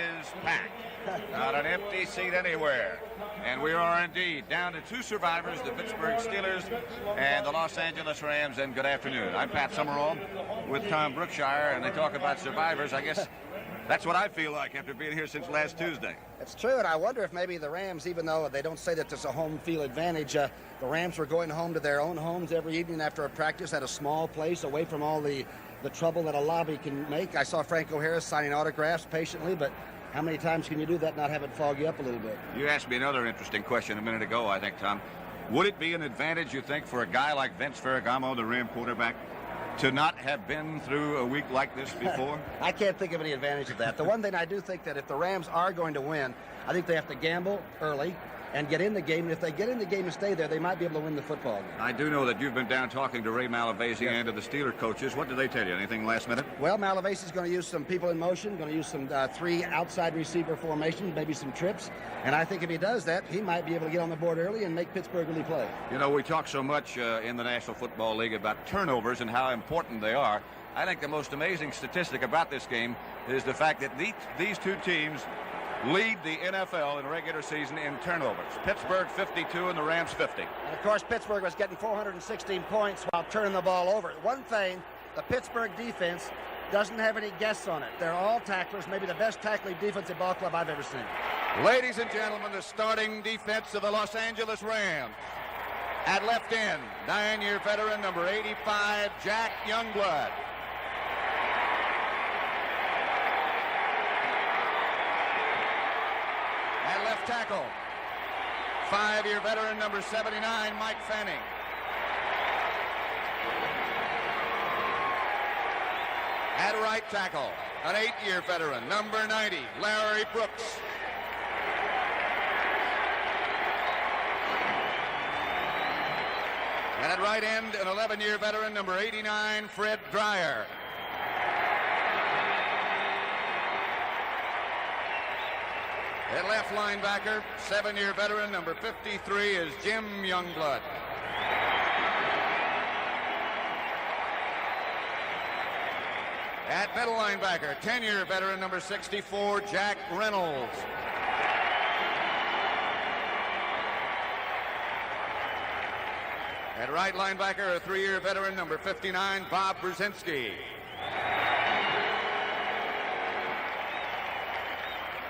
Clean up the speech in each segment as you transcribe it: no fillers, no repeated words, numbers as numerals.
is packed. Not an empty seat anywhere. And we are indeed down to two survivors, the Pittsburgh Steelers and the Los Angeles Rams. And good afternoon. I'm Pat Summerall with Tom Brookshire, and they talk about survivors. I guess that's what I feel like after being here since last Tuesday. It's true, and I wonder if maybe the Rams, even though they don't say that there's a home field advantage, the Rams were going home to their own homes every evening after a practice at a small place away from all the trouble that a lobby can make. I saw Franco Harris signing autographs patiently, but how many times can you do that and not have it fog you up a little bit? You asked me another interesting question a minute ago, I think, Tom. Would it be an advantage, you think, for a guy like Vince Ferragamo, the Ram quarterback, to not have been through a week like this before? I can't think of any advantage of that. The one thing I do think that if the Rams are going to win, I think they have to gamble early and get in the game. And if they get in the game and stay there, they might be able to win the football game. I do know that you've been down talking to Ray Malavasi Yes. and to the Steeler coaches. What did they tell you? Anything last minute? Well, Malavasi's going to use some people in motion, going to use some three outside receiver formations, maybe some trips. And I think if he does that, he might be able to get on the board early and make Pittsburgh really play. You know, we talk so much in the National Football League about turnovers and how important they are. I think the most amazing statistic about this game is the fact that these two teams lead the NFL in regular season in turnovers. Pittsburgh 52 and the Rams 50. And of course, Pittsburgh was getting 416 points while turning the ball over. One thing, the Pittsburgh defense doesn't have any guests on it. They're all tacklers, maybe the best tackling defensive ball club I've ever seen. Ladies and gentlemen, the starting defense of the Los Angeles Rams. At left end, 9-year veteran number 85, Jack Youngblood. At left tackle, 5-year veteran number 79, Mike Fanning. At right tackle, an 8-year veteran, number 90, Larry Brooks. And at right end, an 11-year veteran, number 89, Fred Dreyer. At left linebacker, 7-year veteran, number 53, is Jim Youngblood. At middle linebacker, 10-year veteran, number 64, Jack Reynolds. At right linebacker, a 3-year veteran, number 59, Bob Brzezinski.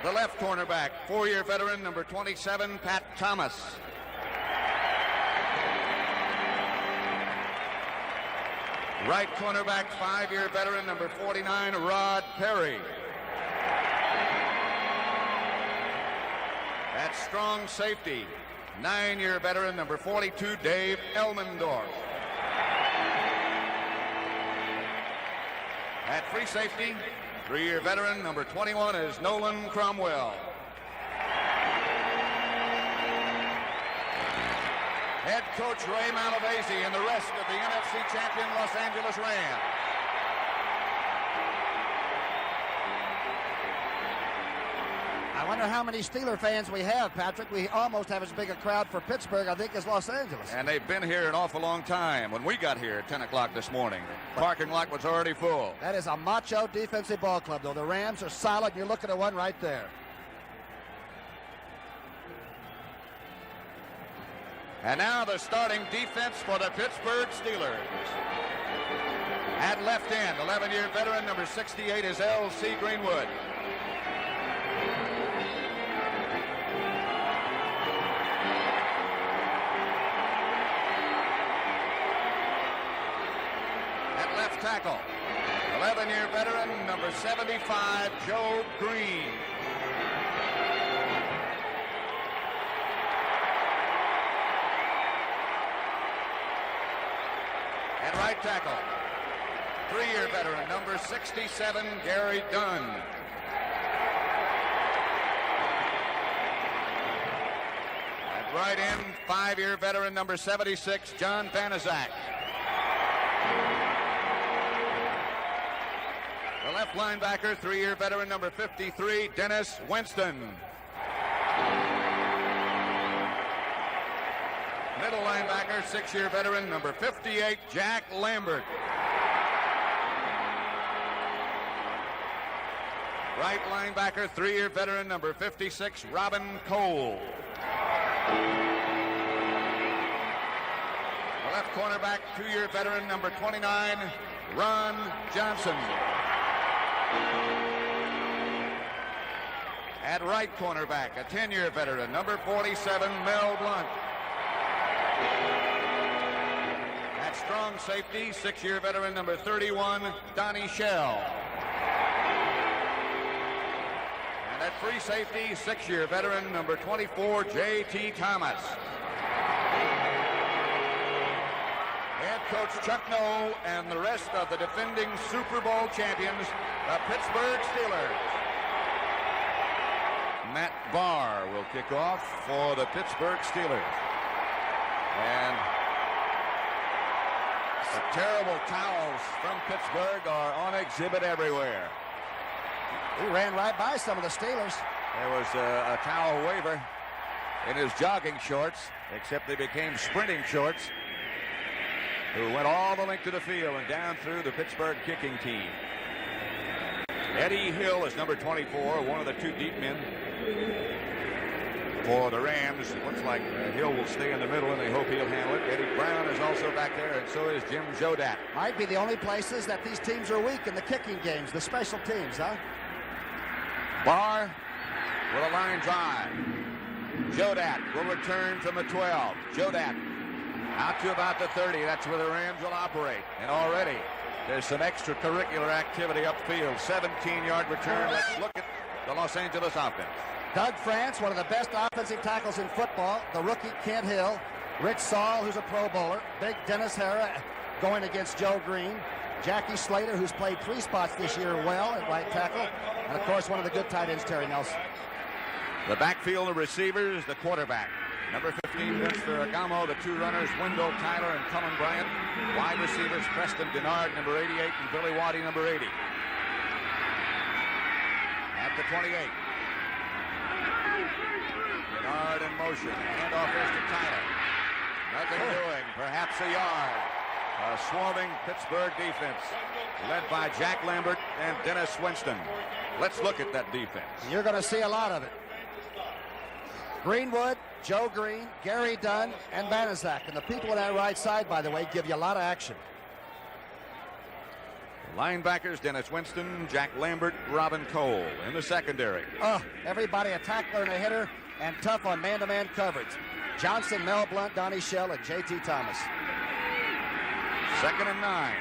The left cornerback, 4-year veteran, number 27, Pat Thomas. Right cornerback, 5-year veteran, number 49, Rod Perry. At strong safety, 9-year veteran, number 42, Dave Elmendorf. At free safety, 3-year veteran, number 21, is Nolan Cromwell. Head coach Ray Malavasi and the rest of the NFC champion Los Angeles Rams. I wonder how many Steeler fans we have, Patrick. We almost have as big a crowd for Pittsburgh, I think, as Los Angeles. And they've been here an awful long time. When we got here at 10 o'clock this morning, parking lot was already full. That is a macho defensive ball club, though. The Rams are solid. You're looking at one right there. And now the starting defense for the Pittsburgh Steelers. At left end, 11-year veteran, number 68, is L.C. Greenwood. At left tackle, 11-year veteran, number 75, Joe Green. At right tackle, 3-year veteran, number 67, Gary Dunn. At right end, 5-year veteran, number 76, John Banaszak. The left linebacker, 3-year veteran, number 53, Dennis Winston. Middle linebacker, 6-year veteran, number 58, Jack Lambert. Right linebacker, 3-year veteran, number 56, Robin Cole. The left cornerback, 2-year veteran, number 29, Ron Johnson. At right cornerback, a 10-year veteran, number 47, Mel Blount. At strong safety, 6-year veteran, number 31, Donnie Shell. And at free safety, 6-year veteran, number 24, J.T. Thomas. Head coach Chuck Noll and the rest of the defending Super Bowl champions, the Pittsburgh Steelers. Matt Barr will kick off for the Pittsburgh Steelers. And the terrible towels from Pittsburgh are on exhibit everywhere. He ran right by some of the Steelers. There was a towel waiver in his jogging shorts, except they became sprinting shorts, who went all the length to the field and down through the Pittsburgh kicking team. Eddie Hill is number 24, one of the two deep men for the Rams. It looks like Hill will stay in the middle, and they hope he'll handle it. Eddie Brown is also back there, and so is Jim Jodat. Might be the only places that these teams are weak in the kicking games, the special teams, huh? Barr with a line drive. Jodat will return from the 12. Jodat out to about the 30. That's where the Rams will operate. And already there's some extracurricular activity upfield. 17-yard return. Let's look at the Los Angeles offense. Doug France, one of the best offensive tackles in football. The rookie Kent Hill. Rich Saul, who's a Pro Bowler. Big Dennis Hara going against Joe Green. Jackie Slater, who's played 3 spots this year well at right tackle. And, of course, one of the good tight ends, Terry Nelson. The backfield of receivers, the quarterback. Number 15, Vince Ferragamo. The 2 runners, Wendell Tyler and Cullen Bryant. Wide receivers, Preston Denard, number 88, and Billy Waddy, number 80. At the 28. Denard in motion. Handoff is to Tyler. Nothing doing. Perhaps a yard. A swarming Pittsburgh defense led by Jack Lambert and Dennis Winston. Let's look at that defense. You're going to see a lot of it. Greenwood, Joe Green, Gary Dunn, and Banaszak. And the people on that right side, by the way, give you a lot of action. Linebackers, Dennis Winston, Jack Lambert, Robin Cole. In the secondary. Everybody a tackler and a hitter, and tough on man-to-man coverage. Johnson, Mel Blount, Donnie Shell, and J.T. Thomas. 2nd and 9.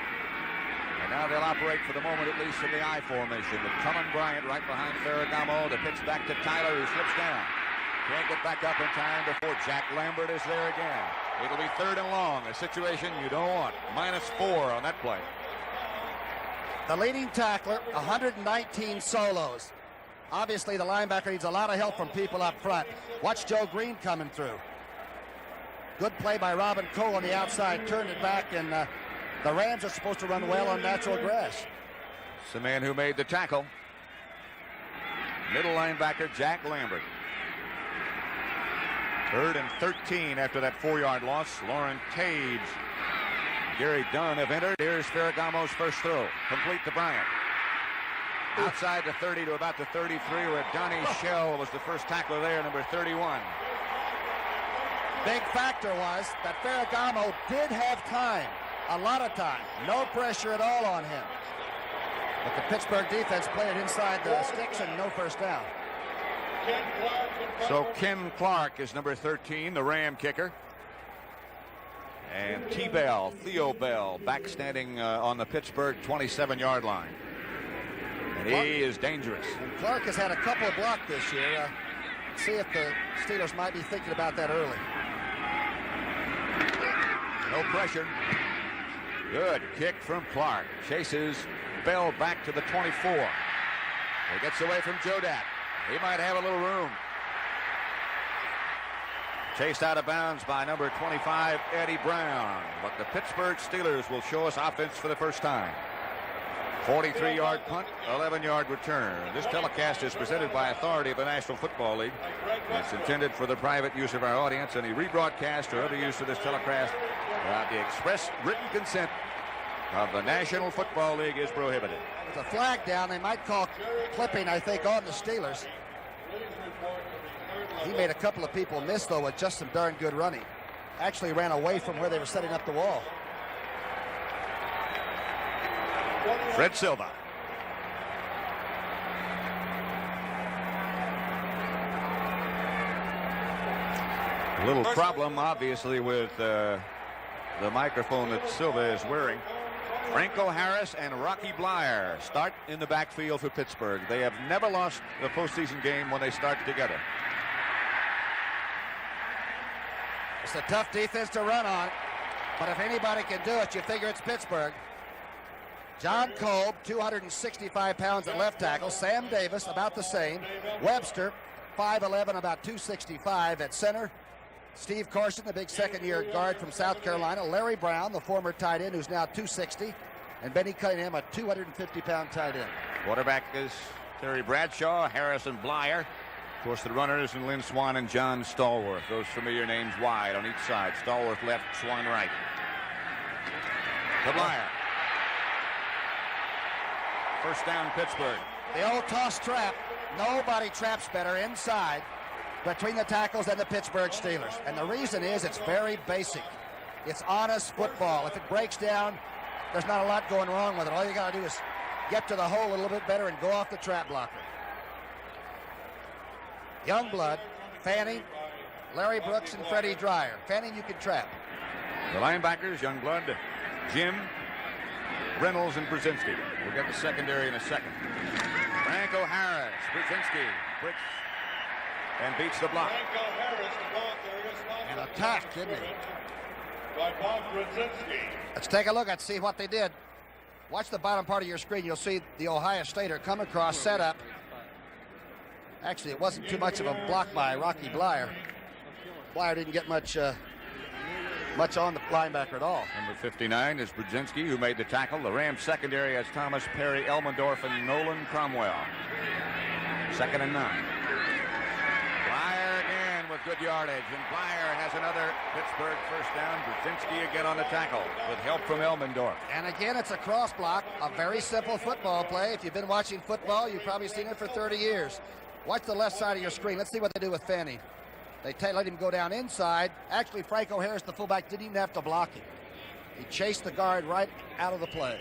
And now they'll operate for the moment, at least in the I formation, with Cullen Bryant right behind Ferragamo. The pitch back to Tyler, who slips down. Can't get back up in time before Jack Lambert is there again. It'll be 3rd and long, a situation you don't want. -4 on that play. The leading tackler, 119 solos. Obviously, the linebacker needs a lot of help from people up front. Watch Joe Green coming through. Good play by Robin Cole on the outside, turned it back, and the Rams are supposed to run well on natural grass. It's the man who made the tackle. Middle linebacker, Jack Lambert. 3rd and 13 after that 4-yard loss. Lauren Tage, Gary Dunn have entered. Here's Ferragamo's first throw. Complete to Bryant. Outside the 30 to about the 33, where Donnie Shell was the first tackler there, number 31. Big factor was that Ferragamo did have time, a lot of time. No pressure at all on him. But the Pittsburgh defense played inside the sticks and no first down. So Ken Clark is number 13, the Ram kicker. And T-Bell, Theo Bell, back standing on the Pittsburgh 27-yard line. And he is dangerous. And Clark has had a couple of blocks this year. See if the Steelers might be thinking about that early. No pressure. Good kick from Clark. Chases Bell back to the 24. He gets away from Jodat. He might have a little room. Chased out of bounds by number 25, Eddie Brown. But the Pittsburgh Steelers will show us offense for the first time. 43-yard punt, 11-yard return. This telecast is presented by authority of the National Football League. It's intended for the private use of our audience. Any rebroadcast or other use of this telecast without the express written consent of the National Football League is prohibited. With a flag down, they might call clipping, I think, on the Steelers. He made a couple of people miss, though, with just some darn good running. Actually ran away from where they were setting up the wall. Fred Silva. A little problem, obviously, with the microphone that Silva is wearing. Franco Harris and Rocky Bleier start in the backfield for Pittsburgh. They have never lost a postseason game when they start together. It's a tough defense to run on, but if anybody can do it, you figure it's Pittsburgh. John Kolb, 265 pounds at left tackle. Sam Davis, about the same. Webster, 5'11", about 265 at center. Steve Carson, the big second-year guard from South Carolina. Larry Brown, the former tight end, who's now 260. And Benny Cunningham, a 250-pound tight end. Quarterback is Terry Bradshaw, Harris, and Bleier. Of course, the runners and Lynn Swan and John Stallworth. Those familiar names wide on each side. Stallworth left, Swan right. To Bleier. First down, Pittsburgh. The old toss trap. Nobody traps better inside between the tackles and the Pittsburgh Steelers. And the reason is it's very basic. It's honest football. If it breaks down, there's not a lot going wrong with it. All you got to do is get to the hole a little bit better and go off the trap blocker. Youngblood, Fanning, Larry Brooks, and Freddie Dreyer. Fanning, you can trap. The linebackers, Youngblood, Jim, Reynolds, and Brzezinski. We'll get the secondary in a second. Franco Harris, Brzezinski, bricks, and beats the block. And attacked, didn't he? Let's take a look and see what they did. Watch the bottom part of your screen. You'll see the Ohio Stater come across, set up. Actually, it wasn't too much of a block by Rocky Bleier. Bleier didn't get much on the linebacker at all. Number 59 is Brzezinski, who made the tackle. The Rams secondary has Thomas Perry, Elmendorf, and Nolan Cromwell. 2nd and 9. Bleier again with good yardage, and Bleier has another Pittsburgh first down. Brzezinski again on the tackle with help from Elmendorf. And again, it's a cross block, a very simple football play. If you've been watching football, you've probably seen it for 30 years. Watch the left side of your screen. Let's see what they do with Fanning. They let him go down inside. Actually, Franco Harris, the fullback, didn't even have to block him. He chased the guard right out of the play.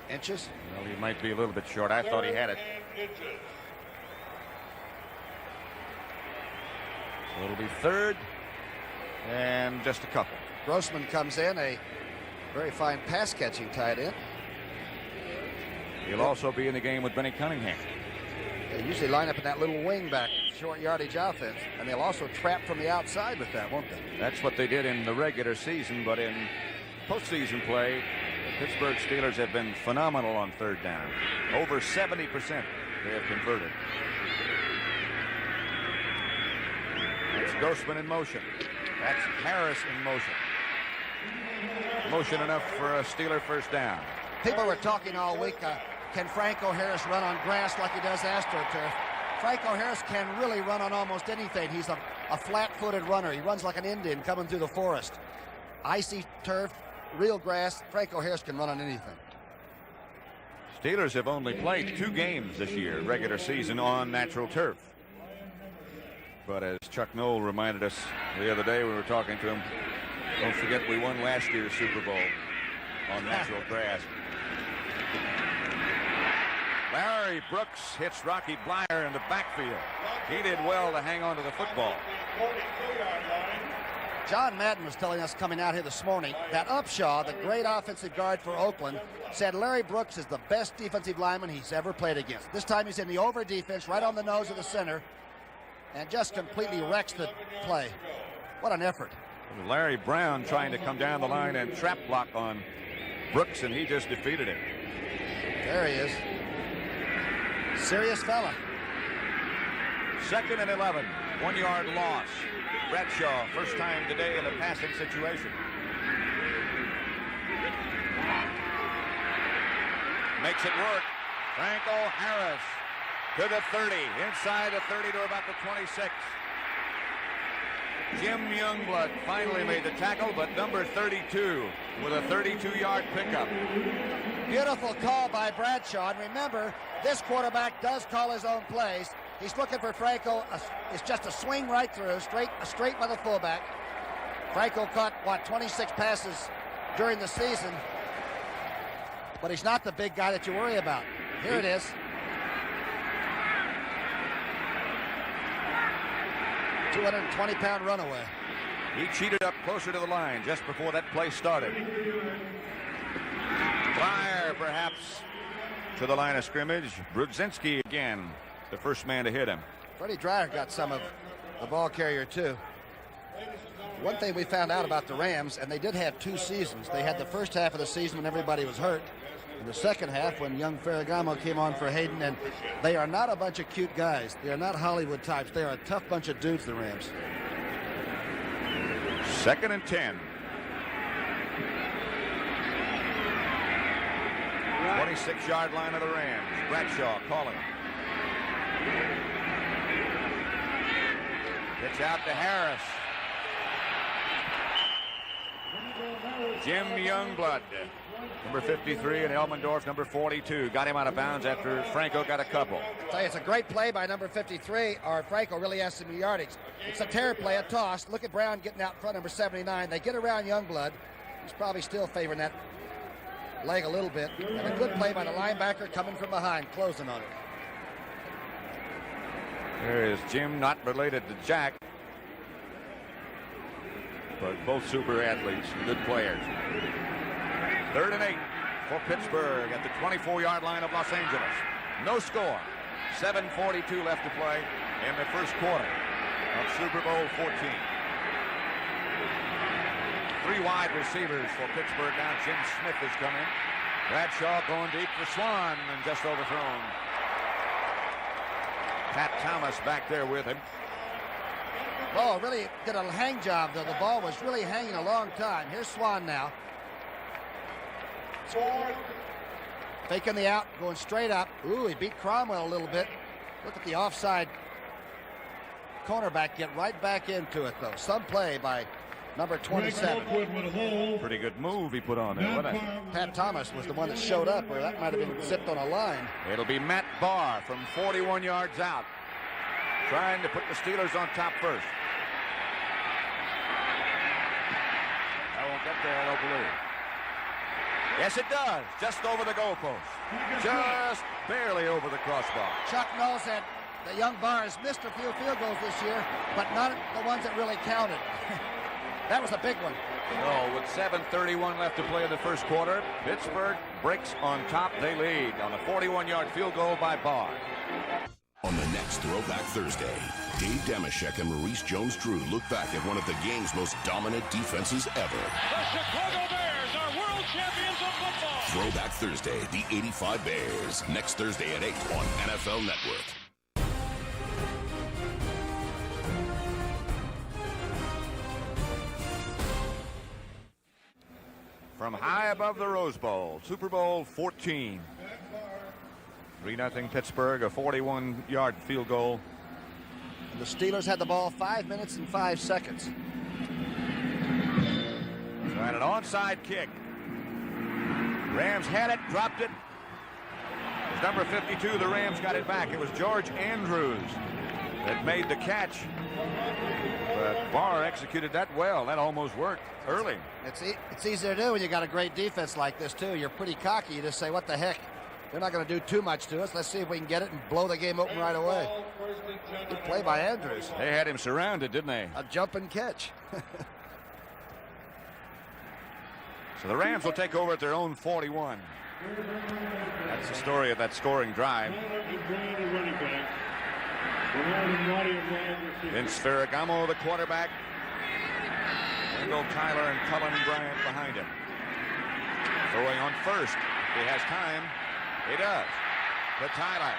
Inches? Well, he might be a little bit short. I thought he had it. So it'll be 3rd and just a couple. Grossman comes in, a very fine pass-catching tight end. He'll also be in the game with Benny Cunningham. They usually line up in that little wing back, short yardage offense, and they'll also trap from the outside with that, won't they? That's what they did in the regular season, but in postseason play, the Pittsburgh Steelers have been phenomenal on 3rd down. Over 70% they have converted. That's Grossman in motion. That's Harris in motion. Motion enough for a Steeler first down. People were talking all week, can Franco Harris run on grass like he does AstroTurf? Franco Harris can really run on almost anything. He's a flat-footed runner. He runs like an Indian coming through the forest. Icy turf, real grass, Franco Harris can run on anything. Steelers have only played 2 games this year, regular season, on natural turf. But as Chuck Noll reminded us the other day, we were talking to him, don't forget we won last year's Super Bowl on natural grass. Larry Brooks hits Rocky Bleier in the backfield. He did well to hang on to the football. John Madden was telling us coming out here this morning that Upshaw, the great offensive guard for Oakland, said Larry Brooks is the best defensive lineman he's ever played against. This time he's in the over defense, right on the nose of the center, and just completely wrecks the play. What an effort. Larry Brown trying to come down the line and trap block on Brooks, and he just defeated him. There he is. Serious fella. 2nd and 11. 1-yard loss. Bradshaw, first time today in a passing situation. Makes it work. Franco Harris to the 30. Inside the 30 to about the 26. Jim Youngblood finally made the tackle, but number 32 with a 32-yard pickup. Beautiful call by Bradshaw. And remember, this quarterback does call his own plays. He's looking for Franco. It's just a swing right through, straight by the fullback. Franco caught, 26 passes during the season. But he's not the big guy that you worry about. Here it is. 220-pound runaway. He cheated up closer to the line just before that play started. Fire, perhaps, to the line of scrimmage. Brudzinski again, the first man to hit him. Freddie Dreyer got some of the ball carrier, too. One thing we found out about the Rams, and they did have 2 seasons. They had the first half of the season when everybody was hurt, and the second half when young Ferragamo came on for Hayden, and they are not a bunch of cute guys. They are not Hollywood types. They are a tough bunch of dudes, the Rams. 2nd and 10. 26-yard line of the Rams. Bradshaw calling. Pitch out to Harris. Jim Youngblood, number 53, and Elmendorf, number 42. Got him out of bounds after Franco got a couple. I'll tell you, it's a great play by number 53, or Franco really has some yardage. It's a tear play, a toss. Look at Brown getting out front, number 79. They get around Youngblood. He's probably still favoring that leg a little bit. And a good play by the linebacker coming from behind, closing on it. There is Jim, not related to Jack, but both super athletes, good players. 3rd and 8 for Pittsburgh at the 24-yard line of Los Angeles. No score. 7:42 left to play in the first quarter of Super Bowl XIV. 3 wide receivers for Pittsburgh now. Jim Smith is coming. Bradshaw going deep for Swan and just overthrown. Pat Thomas back there with him. Oh, really did a hang job, though. The ball was really hanging a long time. Here's Swan now. Faking the out, going straight up. Ooh, he beat Cromwell a little bit. Look at the offside cornerback get right back into it, though. Some play by number 27. Pretty good move he put on there, wasn't it? Pat Thomas was the one that showed up, or that might have been zipped on a line. It'll be Matt Barr from 41 yards out, trying to put the Steelers on top first. I won't get there, I don't believe. Yes, it does. Just over the goalpost. Just barely over the crossbar. Chuck knows that the young Barr has missed a few field goals this year, but not the ones that really counted. That was a big one. Oh, with 7:31 left to play in the first quarter, Pittsburgh breaks on top. They lead on a 41-yard field goal by Barr. On the next Throwback Thursday, Dave Damashek and Maurice Jones-Drew look back at one of the game's most dominant defenses ever. The Chicago Bears are world champions of football. Throwback Thursday, the '85 Bears. Next Thursday at 8 on NFL Network. From high above the Rose Bowl, Super Bowl XIV. 3-0 Pittsburgh, a 41-yard field goal. And the Steelers had the ball 5 minutes and 5 seconds. And an onside kick. Rams had it, dropped it. It was number 52. The Rams got it back. It was George Andrews that made the catch. But Barr executed that well. That almost worked early. It's easy to do when you got a great defense like this, too. You're pretty cocky. You just say, what the heck? They're not going to do too much to us. Let's see if we can get it and blow the game open right away. Good play by Andrews. They had him surrounded, didn't they? A jump and catch. So the Rams will take over at their own 41. That's the story of that scoring drive. Vince Ferragamo, the quarterback. Wendell Tyler and Cullen Bryant behind him. Throwing on first. If he has time, he does. To Tyler.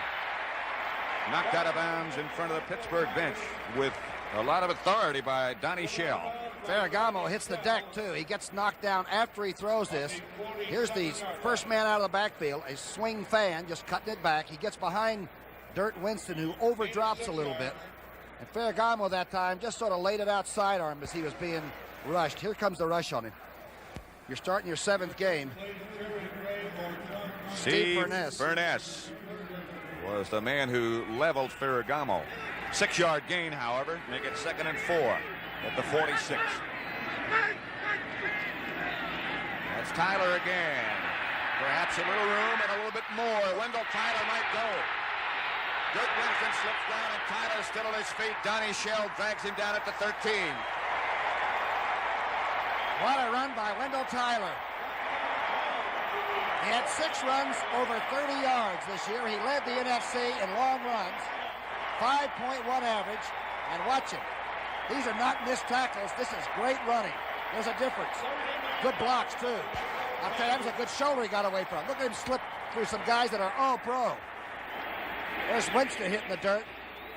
Knocked out of bounds in front of the Pittsburgh bench with a lot of authority by Donnie Shell. Ferragamo hits the deck, too. He gets knocked down after he throws this. Here's the first man out of the backfield, a swing fan, just cutting it back. He gets behind Dirt Winston, who overdrops a little bit. And Ferragamo that time just sort of laid it out sidearm as he was being rushed. Here comes the rush on him. You're starting your 7th game. Steve Furness was the man who leveled Ferragamo. 6-yard gain, however, make it 2nd and 4 at the 46. That's Tyler again. Perhaps a little room and a little bit more. Wendell Tyler might go. Dirk Winston slips down and Tyler's still on his feet. Donnie Shell drags him down at the 13. What a run by Wendell Tyler. He had 6 runs over 30 yards this year. He led the NFC in long runs. 5.1 average. And watch him. These are not missed tackles. This is great running. There's a difference. Good blocks, too. I'll tell you, that was a good shoulder he got away from. Look at him slip through some guys that are all pro. There's Winston hitting the dirt.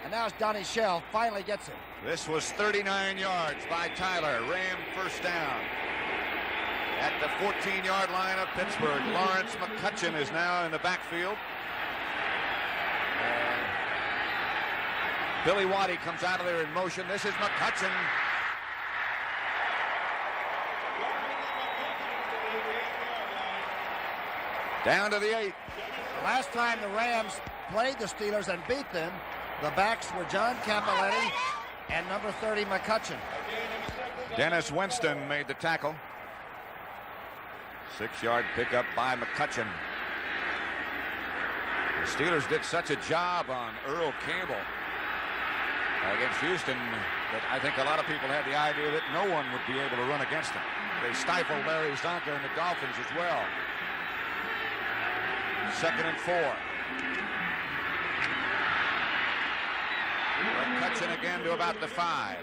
And now it's Donnie Shell. Finally gets him. This was 39 yards by Tyler. Ram first down. At the 14-yard line of Pittsburgh, Lawrence McCutcheon is now in the backfield. Billy Waddy comes out of there in motion. This is McCutcheon. Down to the 8. Last time the Rams played the Steelers and beat them, the backs were John Cappelletti and number 30 McCutcheon. Dennis Winston made the tackle. 6-yard pickup by McCutcheon. The Steelers did such a job on Earl Campbell against Houston that I think a lot of people had the idea that no one would be able to run against them. They stifled Larry Zonka and the Dolphins as well. 2nd and 4. McCutcheon again to about the 5.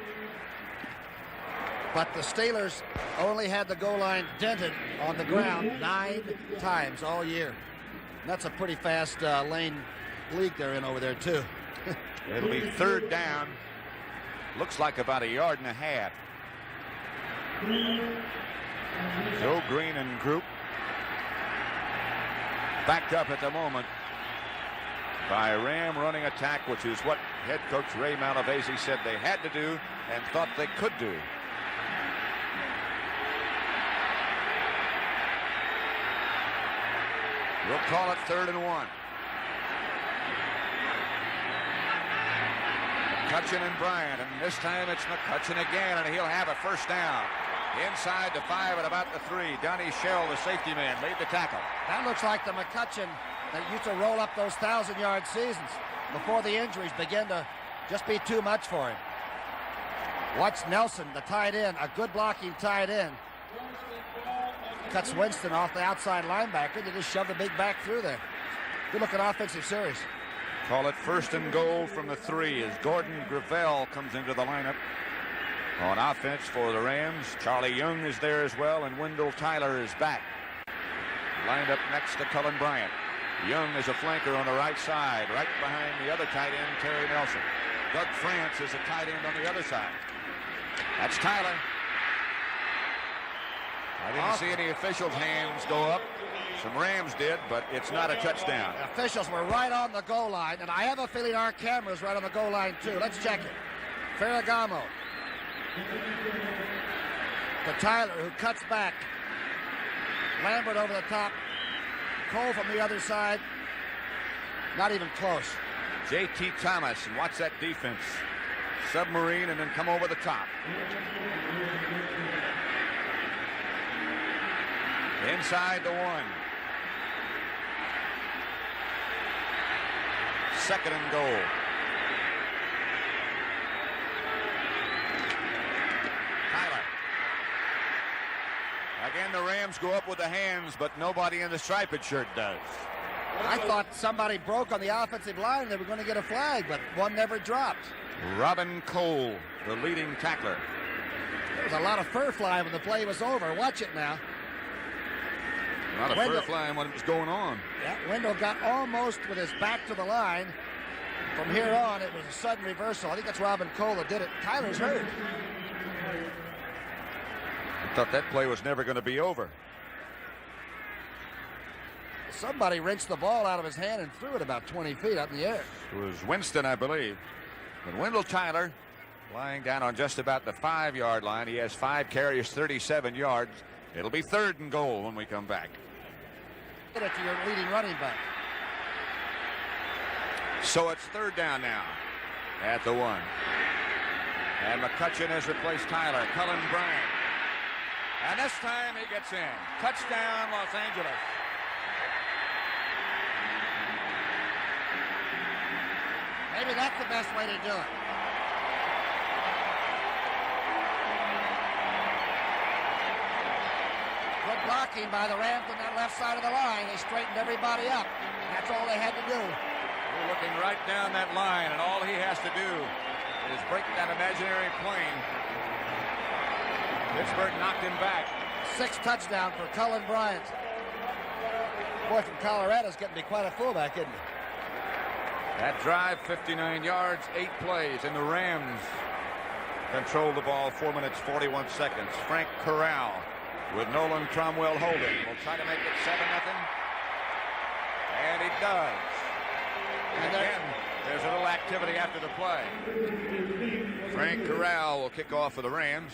But the Steelers only had the goal line dented on the ground 9 times all year. And that's a pretty fast lane league they're in over there, too. It'll be 3rd down. Looks like about 1.5 yards. Joe Green and group backed up at the moment by Ram running attack, which is what head coach Ray Malavasi said they had to do and thought they could do. We'll call it 3rd and 1. McCutcheon and Bryant, and this time it's McCutcheon again, and he'll have a first down. Inside the 5 at about the 3. Donnie Shell, the safety man, made the tackle. That looks like the McCutcheon that used to roll up those 1,000-yard seasons before the injuries began to just be too much for him. Watch Nelson, the tight end, a good blocking tight end. Cuts Winston off the outside linebacker. They just shove the big back through there. Good-looking offensive series. Call it 1st and goal from the 3 as Gordon Gravel comes into the lineup. On offense for the Rams, Charlie Young is there as well, and Wendell Tyler is back. Lined up next to Cullen Bryant. Young is a flanker on the right side, right behind the other tight end, Terry Nelson. Doug France is a tight end on the other side. That's Tyler. I didn't see any officials' hands go up. Some Rams did, but it's not a touchdown. The officials were right on the goal line, and I have a feeling our camera's right on the goal line, too. Let's check it. Ferragamo. To Tyler, who cuts back. Lambert over the top. Cole from the other side. Not even close. J.T. Thomas, and watch that defense. Submarine and then come over the top. Inside the 1. 2nd and goal. Tyler. Again, the Rams go up with the hands, but nobody in the striped shirt does. I thought somebody broke on the offensive line. They were going to get a flag, but one never dropped. Robin Cole, the leading tackler. There was a lot of fur flying when the play was over. Watch it now. A lot of fur flying when it was going on. Yeah, Wendell got almost with his back to the line. From here on, it was a sudden reversal. I think that's Robin Cole that did it. Tyler's hurt. I thought that play was never going to be over. Somebody wrenched the ball out of his hand and threw it about 20 feet up in the air. It was Winston, I believe. But Wendell Tyler lying down on just about the 5-yard line. He has 5 carries, 37 yards. It'll be 3rd and goal when we come back. Get it to your leading running back. So it's 3rd down now at the 1. And McCutcheon has replaced Tyler. Cullen Bryant. And this time he gets in. Touchdown, Los Angeles. Maybe that's the best way to do it. Good blocking by the Rams on that left side of the line. They straightened everybody up. That's all they had to do. We're looking right down that line, and all he has to do is break that imaginary plane. Pittsburgh knocked him back. 6 touchdown for Cullen Bryant. Boy from Colorado's getting to be quite a fullback, isn't he? That drive, 59 yards, 8 plays, and the Rams controlled the ball 4 minutes, 41 seconds. Frank Corral with Nolan Cromwell holding. Will try to make it 7-0. And he does. And again, there's a little activity after the play. Frank Corral will kick off for the Rams.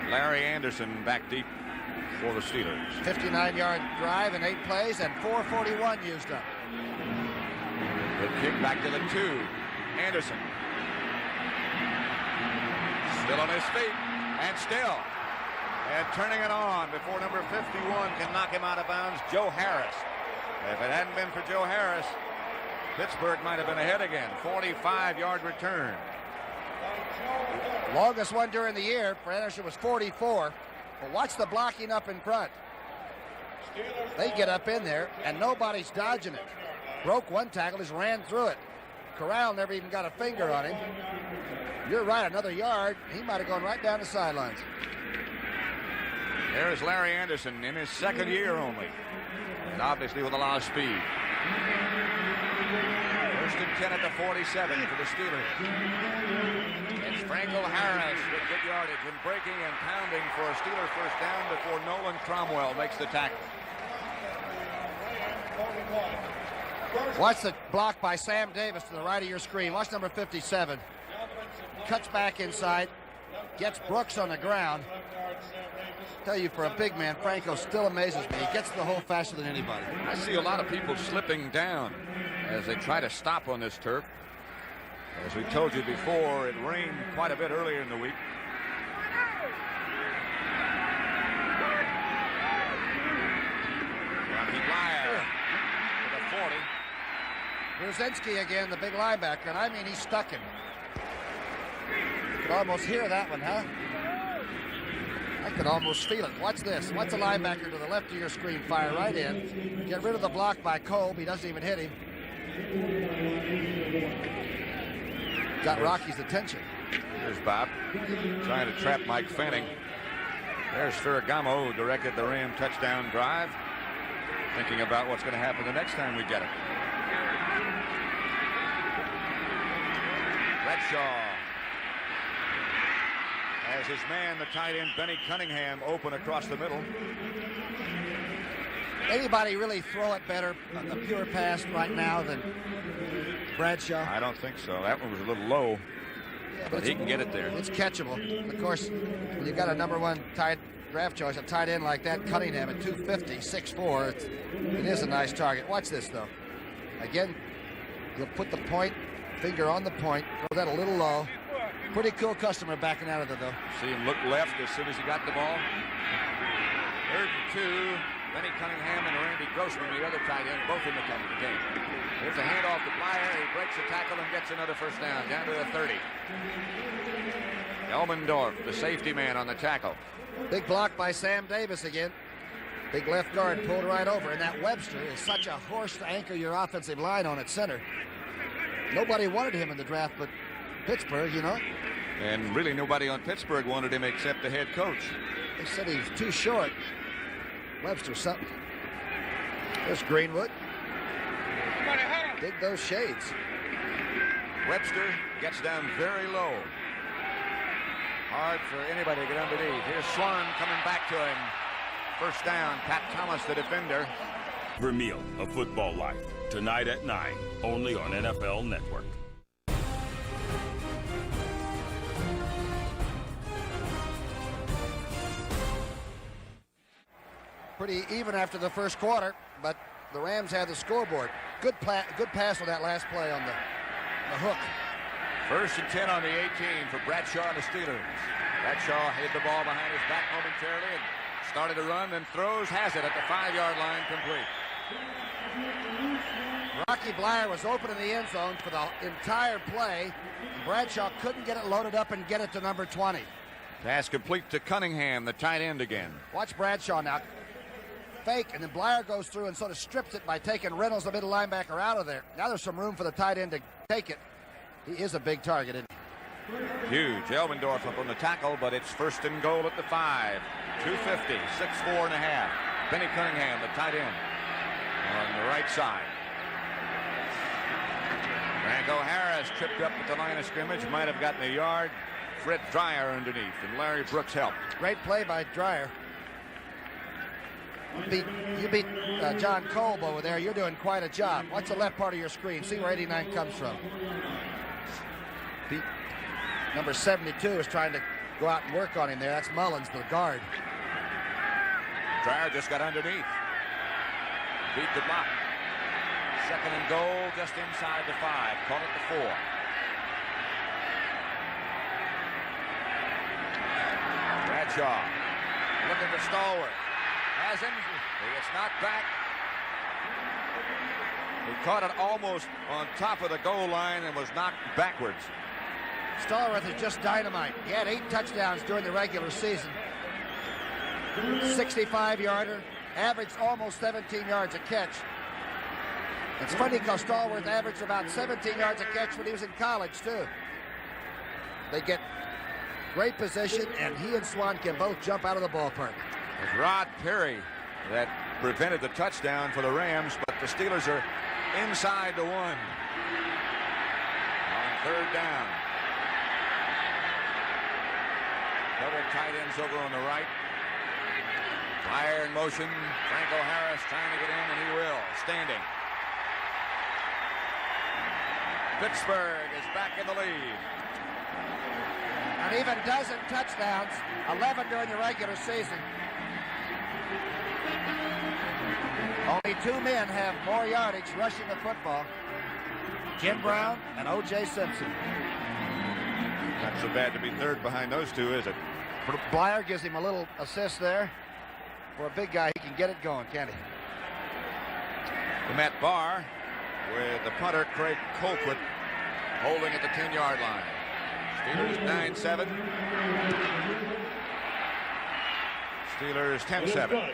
Larry Anderson back deep for the Steelers. 59-yard drive and 8 plays and 4:41 used up. Good kick back to the 2. Anderson. Still on his feet. And still. And turning it on before number 51 can knock him out of bounds, Joe Harris. If it hadn't been for Joe Harris, Pittsburgh might have been ahead again. 45-yard return. Longest one during the year for Anderson was 44. But watch the blocking up in front. They get up in there, and nobody's dodging it. Broke one tackle, just ran through it. Corral never even got a finger on him. You're right, another yard. He might have gone right down the sidelines. There's Larry Anderson in his 2nd year only. And obviously with a lot of speed. 1st and 10 at the 47 for the Steelers. It's Franco Harris with good yardage and breaking and pounding for a Steeler 1st down before Nolan Cromwell makes the tackle. Watch the block by Sam Davis to the right of your screen. Watch number 57. Cuts back inside. Gets Brooks on the ground. Tell you, for a big man, Franco still amazes me. He gets to the hole faster than anybody. I see a lot of people slipping down as they try to stop on this turf. As we told you before, it rained quite a bit earlier in the week. To the 40. Brzezinski again, the big linebacker, and I mean, he stuck him. You could almost hear that one, huh? I could almost feel it. Watch this. Watch the linebacker to the left of your screen fire right in. Get rid of the block by Kolb. He doesn't even hit him. Got Rocky's attention. Here's Bob trying to trap Mike Fanning. There's Ferragamo, who directed the Ram touchdown drive. Thinking about what's going to happen the next time we get it. Bradshaw has his man, the tight end, Benny Cunningham, open across the middle. Anybody really throw it better on the pure pass right now than Bradshaw? I don't think so. That one was a little low, but he can get it there. It's catchable. Of course, when you've got a #1 draft choice, a tight end like that, Cunningham at 250, 6'4", it is a nice target. Watch this, though. Again, you'll put the point, finger on the point, throw that a little low. Pretty cool customer backing out of it, though. See him look left as soon as he got the ball. 3rd and 2. Benny Cunningham and Randy Grossman, the other tight end, both in the game. Here's a handoff to Blyer. He breaks the tackle and gets another 1st down, down to the 30. Elmendorf, the safety man on the tackle. Big block by Sam Davis again. Big left guard pulled right over. And that Webster is such a horse to anchor your offensive line on at center. Nobody wanted him in the draft but Pittsburgh, you know. And really nobody on Pittsburgh wanted him except the head coach. They said he was too short. Webster something. There's Greenwood. Dig those shades. Webster gets down very low. Hard for anybody to get underneath. Here's Schwarm coming back to him. 1st down. Pat Thomas, the defender. Vermeil, A Football Life. Tonight at 9, only on NFL Network. pretty even after the first quarter, but the Rams had the scoreboard. Good pass on that last play on the hook. 1st and 10 on the 18 for Bradshaw and the Steelers. Bradshaw hid the ball behind his back momentarily and started to run, then throws, has it at the 5-yard line, complete. Rocky Bleier was open in the end zone for the entire play. Bradshaw couldn't get it loaded up and get it to number 20. Pass complete to Cunningham, the tight end again. Watch Bradshaw now. Fake, and then Bleier goes through and sort of strips it by taking Reynolds, the middle linebacker, out of there. Now there's some room for the tight end to take it. He is a big target, isn't he? Huge. Elmendorf up on the tackle, but it's 1st and goal at the 5. 250, 6'4 and a half. Benny Cunningham, the tight end, on the right side. Franco Harris tripped up at the line of scrimmage, might have gotten a yard. Fred Dreyer underneath, and Larry Brooks helped. Great play by Dreyer. You beat John Kolb over there. You're doing quite a job. Watch the left part of your screen. See where 89 comes from. Number 72 is trying to go out and work on him there. That's Mullins, the guard. Dreyer just got underneath. Beat the block. 2nd and goal just inside the 5. Call it the 4. Bradshaw looking for Stallworth. Has him. He gets knocked back. He caught it almost on top of the goal line and was knocked backwards. Stallworth is just dynamite. He had 8 touchdowns during the regular season. 65-yarder, averaged almost 17 yards a catch. It's funny because Stallworth averaged about 17 yards a catch when he was in college, too. They get great position, and he and Swan can both jump out of the ballpark. It's Rod Perry that prevented the touchdown for the Rams, but the Steelers are inside the 1. On 3rd down. Double tight ends over on the right. Fire in motion. Franco Harris trying to get in, and he will. Standing. Pittsburgh is back in the lead. An even dozen touchdowns, 11 during the regular season. Only 2 men have more yardage rushing the football. Jim Brown and O.J. Simpson. Not so bad to be 3rd behind those 2, is it? Bleier gives him a little assist there. For a big guy, he can get it going, can't he? Matt Barr with the punter, Craig Colquitt, holding at the 10-yard line. Steelers 9-7. Steelers 10-7.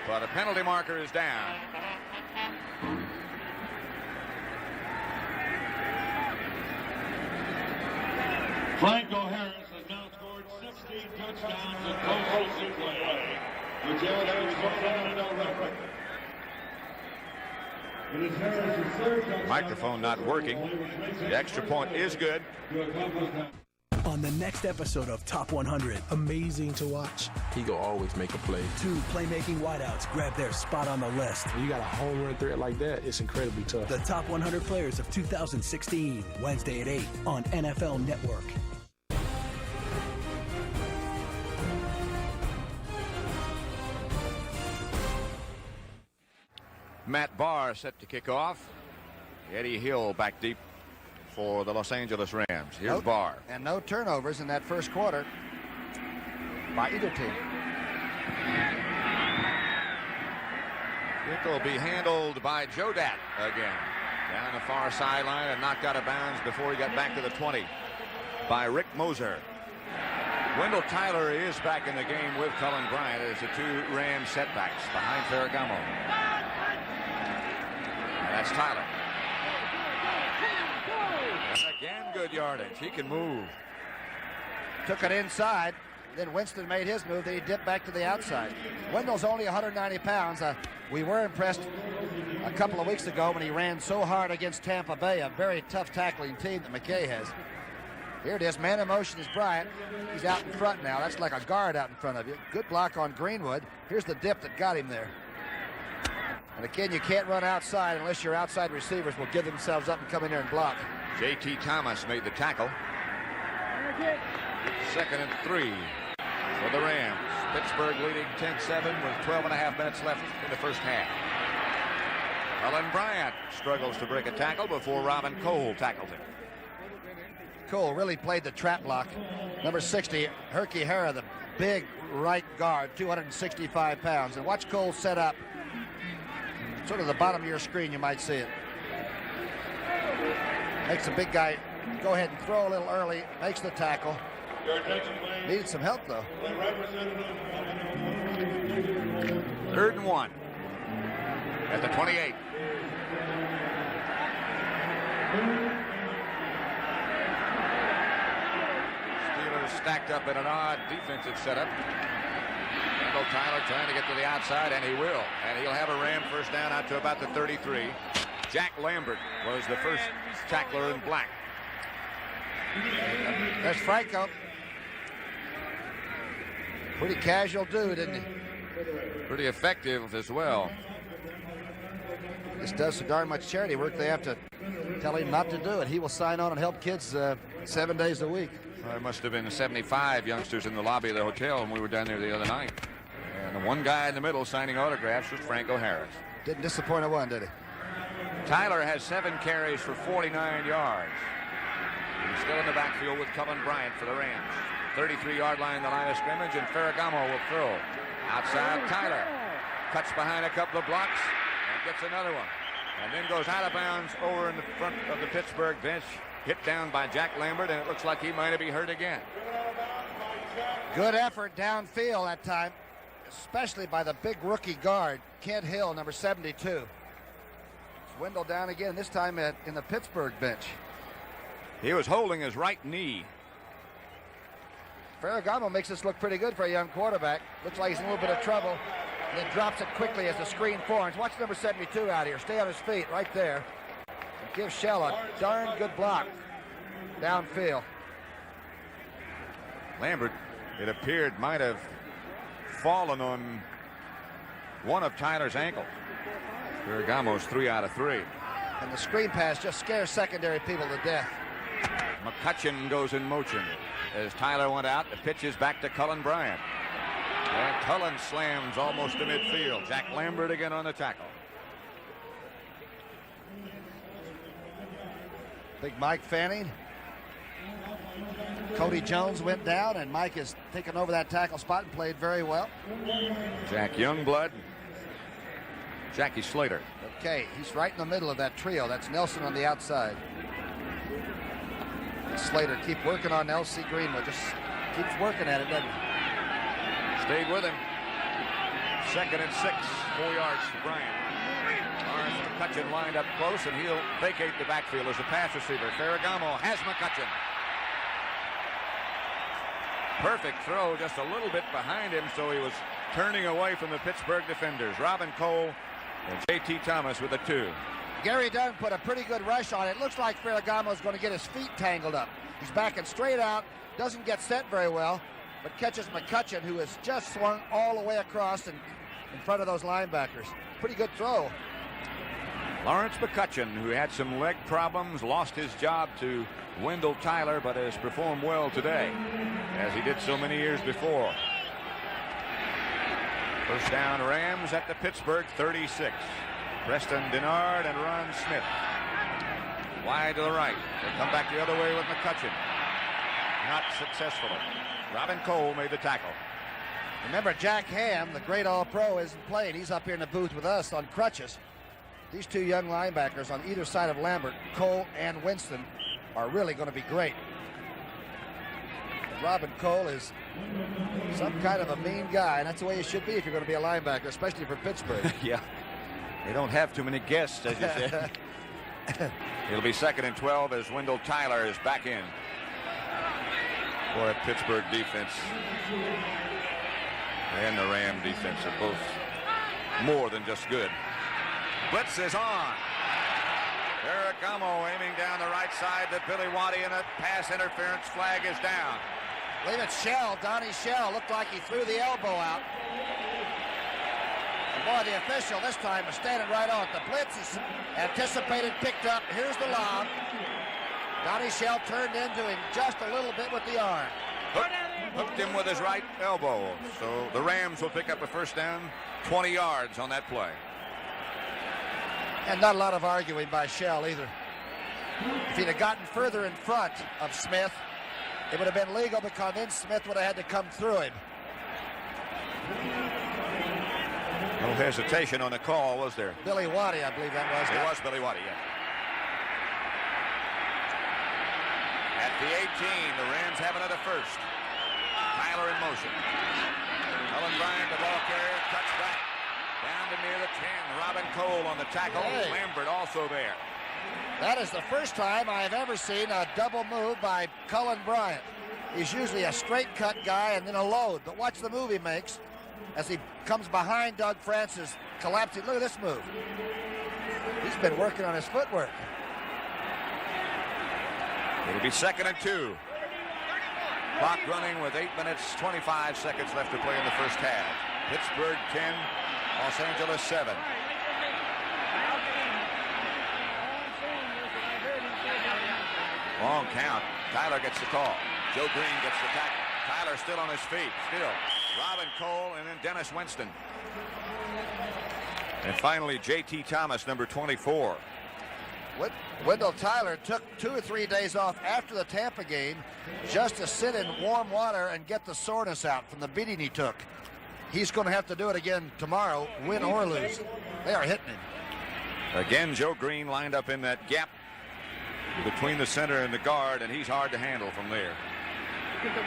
But a penalty marker is down. Franco Harris has now scored 16 touchdowns in postseason play. The Jared Harris NFL record. It is Harris' 3rd touchdown. Microphone not working. The extra point is good. On the next episode of Top 100, amazing to watch. He will always make a play. 2 playmaking wideouts grab their spot on the list. When you got a home run threat like that, it's incredibly tough. The Top 100 Players of 2016, Wednesday at 8 on NFL Network. Matt Barr set to kick off. Eddie Hill back deep for the Los Angeles Rams. Here's Barr. And no turnovers in that first quarter by either team. It will be handled by Joe Dat again. Down the far sideline and knocked out of bounds before he got back to the 20 by Rick Moser. Wendell Tyler is back in the game with Cullen Bryant as the 2 Rams setbacks behind Ferragamo. And that's Tyler. And again, good yardage. He can move. Took it inside. Then Winston made his move. Then he dipped back to the outside. Wendell's only 190 pounds. We were impressed a couple of weeks ago when he ran so hard against Tampa Bay, a very tough tackling team that McKay has. Here it is. Man in motion is Bryant. He's out in front now. That's like a guard out in front of you. Good block on Greenwood. Here's the dip that got him there. And again, you can't run outside unless your outside receivers will give themselves up and come in there and block. J.T. Thomas made the tackle. 2nd and 3 for the Rams. Pittsburgh leading 10-7 with 12.5 minutes left in the first half. Cullen Bryant struggles to break a tackle before Robin Cole tackles him. Cole really played the trap block. Number 60, Herky Hara, the big right guard, 265 pounds. And watch Cole set up. Sort of the bottom of your screen, you might see it. Makes the big guy go ahead and throw a little early, makes the tackle. Needed some help, though. 3rd and 1 at the 28. Steelers stacked up in an odd defensive setup. Wendell Tyler trying to get to the outside, and he will. And he'll have a Ram first down out to about the 33. Jack Lambert was the first tackler in black. There's Franco. Pretty casual dude, isn't he? Pretty effective as well. This does so darn much charity work, they have to tell him not to do it. He will sign on and help kids 7 days a week. Well, there must have been 75 youngsters in the lobby of the hotel when we were down there the other night. And the one guy in the middle signing autographs was Franco Harris. Didn't disappoint at one, did he? Tyler has 7 carries for 49 yards. He's still in the backfield with Cullen Bryant for the Rams. 33-yard line, the line of scrimmage, and Ferragamo will throw. Outside, Tyler cuts behind a couple of blocks and gets another one. And then goes out of bounds over in the front of the Pittsburgh bench, hit down by Jack Lambert, and it looks like he might be hurt again. Good effort downfield that time, especially by the big rookie guard, Kent Hill, number 72. Wendell down again, this time in the Pittsburgh bench. He was holding his right knee. Ferragamo makes this look pretty good for a young quarterback. Looks like he's in a little bit of trouble. And then drops it quickly as the screen forms. Watch number 72 out here. Stay on his feet right there. And give Shell a darn good block downfield. Lambert, it appeared, might have fallen on one of Tyler's ankles. Ferragamo's 3 out of 3. And the screen pass just scares secondary people to death. McCutcheon goes in motion. As Tyler went out, the pitch is back to Cullen Bryant. And Cullen slams almost to midfield. Jack Lambert again on the tackle. Big Mike Fanning. Cody Jones went down, and Mike has taken over that tackle spot and played very well. Jack Youngblood. Jackie Slater. Okay, he's right in the middle of that trio. That's Nelson on the outside. Slater keep working on L.C. Greenwood. Just keeps working at it, doesn't he? Stayed with him. 2nd and 6. 4 yards for Bryant. Lawrence McCutcheon lined up close, and he'll vacate the backfield as a pass receiver. Ferragamo has McCutcheon. Perfect throw, just a little bit behind him, so he was turning away from the Pittsburgh defenders. Robin Cole and J.T. Thomas with a 2. Gary Dunn put a pretty good rush on it. Looks like Ferragamo's going to get his feet tangled up. He's backing straight out, doesn't get set very well, but catches McCutcheon, who has just swung all the way across and in front of those linebackers. Pretty good throw. Lawrence McCutcheon, who had some leg problems, lost his job to Wendell Tyler, but has performed well today, as he did so many years before. First down, Rams at the Pittsburgh 36. Preston Denard and Ron Smith. Wide to the right. They come back the other way with McCutcheon. Not successfully. Robin Cole made the tackle. Remember, Jack Ham, the great All-Pro, isn't playing. He's up here in the booth with us on crutches. These two young linebackers on either side of Lambert, Cole and Winston, are really going to be great. Robin Cole is some kind of a mean guy, and that's the way you should be if you're going to be a linebacker, especially for Pittsburgh. Yeah. They don't have too many guests, as you said. It'll be 2nd and 12 as Wendell Tyler is back in. Boy, Pittsburgh defense and the Ram defense are both more than just good. Blitz is on. Ferragamo aiming down the right side to Billy Waddy, and a pass interference flag is down. I believe it's Shell, Donnie Shell. Looked like he threw the elbow out. And boy, the official this time is standing right on it. The blitz is anticipated, picked up. Here's the lob. Donnie Shell turned into him just a little bit with the arm. Hooked him with his right elbow. So the Rams will pick up a first down, 20 yards on that play. And not a lot of arguing by Shell either. If he'd have gotten further in front of Smith, it would have been legal because then Smith would have had to come through him. No hesitation on the call, was there? Billy Waddy, I believe that was. It was Billy Waddy, yeah. At the 18, the Rams have another first. Tyler in motion. Cullen Bryant, the ball carrier, cuts back. Down to near the 10. Robin Cole on the tackle. Hey. Lambert also there. That is the first time I have ever seen a double move by Cullen Bryant. He's usually a straight cut guy and then a load. But watch the move he makes as he comes behind Doug Francis, collapsing. Look at this move. He's been working on his footwork. It'll be 2nd and 2. Clock running with 8 minutes, 25 seconds left to play in the first half. Pittsburgh 10, Los Angeles 7. Long count. Tyler gets the call. Joe Green gets the tackle. Tyler still on his feet. Still. Robin Cole and then Dennis Winston. And finally, J.T. Thomas, number 24. Wendell Tyler took 2 or 3 days off after the Tampa game just to sit in warm water and get the soreness out from the beating he took. He's going to have to do it again tomorrow, win or lose. They are hitting him. Again, Joe Green lined up in that gap between the center and the guard, and he's hard to handle from there.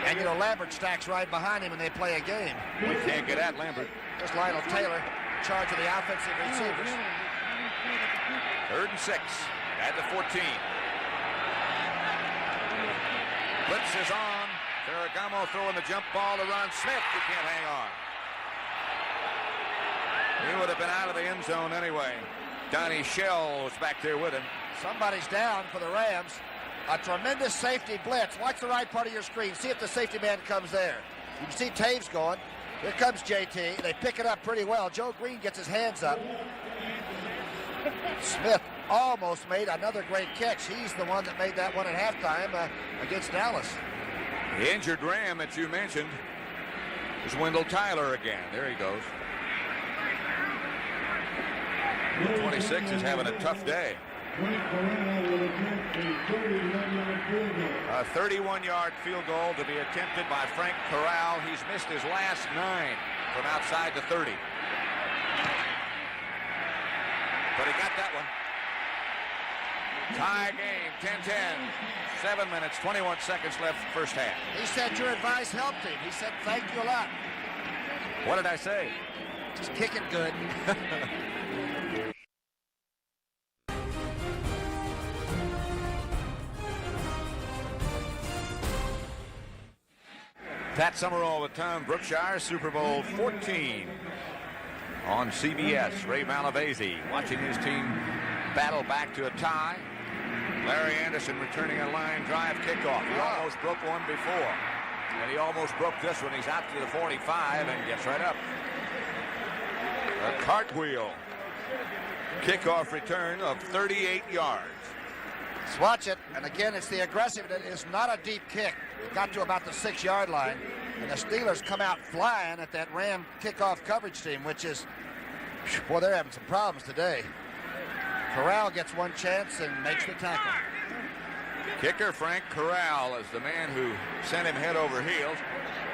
And, you know, Lambert stacks right behind him and they play a game. We can't get at Lambert. There's Lionel Taylor in charge of the offensive receivers. 3rd and 6 at the 14. Blitz is on. Ferragamo throwing the jump ball to Ron Smith. He can't hang on. He would have been out of the end zone anyway. Donnie Shell was back there with him. Somebody's down for the Rams. A tremendous safety blitz. Watch the right part of your screen. See if the safety man comes there. You can see Taves going. Here comes JT. They pick it up pretty well. Joe Green gets his hands up. Smith almost made another great catch. He's the one that made that one at halftime against Dallas. The injured Ram that you mentioned is Wendell Tyler again. There he goes. 26 is having a tough day. A 31-yard field goal to be attempted by Frank Corral. He's missed his last 9 from outside the 30. But he got that one. Tie game, 10-10. 7 minutes, 21 seconds left first half. He said your advice helped him. He said thank you a lot. What did I say? Just kicking good. Pat Summerall with Tom Brookshire, Super Bowl XIV on CBS. Ray Malavasi watching his team battle back to a tie. Larry Anderson returning a line drive kickoff. He almost broke one before. And he almost broke this one. He's out to the 45 and gets right up. A cartwheel. Kickoff return of 38 yards. Let's watch it. And again, it's the aggressiveness. It's not a deep kick. It got to about the 6-yard line. And the Steelers come out flying at that Ram kickoff coverage team, which is, boy, they're having some problems today. Corral gets one chance and makes the tackle. Kicker Frank Corral is the man who sent him head over heels,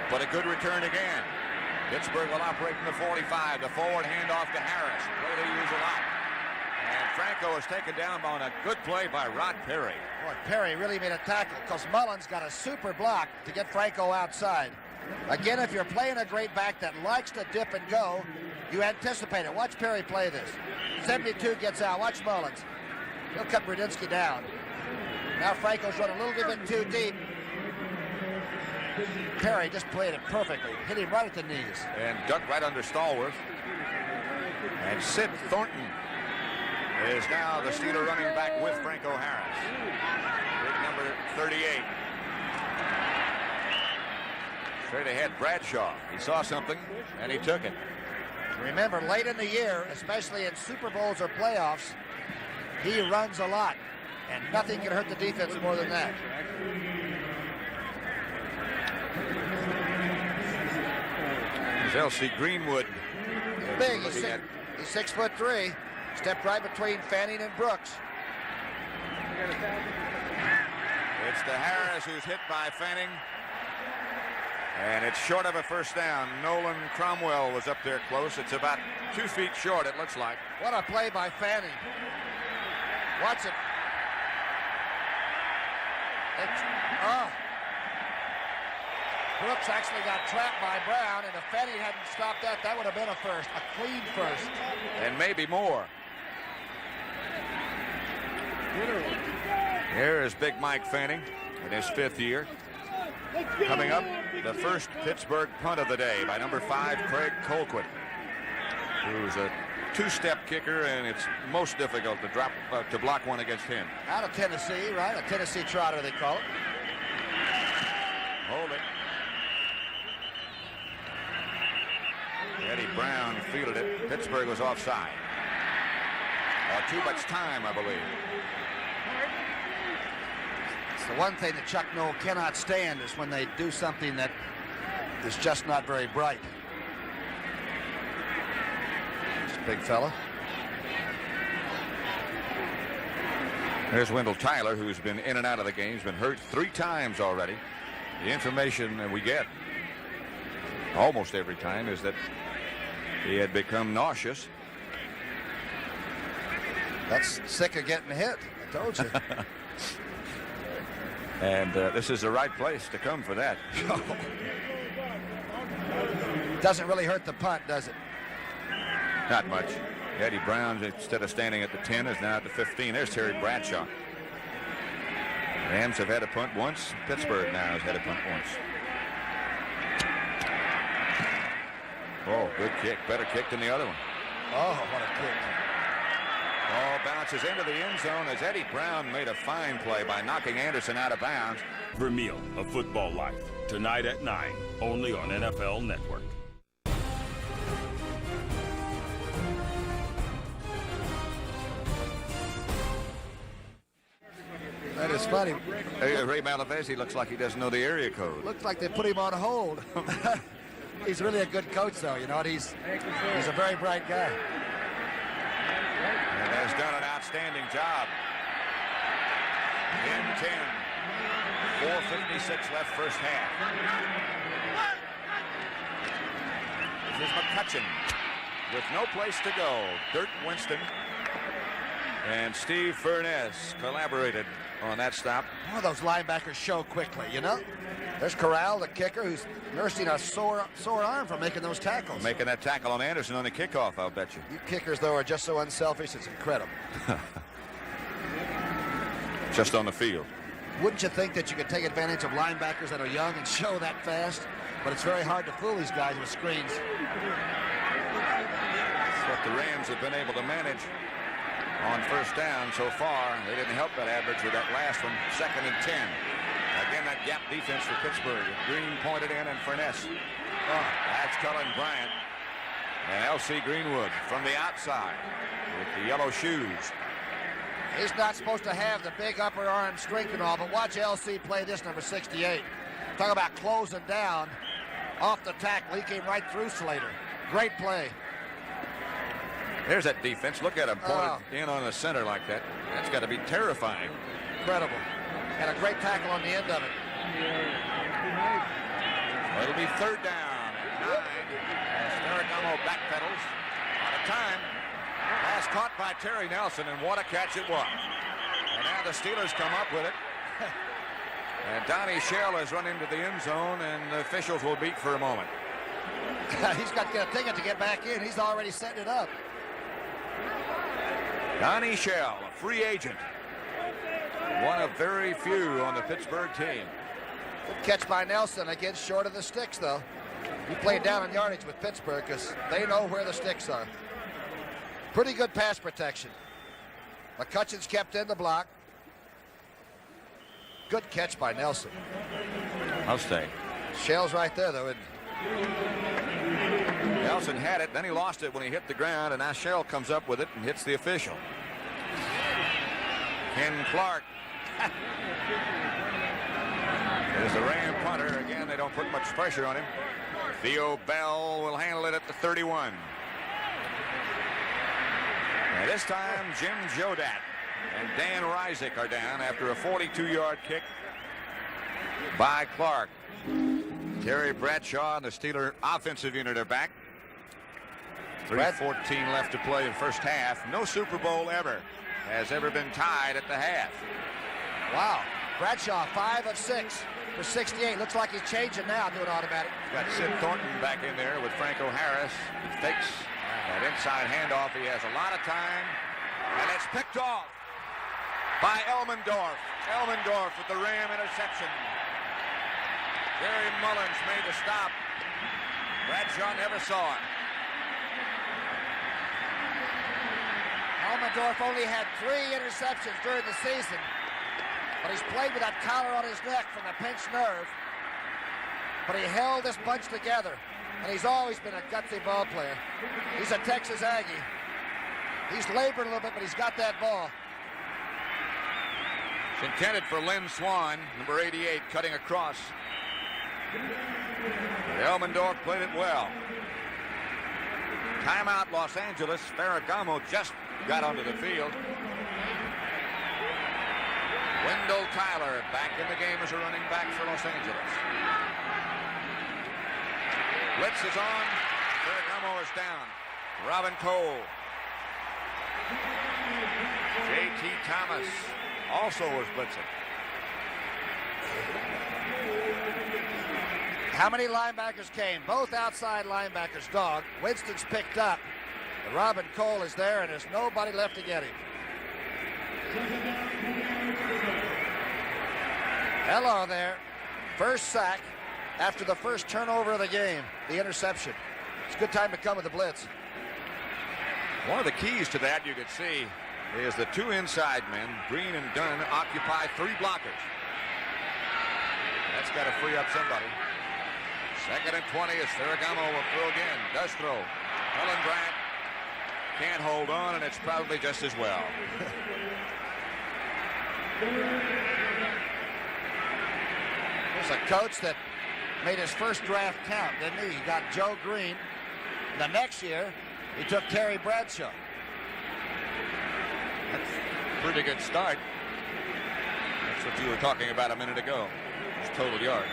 but a good return again. Pittsburgh will operate from the 45. The forward handoff to Harris. Play they use a lot. And Franco is taken down on a good play by Rod Perry. Boy, Perry really made a tackle because Mullins got a super block to get Franco outside. Again, if you're playing a great back that likes to dip and go, you anticipate it. Watch Perry play this. 72 gets out. Watch Mullins. He'll cut Brudinski down. Now Franco's run a little bit too deep. Perry just played it perfectly. Hit him right at the knees. And ducked right under Stallworth. And Sid Thornton is now the Steeler running back with Franco Harris. Big number 38. Straight ahead, Bradshaw. He saw something, and he took it. Remember, late in the year, especially in Super Bowls or playoffs, he runs a lot, and nothing can hurt the defense more than that. There's L.C. Greenwood. Big. He's 6'3". Stepped right between Fanning and Brooks. It's to Harris, who's hit by Fanning. And it's short of a first down. Nolan Cromwell was up there close. It's about 2 feet short, it looks like. What a play by Fanning. Watch it. Brooks actually got trapped by Brown, and if Fanning hadn't stopped that, that would have been a first, a clean first. And maybe more. Here is Big Mike Fanning in his 5th year. Coming up, the first Pittsburgh punt of the day by number 5, Craig Colquitt, who's a 2-step kicker, and it's most difficult to block one against him. Out of Tennessee, right? A Tennessee trotter, they call it. Hold it. Eddie Brown fielded it. Pittsburgh was offside. Too much time, I believe. It's the one thing that Chuck Noll cannot stand is when they do something that is just not very bright. It's a big fella. There's Wendell Tyler, who's been in and out of the game. He's been hurt 3 times already. The information that we get almost every time is that he had become nauseous. That's sick of getting hit. I told you. And this is the right place to come for that. Doesn't really hurt the punt, does it? Not much. Eddie Brown, instead of standing at the 10, is now at the 15. There's Terry Bradshaw. Rams have had a punt once. Pittsburgh now has had a punt once. Oh, good kick. Better kick than the other one. Oh, what a kick. Ball bounces into the end zone as Eddie Brown made a fine play by knocking Anderson out of bounds. Vermeil of Football Life, tonight at 9, only on NFL Network. That is funny. Ray Malavesi looks like he doesn't know the area code. Looks like they put him on hold. He's really a good coach, though. You know what? He's a very bright guy. And has done an outstanding job. In 10. 4:56 left first half. This is McCutcheon with no place to go. Dirk Winston and Steve Furness collaborated on that stop. One of those linebackers show quickly, you know? There's Corral, the kicker, who's nursing a sore arm from making those tackles. Making that tackle on Anderson on the kickoff, I'll bet you. You kickers, though, are just so unselfish, it's incredible. Just on the field. Wouldn't you think that you could take advantage of linebackers that are young and show that fast? But it's very hard to fool these guys with screens. That's what the Rams have been able to manage on first down so far. They didn't help that average with that last one, 2nd and 10. Again, that gap defense for Pittsburgh. Green pointed in and Furness. Oh, that's Cullen Bryant. And L.C. Greenwood from the outside with the yellow shoes. He's not supposed to have the big upper arm strength and all, but watch L.C. play this, number 68. Talk about closing down off the tackle. He came right through Slater. Great play. There's that defense. Look at him pointed in on the center like that. That's got to be terrifying. Incredible. And a great tackle on the end of it. It'll be 3rd down and 9. As Ferragamo backpedals out of time. Pass caught by Terry Nelson, and what a catch it was. And now the Steelers come up with it. And Donnie Shell has run into the end zone, and the officials will beat for a moment. He's got to get a ticket to get back in. He's already setting it up. Donnie Shell, a free agent. One of very few on the Pittsburgh team. Good catch by Nelson. Again, short of the sticks, though. He played down in yardage with Pittsburgh because they know where the sticks are. Pretty good pass protection. McCutcheon's kept in the block. Good catch by Nelson. I'll stay. Shell's right there, though. Nelson had it, then he lost it when he hit the ground, and now Shell comes up with it and hits the official. Ken Clark. There's the Ram punter. Again, they don't put much pressure on him. Theo Bell will handle it at the 31. And this time, Jim Jodat and Dan Reisig are down after a 42-yard kick by Clark. Terry Bradshaw and the Steeler offensive unit are back. 3:14 left to play in first half. No Super Bowl ever has ever been tied at the half. Wow. Bradshaw, 5 of 6 for 68. Looks like he's changing now, doing automatic. Got Sid Thornton back in there with Franco Harris. He fakes that inside handoff. He has a lot of time. And it's picked off by Elmendorf. Elmendorf with the Ram interception. Jerry Mullins made the stop. Bradshaw never saw it. Elmendorf only had 3 interceptions during the season, but he's played with that collar on his neck from the pinched nerve. But he held this bunch together, and he's always been a gutsy ball player. He's a Texas Aggie. He's labored a little bit, but he's got that ball. It's intended for Lynn Swan, number 88, cutting across. But Elmendorf played it well. Timeout, Los Angeles. Ferragamo just got onto the field. Wendell Tyler back in the game as a running back for Los Angeles. Blitz is on. Ferragamo is down. Robin Cole. J.T. Thomas also was blitzing. How many linebackers came? Both outside linebackers dog. Winston's picked up. But Robin Cole is there, and there's nobody left to get him. Hello there. First sack after the first turnover of the game, the interception. It's a good time to come with the blitz. One of the keys to that, you could see, is the 2 inside men, Green and Dunn, occupy 3 blockers. That's got to free up somebody. 2nd and 20 as Ferragamo will throw again. Does throw. Cullen Bryant can't hold on, and it's probably just as well. There's a coach that made his first draft count, didn't he? He got Joe Green. The next year, he took Terry Bradshaw. That's a pretty good start. That's what you were talking about a minute ago. His total yards.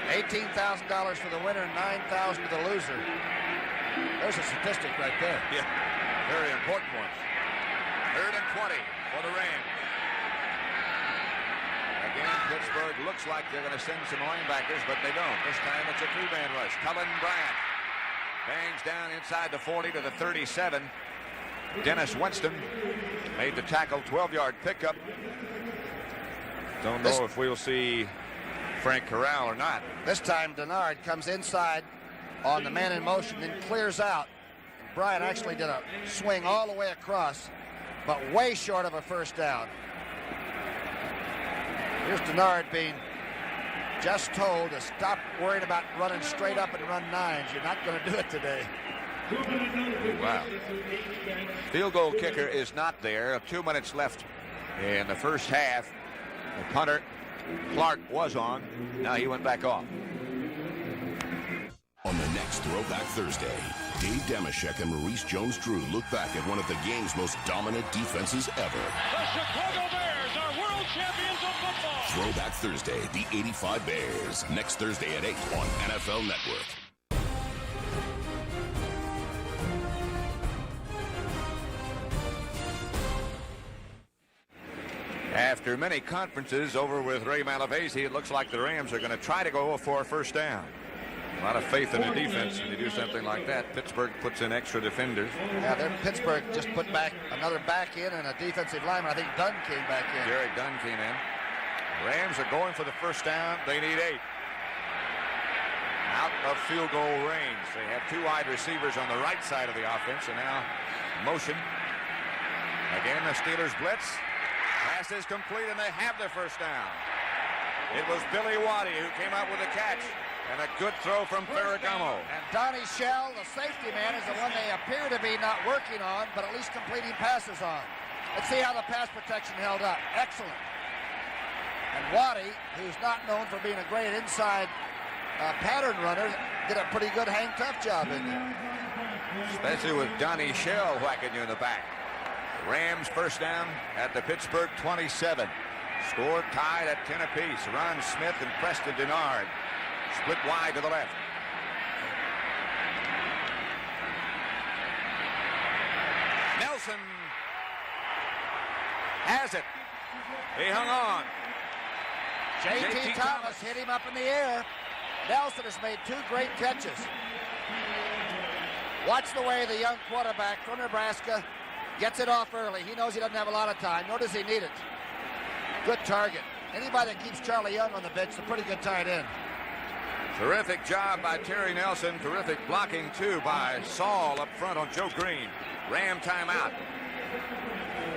$18,000 for the winner, $9,000 to the loser. There's a statistic right there. Yeah, very important one. 3rd and 20 for the Rams. Again, Pittsburgh looks like they're going to send some linebackers, but they don't. This time it's a 3-man rush. Cullen Bryant bangs down inside the 40 to the 37. Dennis Winston made the tackle, 12-yard pickup. Don't know if we'll see Frank Corral or not. This time Denard comes inside on the man in motion, then clears out. Bryant actually did a swing all the way across, but way short of a first down. Here's Denard being just told to stop worrying about running straight up and run 9s. You're not going to do it today. Wow. Field goal kicker is not there. 2 minutes left in the first half. The punter, Clark, was on. Now he went back off. On the next Throwback Thursday, Dave Dameshek and Maurice Jones-Drew look back at one of the game's most dominant defenses ever. The Chicago Bears are world champions of football. Throwback Thursday, the 85 Bears. Next Thursday at 8 on NFL Network. After many conferences over with Ray Malavasi, it looks like the Rams are going to try to go for a first down. A lot of faith in the defense when they do something like that. Pittsburgh puts in extra defenders. Yeah, Pittsburgh just put back another back in and a defensive lineman. I think Dunn came back in. Gary Dunn came in. Rams are going for the first down. They need 8. Out of field goal range. They have 2 wide receivers on the right side of the offense, and now motion. Again, the Steelers blitz. Pass is complete, and they have their first down. It was Billy Waddy who came out with a catch, and a good throw from Ferragamo. And Donnie Shell, the safety man, is the one they appear to be not working on, but at least completing passes on. Let's see how the pass protection held up. Excellent. And Waddy, who's not known for being a great inside pattern runner, did a pretty good hang tough job in there. Especially with Donnie Shell whacking you in the back. Rams first down at the Pittsburgh 27. Score tied at 10 apiece. Ron Smith and Preston Denard split wide to the left. Nelson has it. He hung on. J.T. Thomas hit him up in the air. Nelson has made 2 great catches. Watch the way the young quarterback from Nebraska gets it off early. He knows he doesn't have a lot of time, nor does he need it. Good target. Anybody that keeps Charlie Young on the bench is a pretty good tight end. Terrific job by Terry Nelson. Terrific blocking, too, by Saul up front on Joe Green. Ram timeout.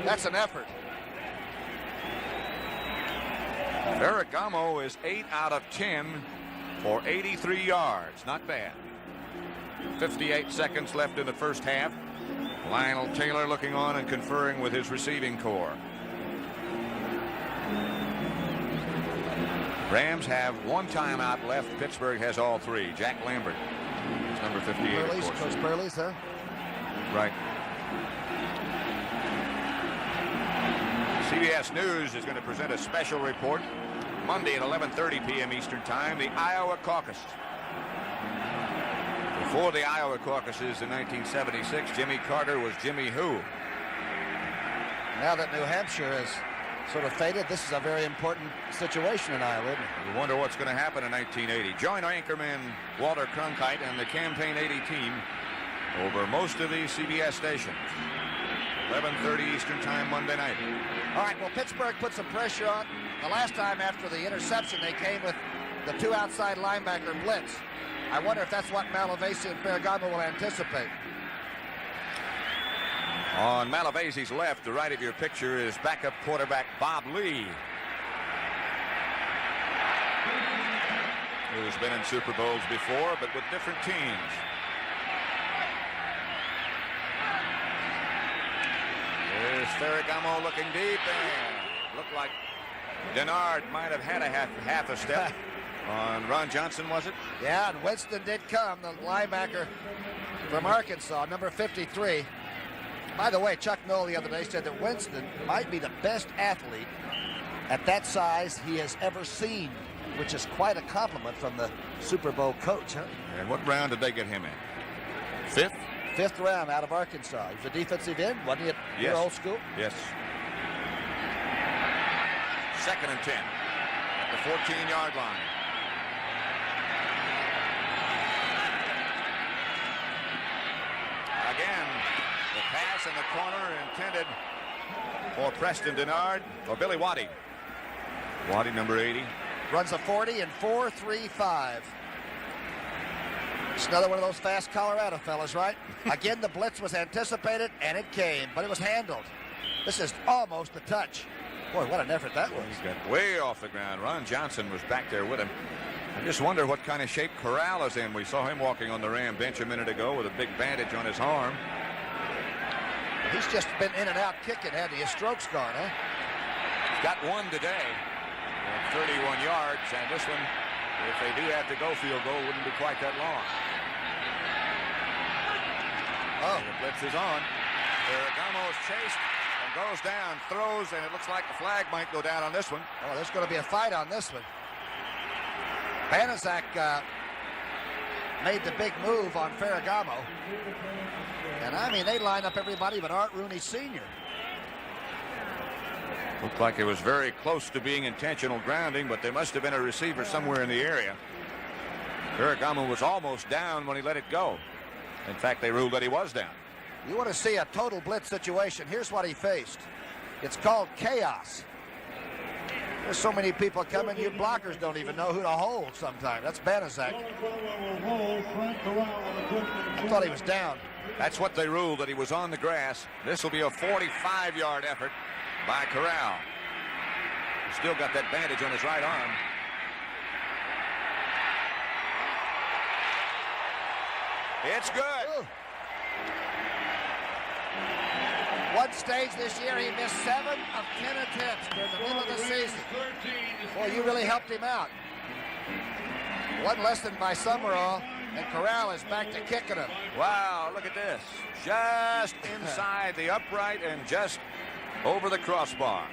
That's an effort. Ferragamo is 8 out of 10 for 83 yards. Not bad. 58 seconds left in the first half. Lionel Taylor looking on and conferring with his receiving corps. Rams have 1 timeout left. Pittsburgh has all 3. Jack Lambert is number 58. Burley's, Coach Burley's, huh? Right. CBS News is going to present a special report Monday at 11:30 p.m. Eastern Time, the Iowa caucus. Before the Iowa caucuses in 1976, Jimmy Carter was Jimmy who? Now that New Hampshire has sort of faded, this is a very important situation in Iowa, isn't it? You wonder what's going to happen in 1980. Join anchorman Walter Cronkite and the Campaign 80 team over most of these CBS stations. 11:30 Eastern Time Monday night. All right, well, Pittsburgh put some pressure on. The last time after the interception, they came with the 2 outside linebacker blitz. I wonder if that's what Malavasi and Ferragamo will anticipate. On Malavasi's left, the right of your picture is backup quarterback Bob Lee, who's been in Super Bowls before, but with different teams. There's Ferragamo looking deep, and looked like Denard might have had a half a step on Ron Johnson, was it? Yeah, and Winston did come, the linebacker from Arkansas, number 53. By the way, Chuck Noll the other day said that Winston might be the best athlete at that size he has ever seen, which is quite a compliment from the Super Bowl coach, huh? And what round did they get him in? 5th? 5th round out of Arkansas. He was a defensive end, wasn't he, at your old school? Yes. 2nd and 10 at the 14-yard line. Again, the pass in the corner intended for Preston Denard or Billy Waddy. Waddy, number 80. Runs a 40 and 4.35. It's another one of those fast Colorado fellas, right? Again, the blitz was anticipated, and it came, but it was handled. This is almost a touch. Boy, what an effort that was. He got way off the ground. Ron Johnson was back there with him. I just wonder what kind of shape Corral is in. We saw him walking on the Ram bench a minute ago with a big bandage on his arm. He's just been in and out kicking, hadn't he? His stroke's gone, huh? He's got one today at 31 yards, and this one, if they do have to go field goal, wouldn't be quite that long. Oh, the blitz is on. Ferragamo's chased and goes down, throws, and it looks like the flag might go down on this one. Oh, there's going to be a fight on this one. Banaszak made the big move on Ferragamo. And, I mean, they line up everybody but Art Rooney Sr. Looked like it was very close to being intentional grounding, but there must have been a receiver somewhere in the area. Ferragamo was almost down when he let it go. In fact, they ruled that he was down. You want to see a total blitz situation. Here's what he faced. It's called chaos. There's so many people coming, you blockers don't even know who to hold sometimes. That's Banaszak. I thought he was down. That's what they ruled, that he was on the grass. This will be a 45-yard effort by Corral. He's still got that bandage on his right arm. It's good. Ooh. One stage this year, he missed 7 of 10 attempts during the middle of the season. Boy, you really helped him out. One less than by Summerall, and Corral is back to kicking him. Wow, look at this. Just inside the upright and just over the crossbar.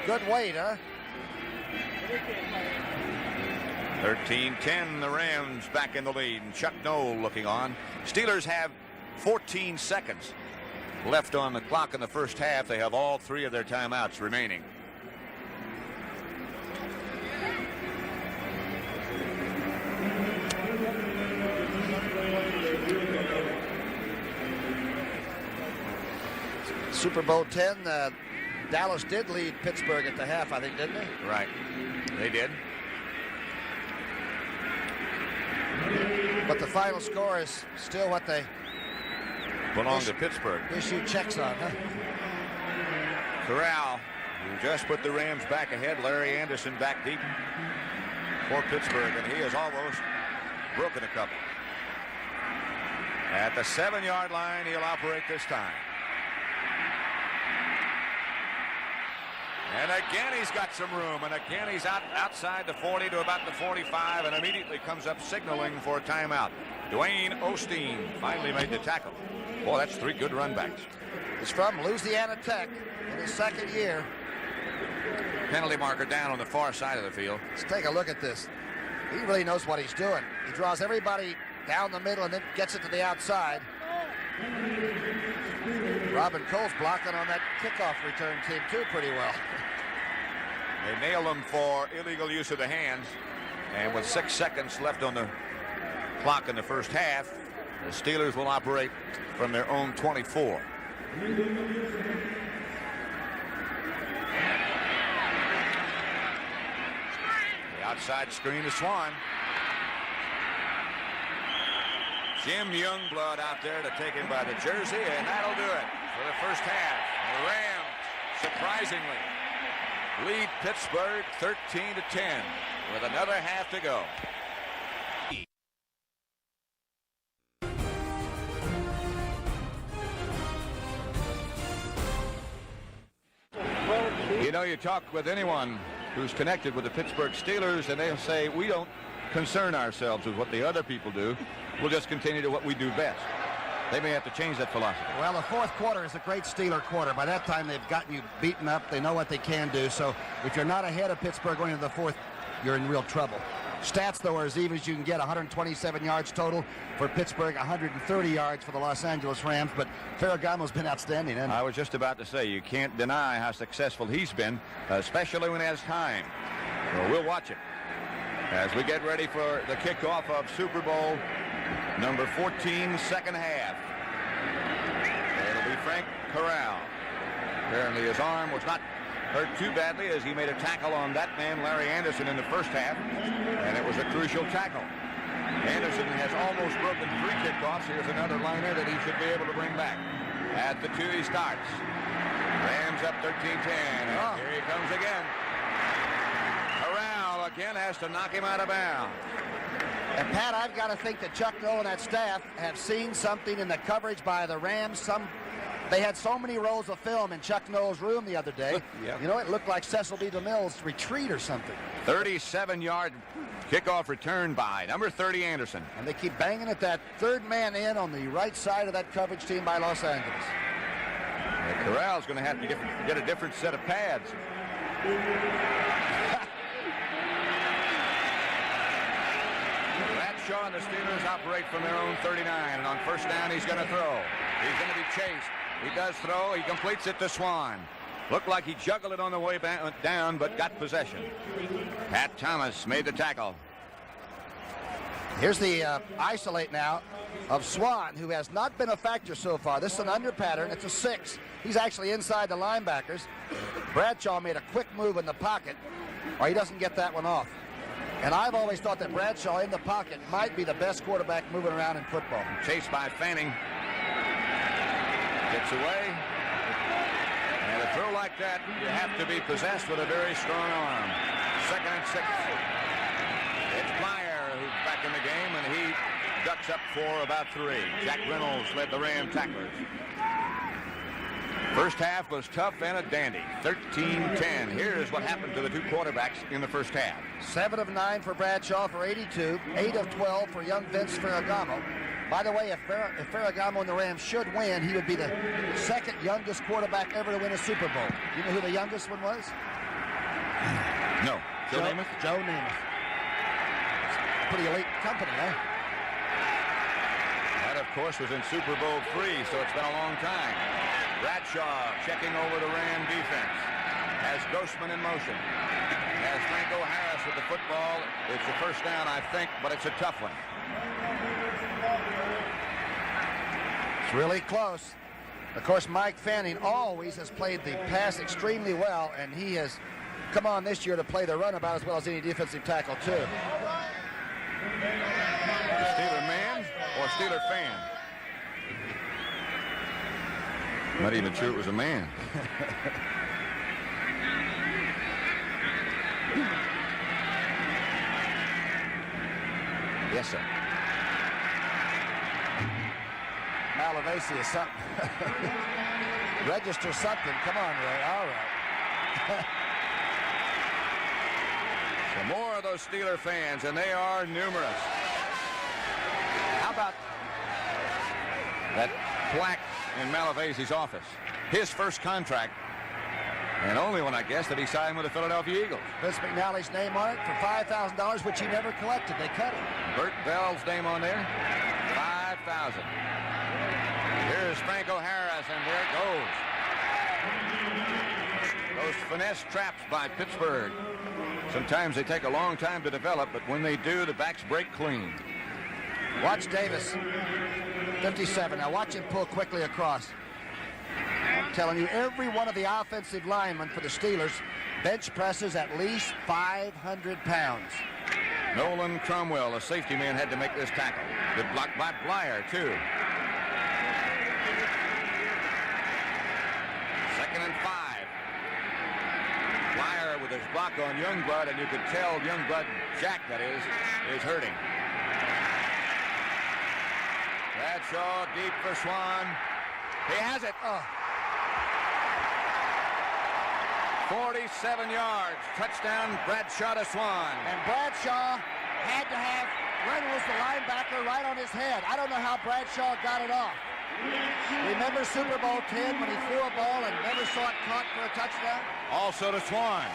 Good weight, huh? 13-10, the Rams back in the lead. And Chuck Noll looking on. Steelers have 14 seconds left on the clock in the first half. They have all 3 of their timeouts remaining. Super Bowl X, Dallas did lead Pittsburgh at the half, I think, didn't they? Right. They did. But the final score is still what they belong to Pittsburgh. Issue checks on, huh? Corral, who just put the Rams back ahead. Larry Anderson back deep for Pittsburgh, and he has almost broken a couple. At the 7-yard line, he'll operate this time. And again, he's got some room, and again, he's outside the 40 to about the 45, and immediately comes up signaling for a timeout. Dwayne Osteen finally made the tackle. Boy, that's 3 good run backs. He's from Louisiana Tech in his 2nd year. Penalty marker down on the far side of the field. Let's take a look at this. He really knows what he's doing. He draws everybody down the middle and then gets it to the outside. Robin Cole's blocking on that kickoff return team too pretty well. They nailed him for illegal use of the hands, and with 6 seconds left on the clock in the first half, the Steelers will operate from their own 24. The outside screen to Swan. Jim Youngblood out there to take him by the jersey, and that'll do it for the first half. The Rams, surprisingly, lead Pittsburgh 13-10 with another half to go. You know, you talk with anyone who's connected with the Pittsburgh Steelers, and they'll say, we don't concern ourselves with what the other people do. We'll just continue to what we do best. They may have to change that philosophy. Well, the fourth quarter is a great Steeler quarter. By that time, they've gotten you beaten up. They know what they can do. So if you're not ahead of Pittsburgh going into the fourth, you're in real trouble. Stats, though, are as even as you can get. 127 yards total for Pittsburgh, 130 yards for the Los Angeles Rams. But Ferragamo's been outstanding, hasn't he? I was just about to say, you can't deny how successful he's been, especially when he has time. So we'll watch it as we get ready for the kickoff of Super Bowl number 14, second half. It'll be Frank Corral. Apparently his arm was not hurt too badly as he made a tackle on that man, Larry Anderson, in the first half, and it was a crucial tackle. Anderson has almost broken 3 kickoffs. Here's another liner that he should be able to bring back. At the 2 he starts. Rams up 13-10. And here he comes again. Corral again has to knock him out of bounds. And Pat, I've got to think that Chuck Noll and that staff have seen something in the coverage by the Rams. They had so many rolls of film in Chuck Noll's room the other day. Yeah. You know, it looked like Cecil B. DeMille's retreat or something. 37-yard kickoff return by number 30, Anderson. And they keep banging at that third man in on the right side of that coverage team by Los Angeles. And Corral's going to have to get a different set of pads. Bradshaw and the Steelers operate from their own 39, and on first down he's going to throw. He's going to be chased. He does throw. He completes it to Swan. Looked like he juggled it on the way down, but got possession. Pat Thomas made the tackle. Here's the isolate now of Swan, who has not been a factor so far. This is an under pattern. It's a 6. He's actually inside the linebackers. Bradshaw made a quick move in the pocket, or he doesn't get that one off. And I've always thought that Bradshaw in the pocket might be the best quarterback moving around in football. Chased by Fanning. Gets away. And a throw like that, you have to be possessed with a very strong arm. 2nd and 6. It's Meyer who's back in the game, and he ducks up for about 3. Jack Reynolds led the Ram tacklers. First half was tough and a dandy. 13-10. Here's what happened to the two quarterbacks in the first half. 7 of 9 for Bradshaw for 82. 8 of 12 for young Vince Ferragamo. By the way, if Ferragamo and the Rams should win, he would be the second youngest quarterback ever to win a Super Bowl. You know who the youngest one was? No. Joe Namath? Joe Namath. Pretty elite company, eh? That, of course, was in Super Bowl III, so it's been a long time. Bradshaw checking over the Ram defense. Has Grossman in motion. Has Franco Harris with the football. It's the first down, I think, but it's a tough one. It's really close. Of course, Mike Fanning always has played the pass extremely well, and he has come on this year to play the run about as well as any defensive tackle, too. Steeler man or Steeler fan? Not even sure it was a man. Yes, sir. Malavasi is something. Register something. Come on, Ray. All right. So more of those Steeler fans, and they are numerous. How about that plaque in Malavasi's office? His first contract, and only one, I guess, that he signed with the Philadelphia Eagles. Vince McNally's name on it for $5,000, which he never collected. They cut it. Bert Bell's name on there, $5,000. Here's Franco Harris, and there it goes. Those finesse traps by Pittsburgh. Sometimes they take a long time to develop, but when they do, the backs break clean. Watch Davis, 57. Now watch him pull quickly across. I'm telling you, every one of the offensive linemen for the Steelers bench presses at least 500 pounds. Nolan Cromwell, a safety man, had to make this tackle. Good block by Blyer, too. 2nd and 5. Blyer with his block on Youngblood, and you could tell Youngblood, Jack that is hurting. Bradshaw deep for Swan. He has it. 47 yards. Touchdown, Bradshaw to Swan. And Bradshaw had to have Reynolds, the linebacker, right on his head. I don't know how Bradshaw got it off. Remember Super Bowl X when he threw a ball and never saw it caught for a touchdown? Also to Swan.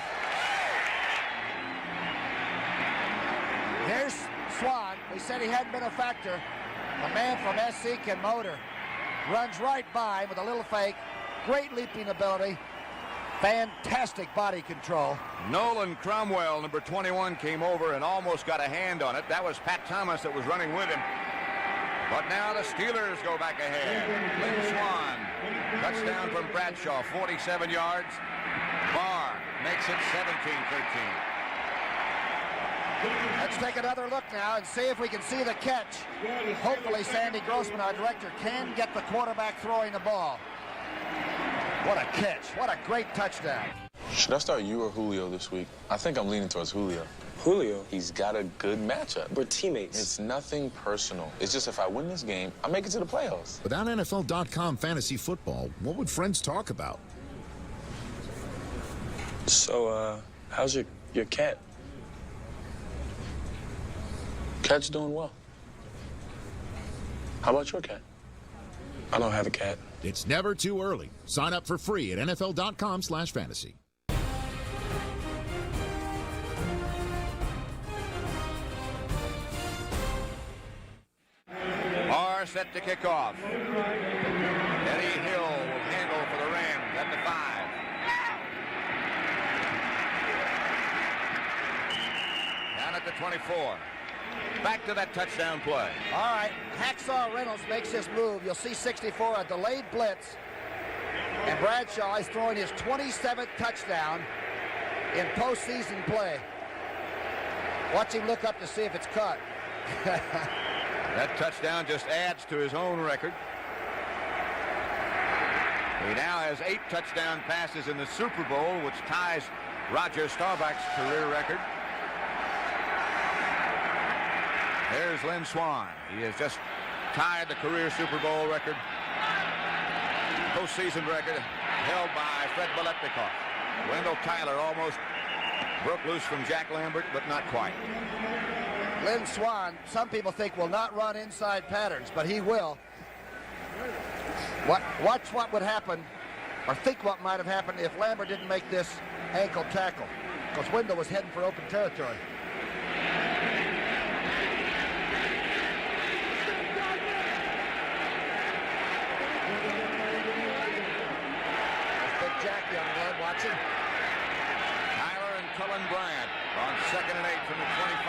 Here's Swan. They said he hadn't been a factor. A man from SC can motor. Runs right by with a little fake. Great leaping ability. Fantastic body control. Nolan Cromwell, number 21, came over and almost got a hand on it. That was Pat Thomas that was running with him. But now the Steelers go back ahead. Lynn Swan, touchdown from Bradshaw, 47 yards. Barr makes it 17-13. Let's take another look now and see if we can see the catch. Hopefully Sandy Grossman, our director, can get the quarterback throwing the ball. What a catch. What a great touchdown. Should I start you or Julio this week? I think I'm leaning towards Julio. Julio? He's got a good matchup. We're teammates. It's nothing personal. It's just if I win this game, I make it to the playoffs. Without NFL.com fantasy football, what would friends talk about? So, how's your cat? Cat's doing well. How about your cat? I don't have a cat. It's never too early. Sign up for free at NFL.com/fantasy. Are set to kick off. Eddie Hill will handle for the Rams at the 5. Down at the 24. Back to that touchdown play. All right, Hacksaw Reynolds makes this move. You'll see 64, a delayed blitz. And Bradshaw is throwing his 27th touchdown in postseason play. Watch him look up to see if it's caught. That touchdown just adds to his own record. He now has 8 touchdown passes in the Super Bowl, which ties Roger Staubach's career record. There's Lynn Swan. He has just tied the career Super Bowl record, postseason record. held by Fred Biletnikoff. Wendell Tyler almost broke loose from Jack Lambert, but not quite. Lynn Swann, some people think, will not run inside patterns, but he will. Watch what would happen, or think what might have happened if Lambert didn't make this ankle tackle, because Wendell was heading for open territory. Big Jack, young man, watching. Tyler and Cullen Bryant on 2nd and 8 from the 25.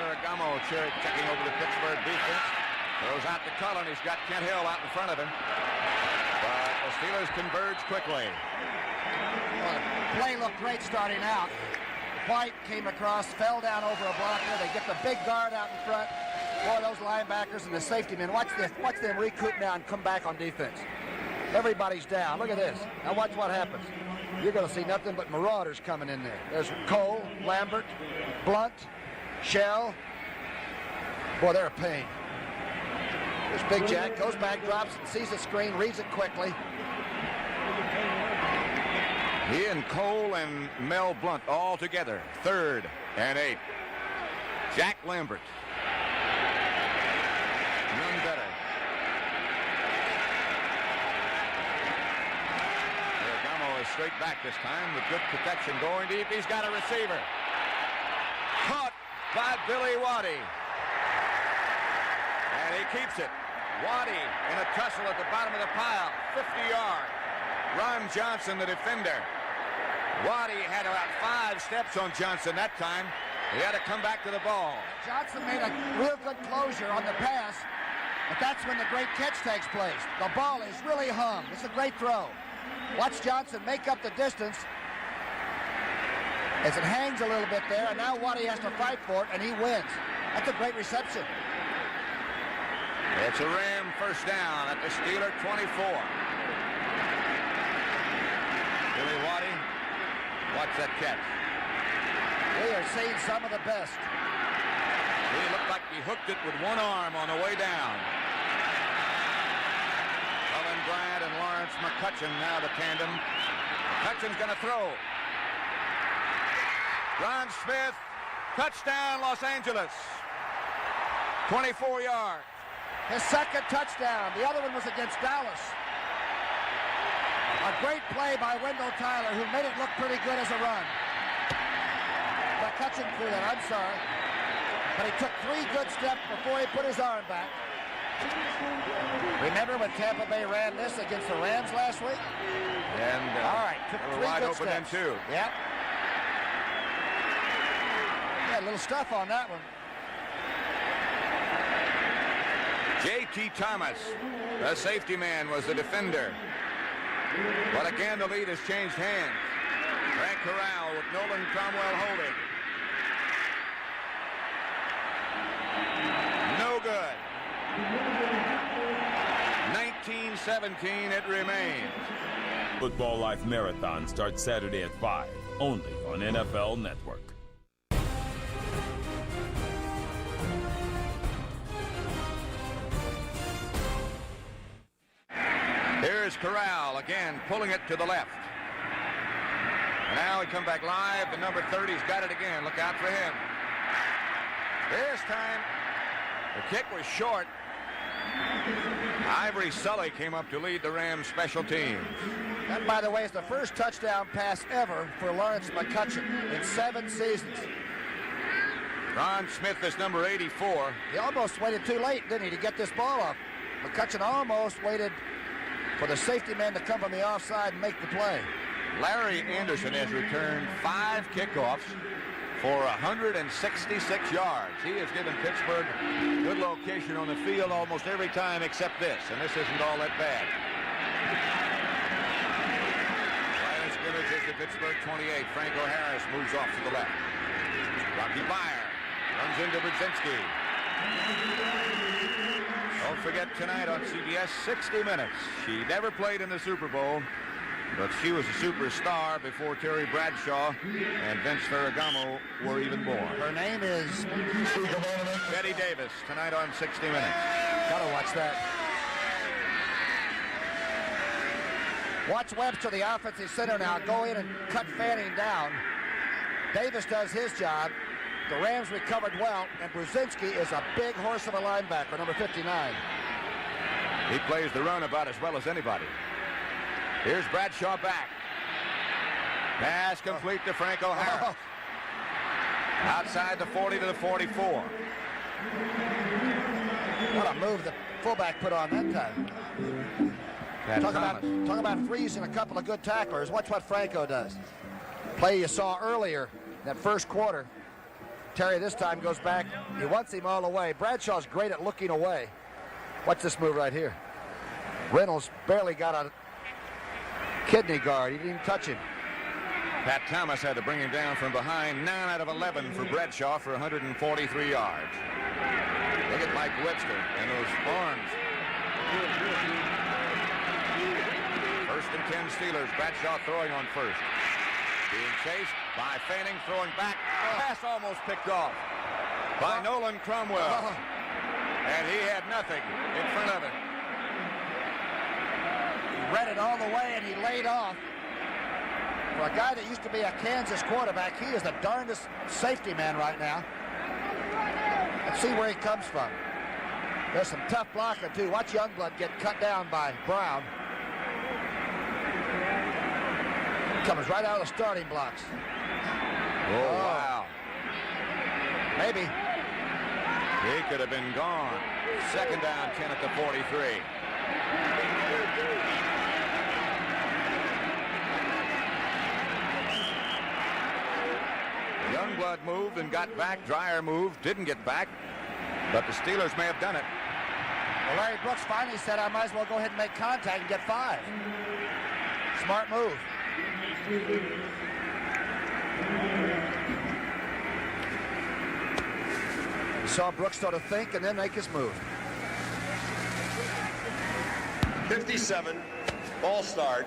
Ferragamo checking over the Pittsburgh defense. Throws out to Cullen. He's got Kent Hill out in front of him. But the Steelers converge quickly. Well, the play looked great starting out. White came across, fell down over a blocker. They get the big guard out in front. Boy, those linebackers and the safety men. Watch this. Watch them recoup now and come back on defense. Everybody's down. Look at this. Now watch what happens. You're going to see nothing but marauders coming in there. There's Cole, Lambert, Blunt, Shell. Boy, they're a pain. There's Big Jack. Goes back, drops, sees the screen, reads it quickly. He and Cole and Mel Blunt all together. 3rd and 8. Jack Lambert. None better. Straight back this time with good protection going deep. He's got a receiver. Caught by Billy Waddy. And he keeps it. Waddy in a tussle at the bottom of the pile. 50 yards. Ron Johnson, the defender. Waddy had about 5 steps on Johnson that time. He had to come back to the ball. Johnson made a real good closure on the pass, but that's when the great catch takes place. The ball is really hung. It's a great throw. Watch Johnson make up the distance as it hangs a little bit there, and now Waddy has to fight for it, and he wins. That's a great reception. It's a Ram first down at the Steeler 24. Billy Waddy, watch that catch. We are seeing some of the best. He looked like he hooked it with one arm on the way down. Bryant and Lawrence McCutcheon now the tandem. McCutcheon's going to throw. Ron Smith, touchdown Los Angeles. 24 yards. His 2nd touchdown. The other one was against Dallas. A great play by Wendell Tyler, who made it look pretty good as a run. McCutcheon threw that, I'm sorry. But he took 3 good steps before he put his arm back. Remember when Tampa Bay ran this against the Rams last week? And all right, took 3 wide good open steps. then too. Yep. Yeah, a little stuff on that one. J.T. Thomas, the safety man, was the defender. But again, the lead has changed hands. Frank Corral with Nolan Cromwell holding. No good. 19-17 it remains. Football Life Marathon starts Saturday at 5, only on NFL Network. Here's Corral again, pulling it to the left. And now he come back live. The number 30's got it again. Look out for him. This time, the kick was short. Ivory Sully came up to lead the Rams special teams. That, by the way, is the first touchdown pass ever for Lawrence McCutcheon in 7 seasons. Ron Smith is number 84. He almost waited too late, didn't he, to get this ball off. McCutcheon almost waited for the safety man to come from the offside and make the play. Larry Anderson has returned 5 kickoffs for 166 yards. He has given Pittsburgh good location on the field almost every time except this, and this isn't all that bad. Right in scrimmage is the Pittsburgh 28. Franco Harris moves off to the left. Rocky Byer runs into Brzezinski. Don't forget tonight on CBS, 60 Minutes. She never played in the Super Bowl, but she was a superstar before Terry Bradshaw and Vince Ferragamo were even born. Her name is Betty Davis, tonight on 60 Minutes. Gotta watch that. Watch Webster, the offensive center, now go in and cut Fanning down. Davis does his job. The Rams recovered well, and Brzezinski is a big horse of a linebacker, number 59. He plays the run about as well as anybody. Here's Bradshaw back. Pass complete to Franco Harris. Outside the 40 to the 44. What a move the fullback put on that time. Talk about freezing a couple of good tacklers. Watch what Franco does. Play you saw earlier, that first quarter. Terry this time goes back. He wants him all the way. Bradshaw's great at looking away. Watch this move right here. Reynolds barely got a kidney guard. He didn't even touch him. Pat Thomas had to bring him down from behind. 9 out of 11 for Bradshaw for 143 yards. Look at Mike Webster and those arms. First and 10 Steelers. Bradshaw throwing on first. Being chased by Fanning, throwing back. Pass almost picked off by Nolan Cromwell. And he had nothing in front of him. He read it all the way and he laid off. For a guy that used to be a Kansas quarterback, he is the darndest safety man right now. Let's see where he comes from. There's some tough blocking too. Watch Youngblood get cut down by Brown. Comes right out of the starting blocks. Oh, wow. Maybe. He could have been gone. Second down, 10 at the 43. Youngblood moved and got back. Dreyer moved, didn't get back. But the Steelers may have done it. Well, Larry Brooks finally said, I might as well go ahead and make contact and get 5. Smart move. You saw Brooks sort of think and then make his move. 57, ball start,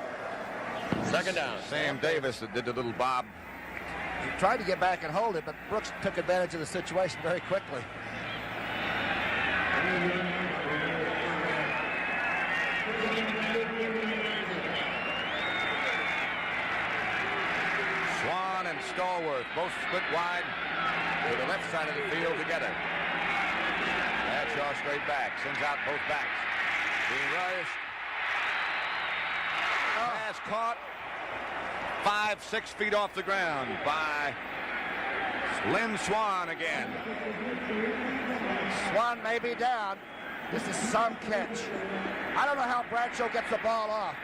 second down. Sam Davis that did the little bob. He tried to get back and hold it, but Brooks took advantage of the situation very quickly. Swan and Stallworth both split wide to the left side of the field together. Bradshaw straight back, sends out both backs. Being rushed. Pass caught 5-6 feet off the ground by Lynn Swan again. Swan may be down. This is some catch. I don't know how Bradshaw gets the ball off.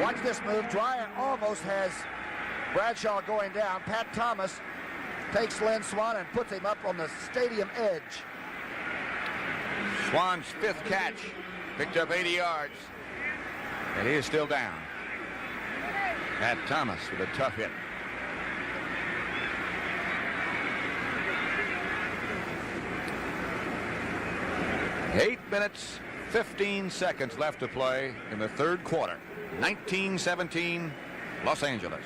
Watch this move. Dreyer almost has Bradshaw going down. Pat Thomas takes Lynn Swan and puts him up on the stadium edge. Swan's 5th catch. Picked up 80 yards. And he is still down. Pat Thomas with a tough hit. Eight minutes, 15 seconds left to play in the third quarter. 19-17, Los Angeles.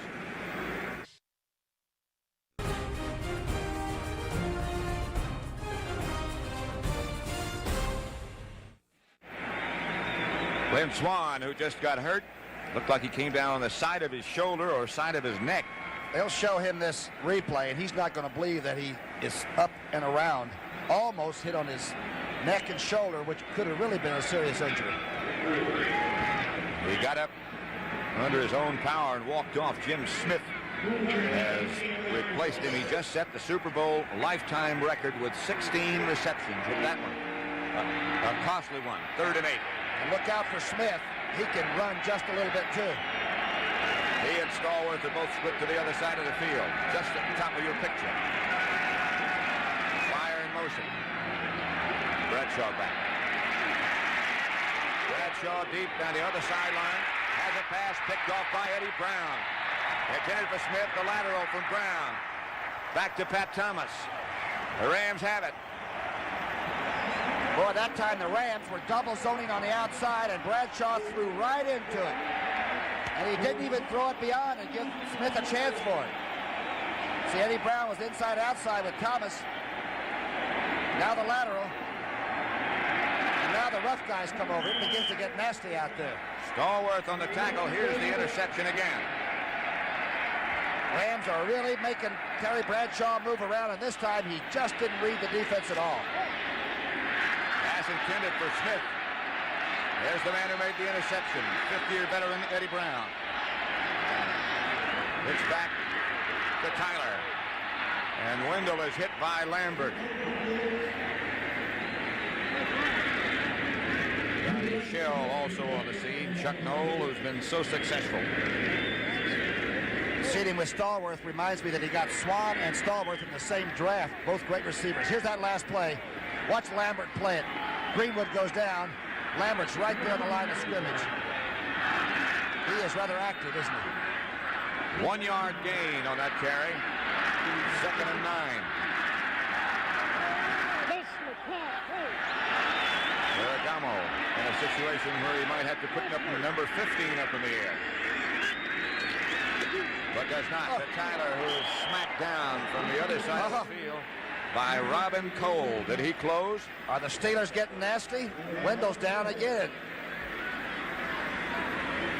Lynn Swan, who just got hurt, looked like he came down on the side of his shoulder or side of his neck. They'll show him this replay, and he's not going to believe that he is up and around. Almost hit on his neck and shoulder, which could have really been a serious injury. He got up under his own power and walked off. Jim Smith has replaced him. He just set the Super Bowl lifetime record with 16 receptions with that one. A costly one, 3rd and 8. And look out for Smith. He can run just a little bit too. He and Stallworth are both split to the other side of the field, just at the top of your picture. Fire in motion. Bradshaw back. Bradshaw deep down the other sideline. Has a pass picked off by Eddie Brown. Intended for Smith, the lateral from Brown. Back to Pat Thomas. The Rams have it. Boy, that time the Rams were double zoning on the outside, and Bradshaw threw right into it. And he didn't even throw it beyond and give Smith a chance for it. See, Eddie Brown was inside-outside with Thomas. Now the lateral. And Now the rough guys come over. It begins to get nasty out there. Stallworth on the tackle. Here's the interception again. Rams are really making Terry Bradshaw move around, and this time he just didn't read the defense at all. Pass intended for Smith. There's the man who made the interception. Fifth-year veteran Eddie Brown. It's back to Tyler. And Wendell is hit by Lambert. Johnny Shell also on the scene. Chuck Knoll, who's been so successful. Seating with Stallworth reminds me that he got Swan and Stallworth in the same draft, both great receivers. Here's that last play. Watch Lambert play it. Greenwood goes down. Lambert's right there on the line of scrimmage. He is rather active, isn't he? 1 yard gain on that carry. 2nd and 9. Ferragamo in a situation where he might have to put up number 15 up in the air. But does not. To Tyler, who is smacked down from the other side of the field by Robin Cole. Did he close? Are the Steelers getting nasty? Wendell's down again.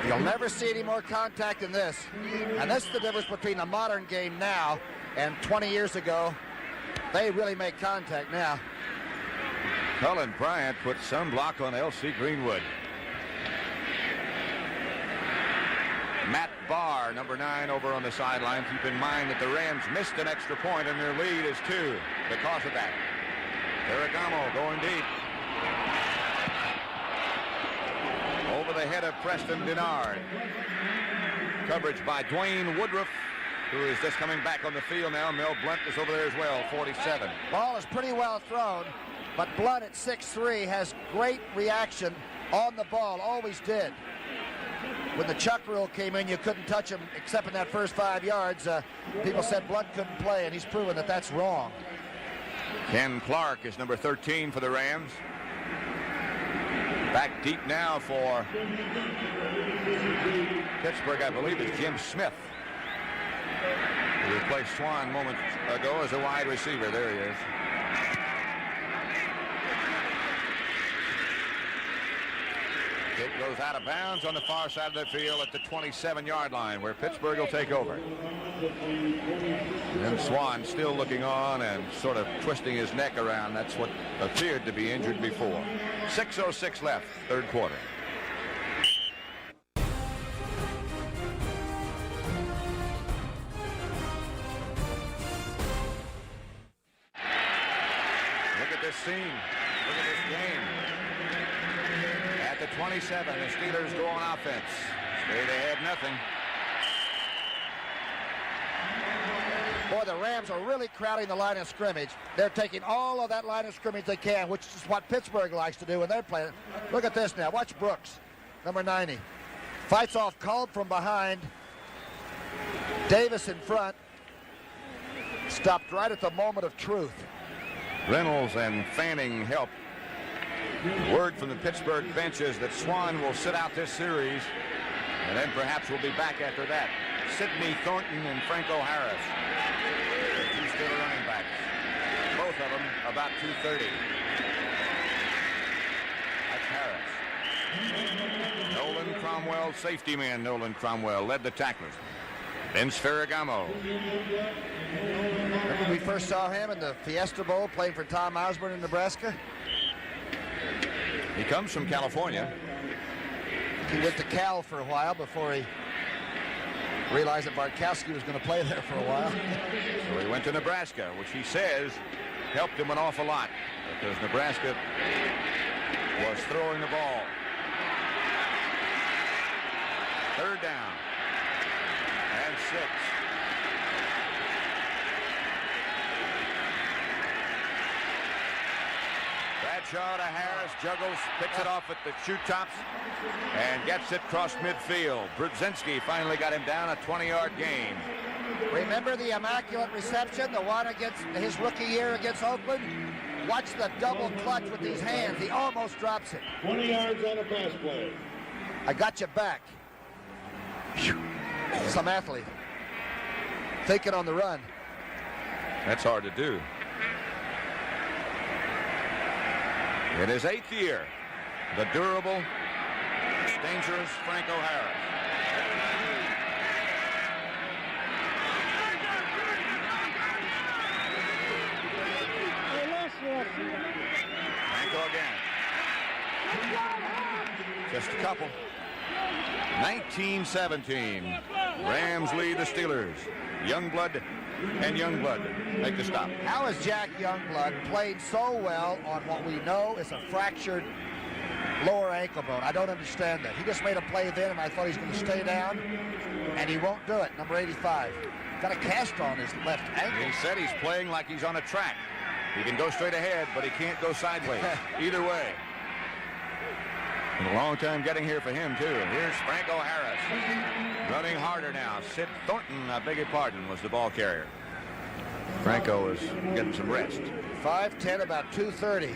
You'll never see any more contact than this. And that's the difference between the modern game now and 20 years ago. They really make contact now. Cullen Bryant put sunblock on L.C. Greenwood. Matt Barr, number 9, over on the sideline. Keep in mind that the Rams missed an extra point and their lead is 2 because of that. Ferragamo going deep. Over the head of Preston Denard. Coverage by Dwayne Woodruff, who is just coming back on the field now. Mel Blunt is over there as well, 47. Ball is pretty well thrown, but Blunt at 6'3" has great reaction on the ball, always did. When the Chuck rule came in, you couldn't touch him except in that first 5 yards. People said Blunt couldn't play, and he's proven that that's wrong. Ken Clark is number 13 for the Rams. Back deep now for Pittsburgh, I believe, is Jim Smith, who replaced Swan moments ago as a wide receiver. There he is. It goes out of bounds on the far side of the field at the 27-yard line, where Pittsburgh will take over. And Swan still looking on and sort of twisting his neck around. That's what appeared to be injured before. 6:06 left, third quarter. Look at this scene. Look at this game. At the 27, the Steelers go on offense. Straight ahead, nothing. Boy, the Rams are really crowding the line of scrimmage. They're taking all of that line of scrimmage they can, which is what Pittsburgh likes to do when they're playing. Look at this now. Watch Brooks, number 90. Fights off Culp from behind. Davis in front. Stopped right at the moment of truth. Reynolds and Fanning help. Word from the Pittsburgh bench is that Swan will sit out this series, and then perhaps we'll be back after that. Sidney Thornton and Franco Harris, the 2 Steeler running backs. Both of them about 230. That's Harris. Nolan Cromwell, safety man Nolan Cromwell, led the tacklers. Vince Ferragamo. Remember when we first saw him in the Fiesta Bowl playing for Tom Osborne in Nebraska? He comes from California. He went to Cal for a while before he realized that Bartkowski was going to play there for a while. So he went to Nebraska, which he says helped him an awful lot because Nebraska was throwing the ball. 3rd down and 6. Bradshaw to Harris, juggles, picks it off at the shoe tops, and gets it across midfield. Brudzinski finally got him down, a 20-yard gain. Remember the immaculate reception, the one against his rookie year against Oakland? Watch the double clutch with these hands. He almost drops it. 20 yards on a pass play. I got you back. Some athlete. Thinking on the run. That's hard to do. In his 8th year, the durable, dangerous Franco Harris. Franco again. Just a couple. 19-17. Rams lead the Steelers. Youngblood and Youngblood make the stop. How has Jack Youngblood played so well on what we know is a fractured lower ankle bone? I don't understand that. He just made a play then, and I thought he's going to stay down, and he won't do it. Number 85. Got a cast on his left ankle. He said he's playing like he's on a track. He can go straight ahead, but he can't go sideways. Either way. And a long time getting here for him, too. Here's Franco Harris. Running harder now. Sid Thornton, I beg your pardon, was the ball carrier. Franco is getting some rest. 5'10", about 230.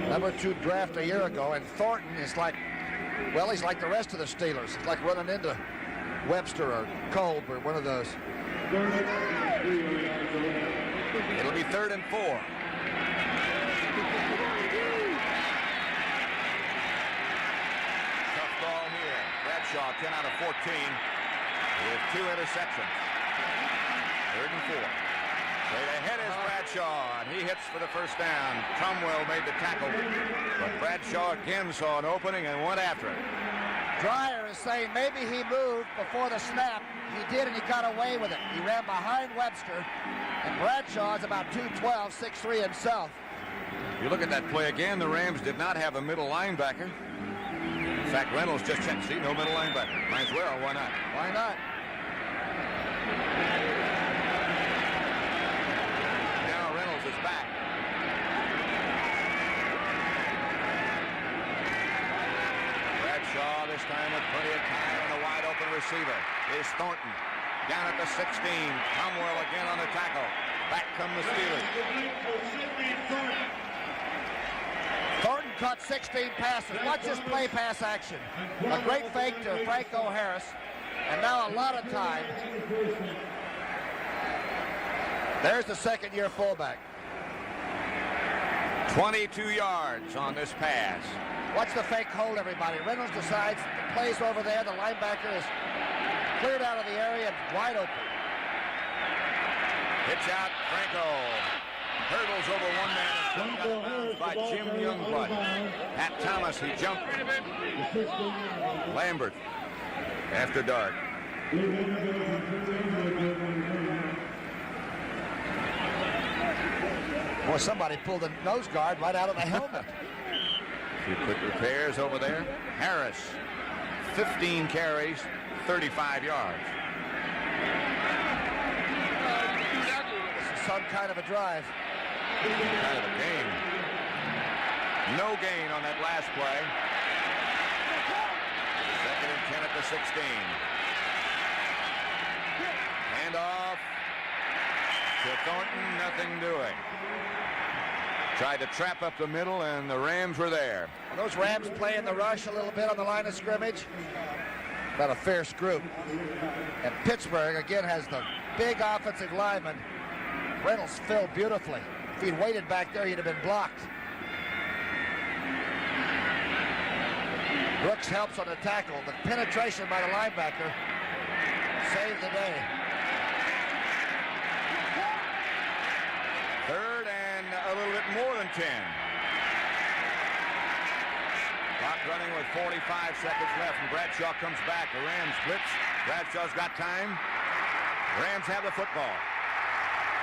Number 2 draft a year ago, and Thornton is like, well, he's like the rest of the Steelers. It's like running into Webster or Kolb or one of those. It'll be 3rd and 4. Tough ball here. Bradshaw, 10 out of 14 with 2 interceptions. 3rd and 4. Straight ahead is Bradshaw, and he hits for the first down. Cromwell made the tackle, but Bradshaw again saw an opening and went after it. Dreyer is saying maybe he moved before the snap. He did, and he got away with it. He ran behind Webster, and Bradshaw is about 212, 6'3" himself. You look at that play again, the Rams did not have a middle linebacker. In fact, Reynolds just checked. See, no middle linebacker. Might as well, why not? Why not? Now Reynolds is back. Bradshaw this time with plenty of time and a wide open receiver is Thornton. Down at the 16. Cromwell again on the tackle. Back come the Steelers. Thornton caught 16 passes. Watch this play pass action. A great fake to Franco Harris. And now a lot of time. There's the second-year fullback. 22 yards on this pass. Watch the fake hold, everybody. Reynolds decides the play's over there. The linebacker is cleared out of the area and wide open. Pitch out, Franco. Hurdles over one man and got bounced by Jim Youngblood. Pat Thomas, he jumped. Lambert, after dark. Boy, somebody pulled a nose guard right out of the helmet. A few quick repairs over there. Harris, 15 carries, 35 yards. This is some kind of a drive. Kind of a gain. No gain on that last play. 2nd and 10 at the 16. Hand off to Thornton, nothing doing. Tried to trap up the middle, and the Rams were there. Well, those Rams playing the rush a little bit on the line of scrimmage. About a fierce group. And Pittsburgh, again, has the big offensive lineman. Reynolds filled beautifully. If he'd waited back there, he'd have been blocked. Brooks helps on the tackle. The penetration by the linebacker saved the day. 3rd and a little bit more than 10. Clock running with 45 seconds left, and Bradshaw comes back. The Rams blitz. Bradshaw's got time. Rams have the football.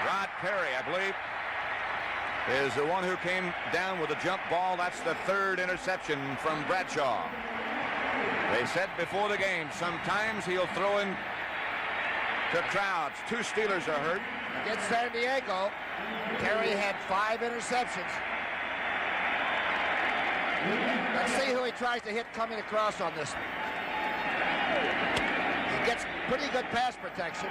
Rod Perry, I believe, is the one who came down with a jump ball. That's the 3rd interception from Bradshaw. They said before the game, sometimes he'll throw in to crowds. 2 Steelers are hurt. Against San Diego, Perry had 5 interceptions. Let's see who he tries to hit coming across on this. He gets pretty good pass protection.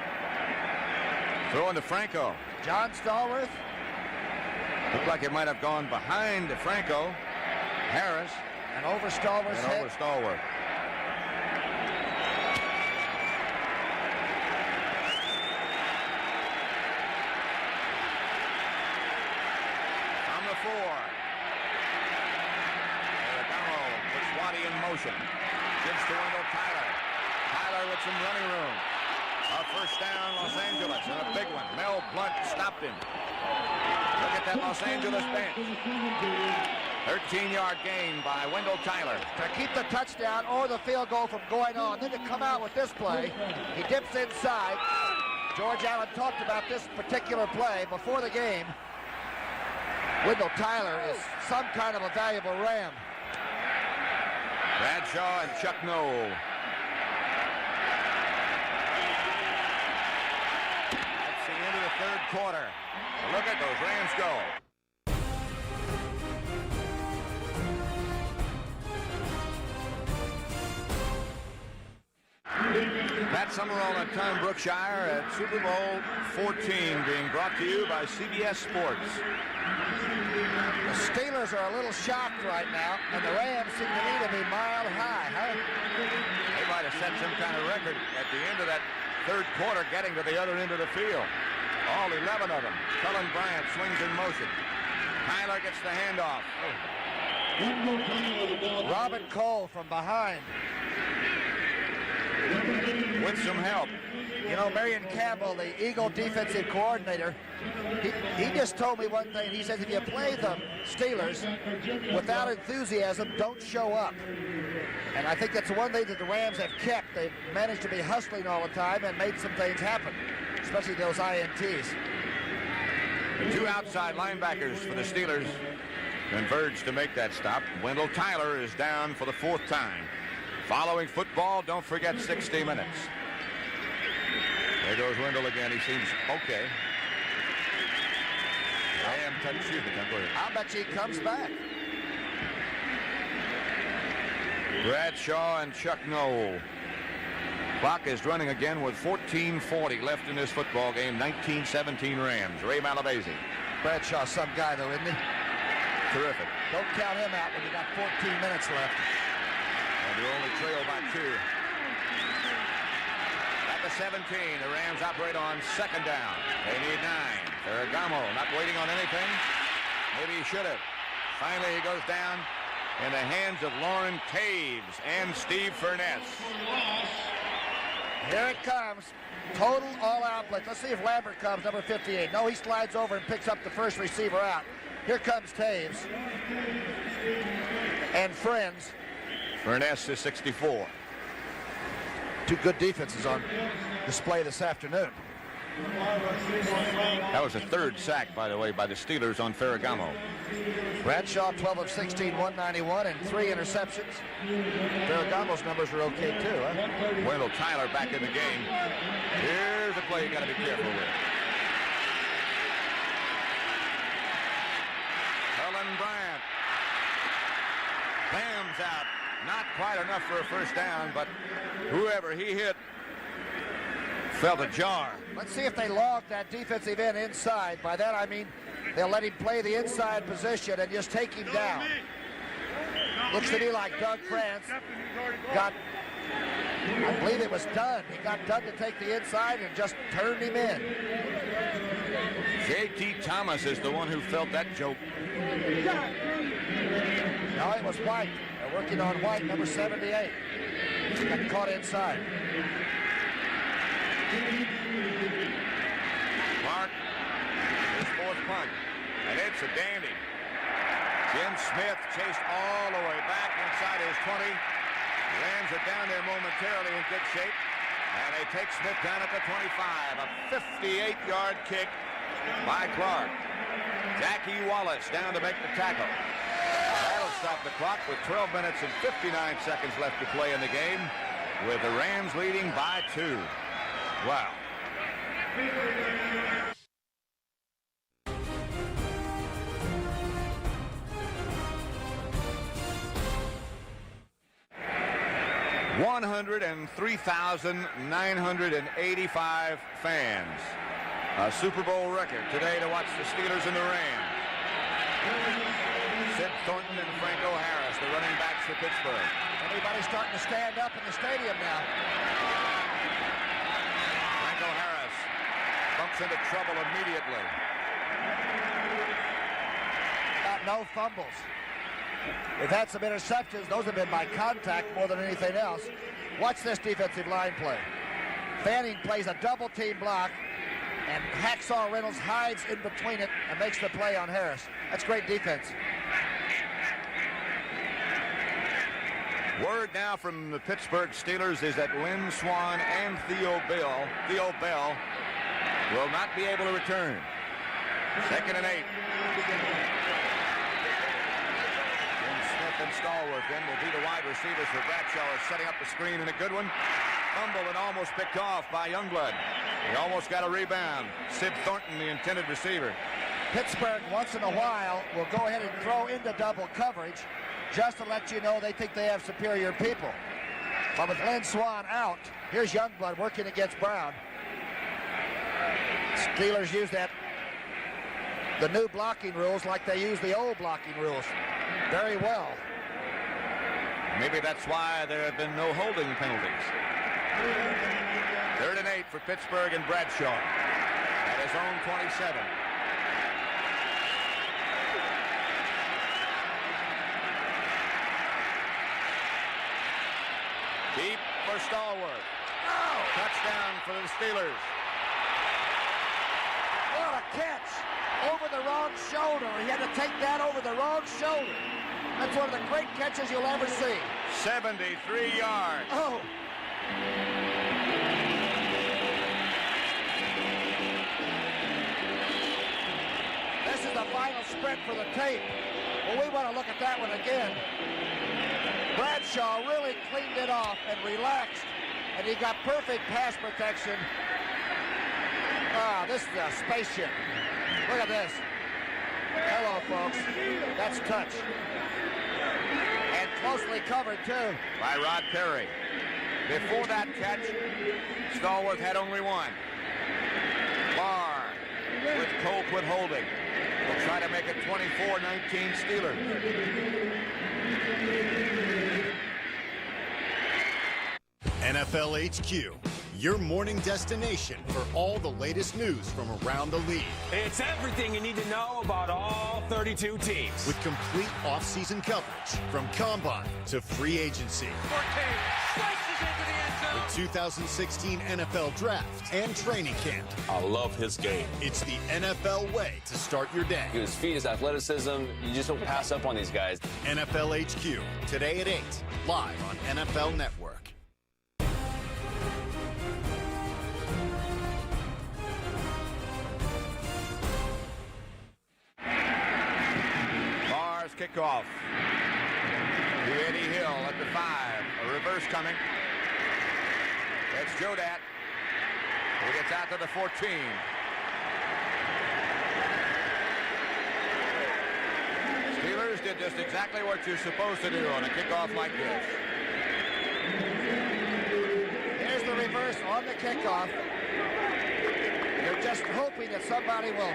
Throwing to Franco. John Stallworth. Looked like it might have gone behind Franco. Harris. And over Stallworth's head. Over Stallworth. From the 4. Donald motion. Gives to Wendell Tyler. Tyler with some running room. A first down, Los Angeles, and a big one. Mel Blount stopped him. Look at that Los Angeles bench. 13-yard gain by Wendell Tyler. To keep the touchdown or the field goal from going on. Then to come out with this play, he dips inside. George Allen talked about this particular play before the game. Wendell Tyler is some kind of a valuable Ram. Bradshaw and Chuck Noll. That's the end of the third quarter. Look at those Rams go. Pat Summerall and Tom Brookshire at Super Bowl XIV, being brought to you by CBS Sports. The Steelers are a little shocked right now, and the Rams seem to me to be mile high, huh? They might have set some kind of record at the end of that third quarter, getting to the other end of the field. All 11 of them. Cullen Bryant swings in motion. Tyler gets the handoff. Robin Cole from behind. With some help. You know, Marion Campbell, the Eagle defensive coordinator, he just told me one thing. He says if you play the Steelers without enthusiasm, don't show up. And I think that's one thing that the Rams have kept. They've managed to be hustling all the time and made some things happen, especially those INTs. The two outside linebackers for the Steelers converge to make that stop. Wendell Tyler is down for the fourth time. Following football, don't forget 60 minutes. There goes Wendell again. He seems okay. Ram touch you. I'll bet you he comes back. Bradshaw and Chuck Noll. Clock is running again with 14:40 left in this football game. 19-17 Rams. Ray Malavasi. Bradshaw's some guy, though, isn't he? Terrific. Don't count him out when you got 14 minutes left. And you only trail by 2. At the 17, the Rams operate on second down. They need 9. Ferragamo not waiting on anything. Maybe he should have. Finally, he goes down in the hands of Lauren Taves and Steve Furness. Here it comes. Total all-out blitz. Let's see if Lambert comes, number 58. No, he slides over and picks up the first receiver out. Here comes Taves. And friends. Furness is 64. Two good defenses on display this afternoon. That was a third sack, by the way, by the Steelers on Ferragamo. Bradshaw, 12 of 16, 191, and 3 interceptions. Ferragamo's numbers are okay, too, huh? Wendell Tyler back in the game. Here's a play you got to be careful with. Cullen Bryant. Bams out. Not quite enough for a first down, but whoever he hit felt a jar. Let's see if they log that defensive end inside. By that, I mean they'll let him play the inside position and just take him down. Looks to me like Doug France got, I believe it was Dunn. He got Dunn to take the inside and just turned him in. J.T. Thomas is the one who felt that joke. No, it was White. They're working on White, number 78. He got caught inside. Clark, his fourth punt, and it's a dandy. Jim Smith chased all the way back inside his 20. Rams are down there momentarily in good shape, and they take Smith down at the 25. A 58-yard kick by Clark. Jackie Wallace down to make the tackle. That'll stop the clock with 12 minutes and 59 seconds left to play in the game, with the Rams leading by 2. Wow. $103,985 fans. A Super Bowl record today to watch the Steelers and the Rams. Sid Thornton and Franco Harris, the running backs for Pittsburgh. Everybody's starting to stand up in the stadium now. Franco Harris bumps into trouble immediately. Got no fumbles. They've had some interceptions. Those have been by contact more than anything else. Watch this defensive line play. Fanning plays a double team block, and Hacksaw Reynolds hides in between it and makes the play on Harris. That's great defense. Word now from the Pittsburgh Steelers is that Lynn Swann and Theo Bell will not be able to return. 2nd and 8. Smith and Stallworth then will be the wide receivers for Bradshaw, is setting up the screen, and a good one. Fumble and almost picked off by Youngblood. He almost got a rebound. Sid Thornton, the intended receiver. Pittsburgh, once in a while, will go ahead and throw into double coverage just to let you know they think they have superior people. But with Lynn Swann out, here's Youngblood working against Brown. Steelers use the new blocking rules like they use the old blocking rules very well. Maybe that's why there have been no holding penalties. 3rd and 8 for Pittsburgh and Bradshaw at his own 27. Deep for Stallworth. Oh! Touchdown for the Steelers. What a catch! Over the wrong shoulder. He had to take that over the wrong shoulder. That's one of the great catches you'll ever see. 73 yards. Oh! This is the final sprint for the tape. Well, we want to look at that one again. Bradshaw really cleaned it off and relaxed, and he got perfect pass protection. Ah, this is a spaceship. Look at this. Hello, folks. That's touch. And closely covered, too. By Rod Perry. Before that catch, Stallworth had only one. Barr with Colquitt holding. Will try to make it 24-19 Steelers. NFL HQ, your morning destination for all the latest news from around the league. It's everything you need to know about all 32 teams. With complete off-season coverage from combine to free agency. The 2016 NFL Draft and training camp. I love his game. It's the NFL way to start your day. His feet, his athleticism, you just don't pass up on these guys. NFL HQ, today at 8, live on NFL Network. Barr's kickoff. To Eddie Hill at the 5. A reverse coming. It's Jodat, who gets out to the 14. Steelers did just exactly what you're supposed to do on a kickoff like this. Here's the reverse on the kickoff. You're just hoping that somebody will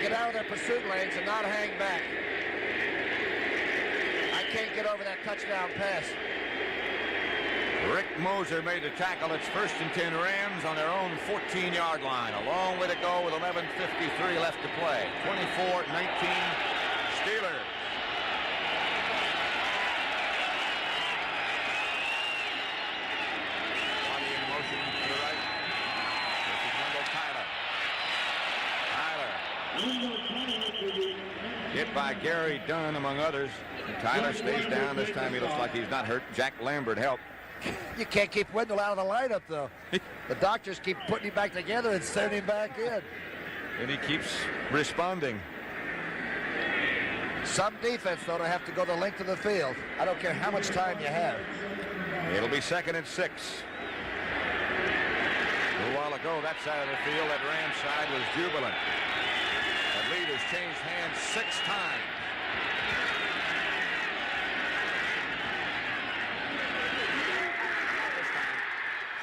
get out of their pursuit lanes and not hang back. I can't get over that touchdown pass. Rick Moser made the tackle. It's 1st and 10 Rams on their own 14-yard line. A long way to go with 11:53 left to play. 24-19 Steelers. Body in motion to the right. This is Wendell Tyler. Hit by Gary Dunn, among others. Tyler stays down. This time he looks like he's not hurt. Jack Lambert helped. You can't keep Wendell out of the lineup, though. The doctors keep putting him back together and sending him back in. And he keeps responding. Some defense, though, to have to go the length of the field. I don't care how much time you have. It'll be 2nd and 6. A while ago, that side of the field, that Rams side, was jubilant. That lead has changed hands 6 times.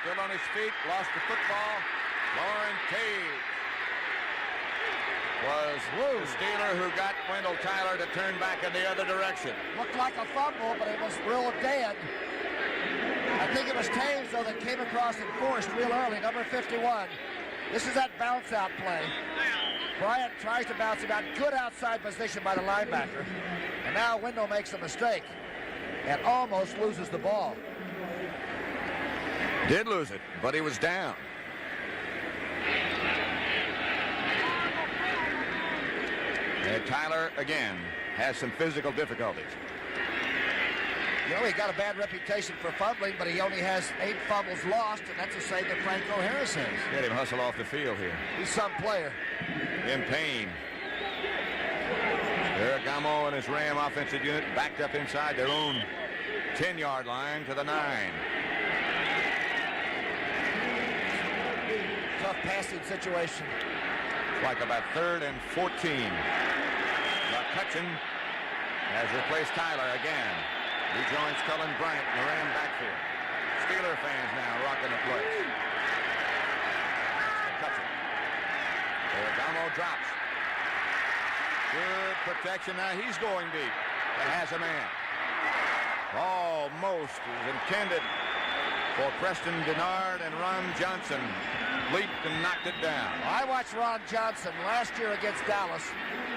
Still on his feet, lost the football. Lauren Tage was the Steeler who got Wendell Tyler to turn back in the other direction. Looked like a fumble, but it was real dead. I think it was Taves, though, that came across and forced real early, number 51. This is that bounce-out play. Bryant tries to bounce him out. Good outside position by the linebacker. And now Wendell makes a mistake and almost loses the ball. Did lose it, but he was down. And Tyler, again, has some physical difficulties. You know, he got a bad reputation for fumbling, but he only has 8 fumbles lost, and that's a save that Franco Harris has. Get him hustle off the field here. He's some player. In pain. Ferragamo and his Ram offensive unit backed up inside their own 10-yard line to the 9. Tough passing situation. It's like about 3rd and 14. McCutcheon has replaced Tyler again. He joins Cullen Bryant in the Ram backfield. Steeler fans now rocking the place. McCutcheon. Ferragamo drops. Good protection. Now he's going deep. It has a man. Almost was intended for Preston Denard, and Ron Johnson leaped and knocked it down. I watched Ron Johnson last year against Dallas,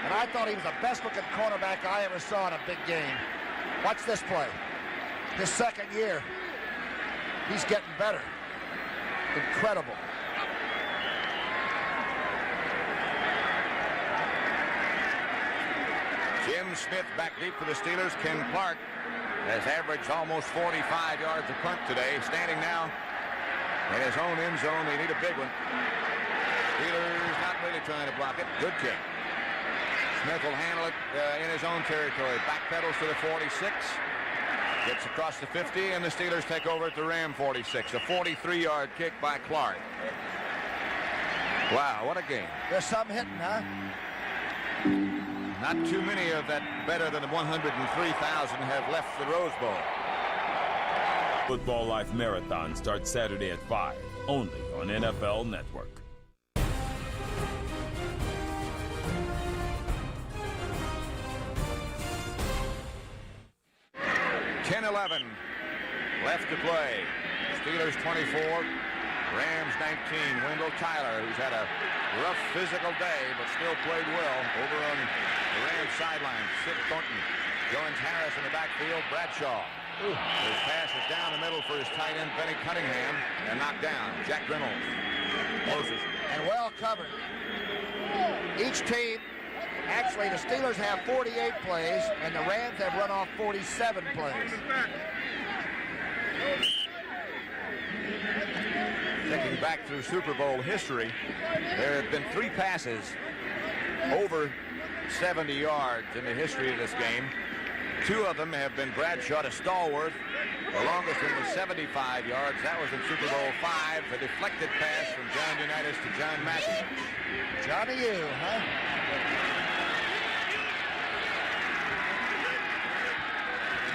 and I thought he was the best-looking cornerback I ever saw in a big game. Watch this play. His second year. He's getting better. Incredible. Jim Smith back deep for the Steelers. Ken Clark has averaged almost 45 yards a punt today. Standing now in his own end zone. They need a big one. Steelers not really trying to block it. Good kick. Smith will handle it in his own territory. Backpedals to the 46. Gets across the 50, and the Steelers take over at the Ram 46. A 43-yard kick by Clark. Wow, what a game. There's some hitting, huh? Not too many of that better than 103,000 have left the Rose Bowl. Football Life Marathon starts Saturday at 5, only on NFL Network. 10-11 left to play. Steelers 24, Rams 19. Wendell Tyler, who's had a rough physical day but still played well over on the Rams sideline. Sid Thornton joins Harris in the backfield. Bradshaw. His pass is down the middle for his tight end Benny Cunningham and knocked down. Jack Reynolds closes. And well covered. Each team, actually the Steelers have 48 plays and the Rams have run off 47 plays. Thinking back through Super Bowl history, there have been 3 passes over 70 yards in the history of this game. 2 of them have been Bradshaw to Stallworth. The longest one was 75 yards. That was in Super Bowl V, the deflected pass from John Unitas to John Massey. Johnny U, huh?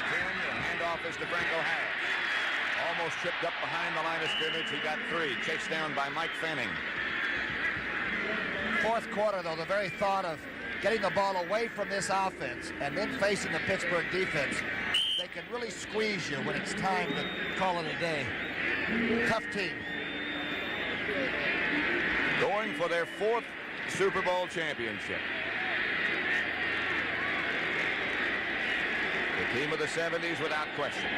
The handoff is to Franco Harris. Almost tripped up behind the line of scrimmage. He got 3. Chased down by Mike Fanning. Fourth quarter, though, the very thought of getting the ball away from this offense and then facing the Pittsburgh defense, they can really squeeze you when it's time to call it a day. Tough team. Going for their 4th Super Bowl championship. The team of the 70s without question.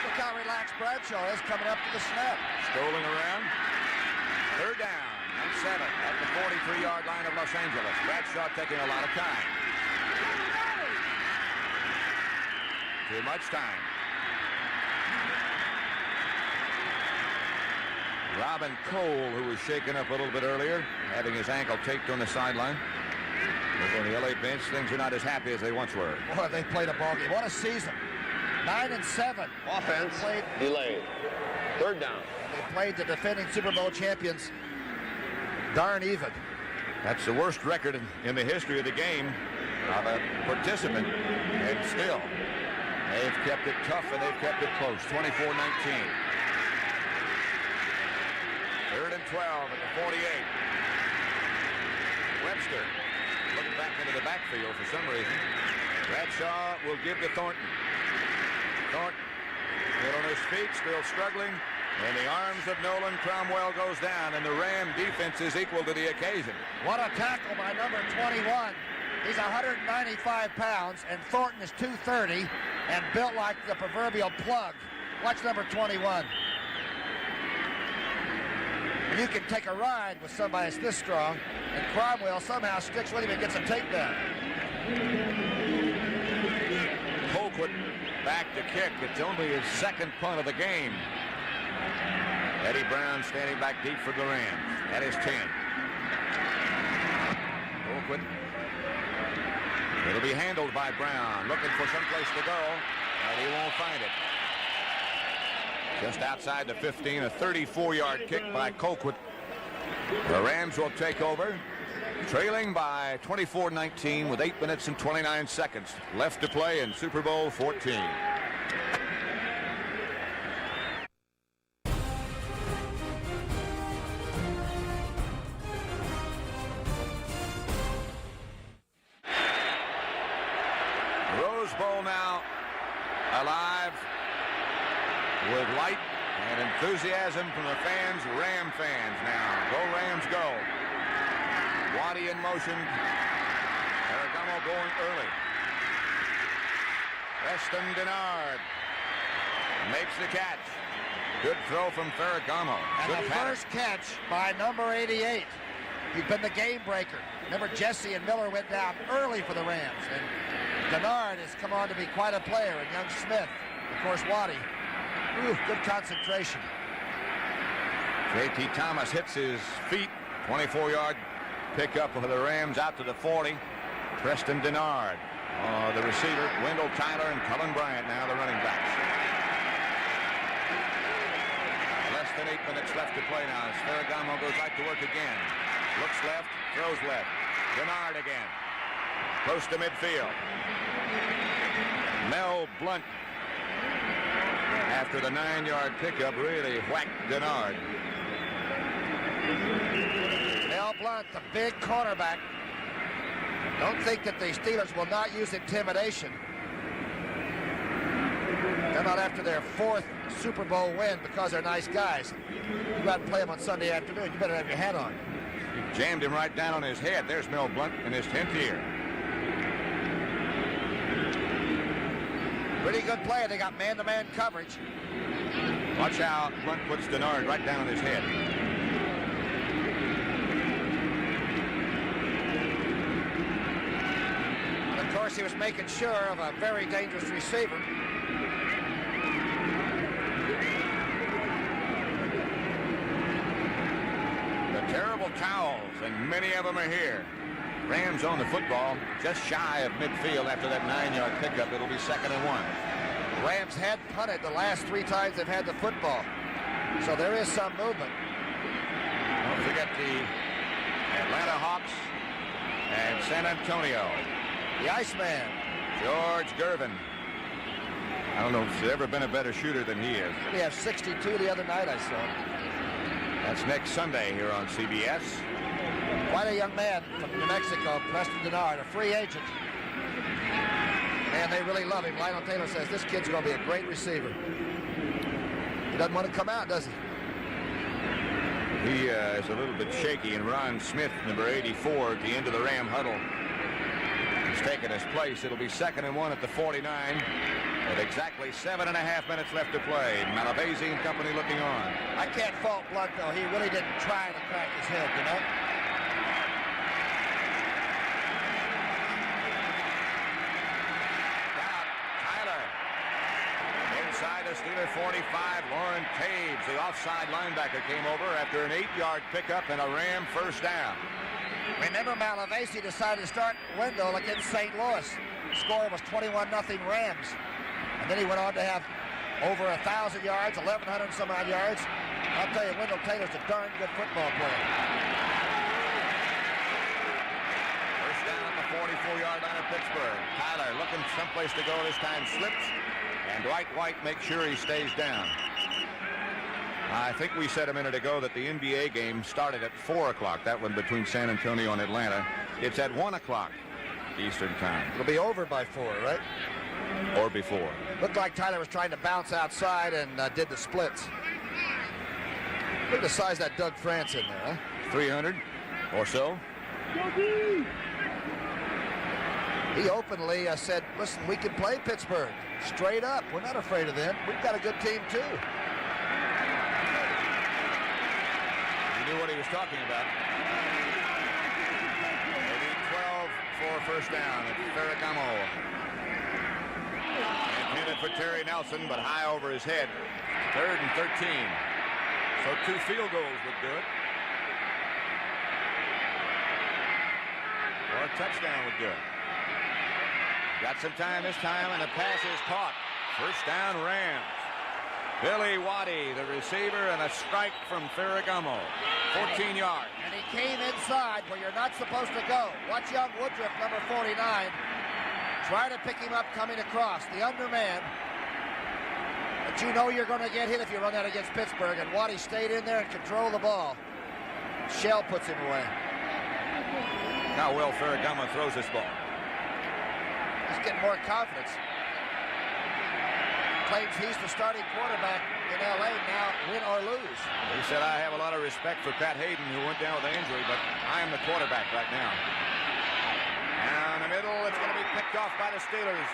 Look how relaxed Bradshaw is coming up to the snap. Strolling around. 3rd down and 7 at the 43-yard line of Los Angeles. Bradshaw taking a lot of time. Too much time. Robin Cole, who was shaken up a little bit earlier, having his ankle taped on the sideline. Over on the LA bench, things are not as happy as they once were. Boy, they played a ball game. What a season. 9-7. Offense delayed. 3rd down. They played the defending Super Bowl champions darn even. That's the worst record in the history of the game of a participant, and still they've kept it tough and they've kept it close. 24-19. 3rd and 12 at the 48. Webster looking back into the backfield for some reason. Bradshaw will give to Thornton. Thornton still on his feet, still struggling. In the arms of Nolan, Cromwell goes down, and the Ram defense is equal to the occasion. What a tackle by number 21. He's 195 pounds, and Thornton is 230 and built like the proverbial plug. Watch number 21. And you can take a ride with somebody that's this strong, and Cromwell somehow sticks with him and gets a takedown. Colquitt back to kick. It's only his second punt of the game. Eddie Brown standing back deep for the Rams. That is 10. Colquitt. It'll be handled by Brown, looking for some place to go, and he won't find it. Just outside the 15, a 34-yard kick by Colquitt. The Rams will take over, trailing by 24-19 with 8 minutes and 29 seconds left to play in Super Bowl XIV. Rose Bowl now alive with light and enthusiasm from the fans, Ram fans now. Go Rams, go. Waddy in motion. Ferragamo going early. Preston Denard makes the catch. Good throw from Ferragamo. And Good the pattern. first catch by number 88. He's been the game breaker. Remember, Jesse and Miller went down early for the Rams. And Denard has come on to be quite a player. And young Smith, of course, Waddy. Ooh, good concentration. J.T. Thomas hits his feet. 24-yard pickup of the Rams out to the 40. Preston Denard, the receiver. Wendell Tyler and Cullen Bryant now the running backs. Less than 8 minutes left to play now as Ferragamo goes right to work again. Looks left, throws left. Denard again. Close to midfield. Mel Blunt, after the 9-yard pickup, really whacked Denard. Mel Blunt, the big cornerback. Don't think that the Steelers will not use intimidation. They're not after their 4th Super Bowl win because they're nice guys. You got to play them on Sunday afternoon. You better have your hat on. Jammed him right down on his head. There's Mel Blunt in his 10th year. Pretty good play. They got man-to-man coverage. Watch out. Blunt puts Denard right down on his head. And of course, he was making sure of a very dangerous receiver. The terrible towels, and many of them are here. Rams own the football just shy of midfield after that 9-yard pickup. It'll be 2nd and 1. Rams had punted the last 3 times they've had the football. So there is some movement. Don't forget the Atlanta Hawks and San Antonio. The Iceman. George Gervin. I don't know if there's ever been a better shooter than he is. We have 62 the other night, I saw. That's next Sunday here on CBS. Quite a young man from New Mexico, Preston Denard, a free agent. Man, they really love him. Lionel Taylor says this kid's going to be a great receiver. He doesn't want to come out, does he? He is a little bit shaky, and Ron Smith, number 84, at the end of the Ram huddle, has taken his place. It'll be 2nd and 1 at the 49, with exactly 7.5 minutes left to play. Malavasi and company looking on. I can't fault Blunt, though. He really didn't try to crack his head, you know? Inside the Steeler 45, Lauren Taves, the offside linebacker, came over after an 8-yard pickup and a Ram first down. Remember, Malavasi decided to start Wendell against St. Louis. The score was 21-0 Rams. And then he went on to have over 1,000 yards, 1,100 some odd yards. I'll tell you, Wendell Taylor's a darn good football player. First down at the 44-yard line of Pittsburgh. Tyler looking someplace to go, this time slips. And Dwight White makes sure he stays down. I think we said a minute ago that the NBA game started at 4 o'clock. That one between San Antonio and Atlanta. It's at 1 o'clock Eastern time. It'll be over by 4, right? Or before. Looked like Tyler was trying to bounce outside and did the splits. Look at the size of that Doug France in there, huh? 300 or so. He openly said, listen, we can play Pittsburgh. Straight up. We're not afraid of them. We've got a good team, too. He knew what he was talking about. Maybe 12 for a first down at Ferragamo. Intended for Terry Nelson, but high over his head. 3rd and 13. So 2 field goals would do it. Or a touchdown would do it. Got some time this time, and the pass is caught. First down, Rams. Billy Waddy, the receiver, and a strike from Ferragamo. 14 yards. And he came inside where you're not supposed to go. Watch young Woodruff, number 49. Try to pick him up coming across. The underman. But you know you're going to get hit if you run that against Pittsburgh. And Waddy stayed in there and controlled the ball. Shell puts him away. How well Ferragamo throws this ball. He's getting more confidence. Claims he's the starting quarterback in L.A. now, win or lose. He said, I have a lot of respect for Pat Hayden, who went down with an injury, but I am the quarterback right now. Down the middle, it's going to be picked off by the Steelers.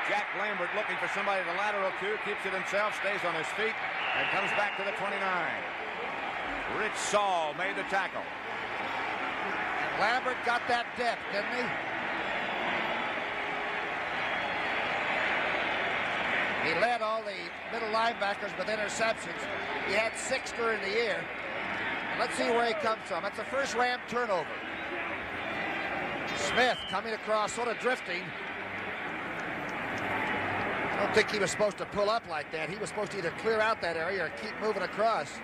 Jack Lambert looking for somebody to lateral to, keeps it himself, stays on his feet, and comes back to the 29. Rich Saul made the tackle. And Lambert got that depth, didn't he? He led all the middle linebackers with interceptions. He had 6 during the year. And let's see where he comes from. That's the first Ram turnover. Smith coming across, sort of drifting. I don't think he was supposed to pull up like that. He was supposed to either clear out that area or keep moving across.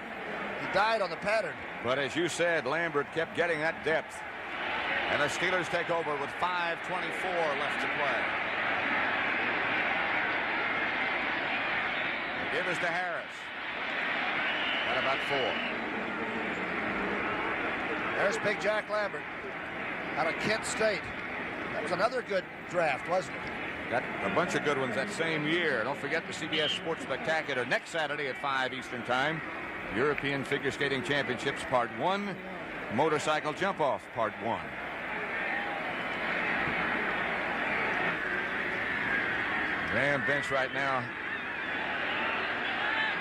He died on the pattern. But as you said, Lambert kept getting that depth. And the Steelers take over with 5:24 left to play. Give us to Harris. Got about 4. There's Big Jack Lambert out of Kent State. That was another good draft, wasn't it? Got a bunch of good ones that same year. Don't forget the CBS Sports Spectacular next Saturday at 5 Eastern Time. European Figure Skating Championships Part 1. Motorcycle Jump-Off Part 1. Ram bench right now.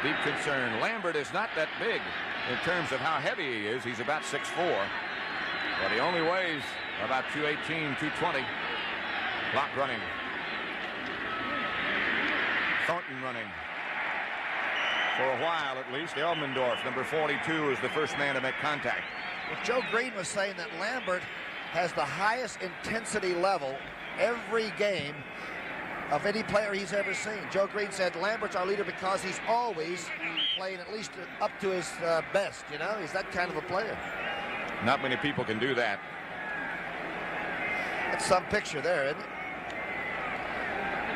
Deep concern. Lambert is not that big in terms of how heavy he is. He's about 6'4", but he only weighs about 218, 220. Clock running. Thornton running. For a while, at least. Elmendorf, number 42, is the first man to make contact. Well, Joe Green was saying that Lambert has the highest intensity level every game of any player he's ever seen. Joe Green said Lambert's our leader because he's always playing at least up to his best, you know? He's that kind of a player. Not many people can do that. That's some picture there, isn't it?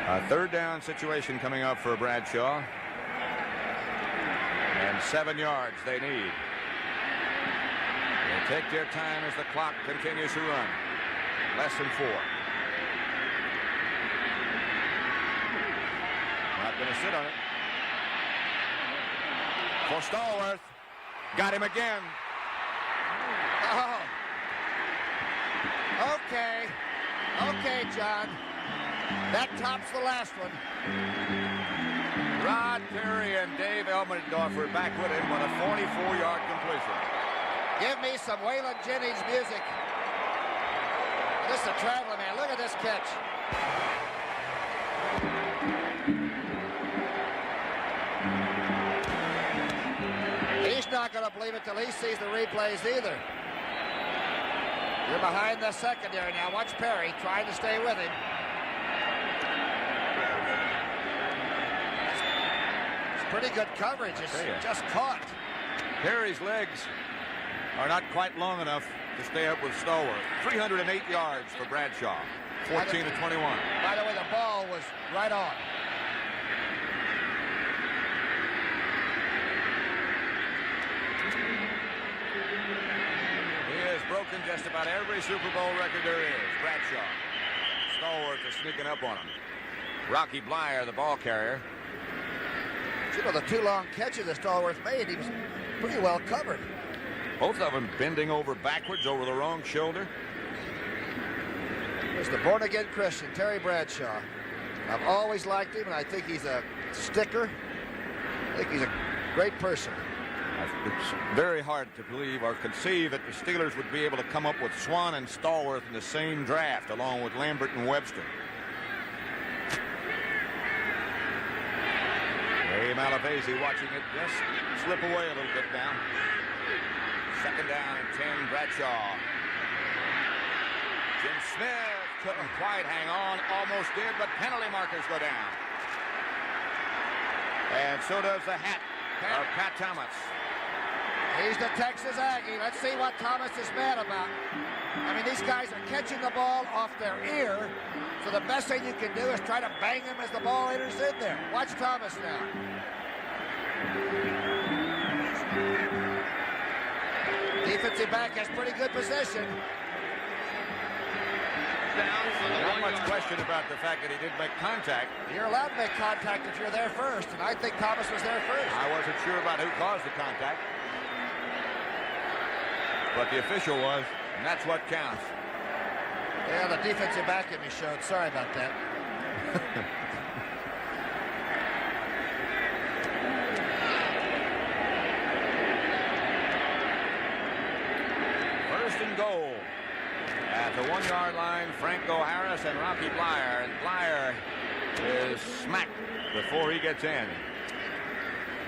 A 3rd down situation coming up for Bradshaw. And 7 yards they need. They take their time as the clock continues to run. Less than 4. Not going to sit on it. For Stallworth. Got him again. Oh. Okay. Okay, John. That tops the last one. Rod Perry and Dave Elmendorf are back with him on a 44-yard completion. Give me some Waylon Jennings music. This is a traveling man. Look at this catch. He's not going to believe it till he sees the replays either. You're behind the secondary now. Watch Perry trying to stay with him. It's pretty good coverage. It's just caught. Perry's legs are not quite long enough to stay up with Stallworth. 308 yards for Bradshaw. 14 to 21. By the way, the ball was right on. Broken just about every Super Bowl record there is. Bradshaw. Stallworth is sneaking up on him. Rocky Blyer, the ball carrier. You know, the two long catches that Stallworth made, he was pretty well covered. Both of them bending over backwards over the wrong shoulder. There's the born-again Christian, Terry Bradshaw. I've always liked him, and I think he's a sticker. I think he's a great person. It's very hard to believe or conceive that the Steelers would be able to come up with Swan and Stallworth in the same draft, along with Lambert and Webster. Ray Malavasi watching it just slip away a little bit down. Second down and 10, Bradshaw. Jim Smith couldn't quite hang on, almost did, but penalty markers go down. And so does the hat of Pat Thomas. He's the Texas Aggie. Let's see what Thomas is mad about. I mean, these guys are catching the ball off their ear, so the best thing you can do is try to bang them as the ball enters in there. Watch Thomas now. Defensive back has pretty good position. Not much question about the fact that he did make contact. You're allowed to make contact if you're there first, and I think Thomas was there first. I wasn't sure about who caused the contact, but the official was, and that's what counts. Yeah, the defensive back in me showed. Sorry about that. First and goal. At the 1-yard line, Franco Harris and Rocky Blyer. And Blyer is smacked before he gets in.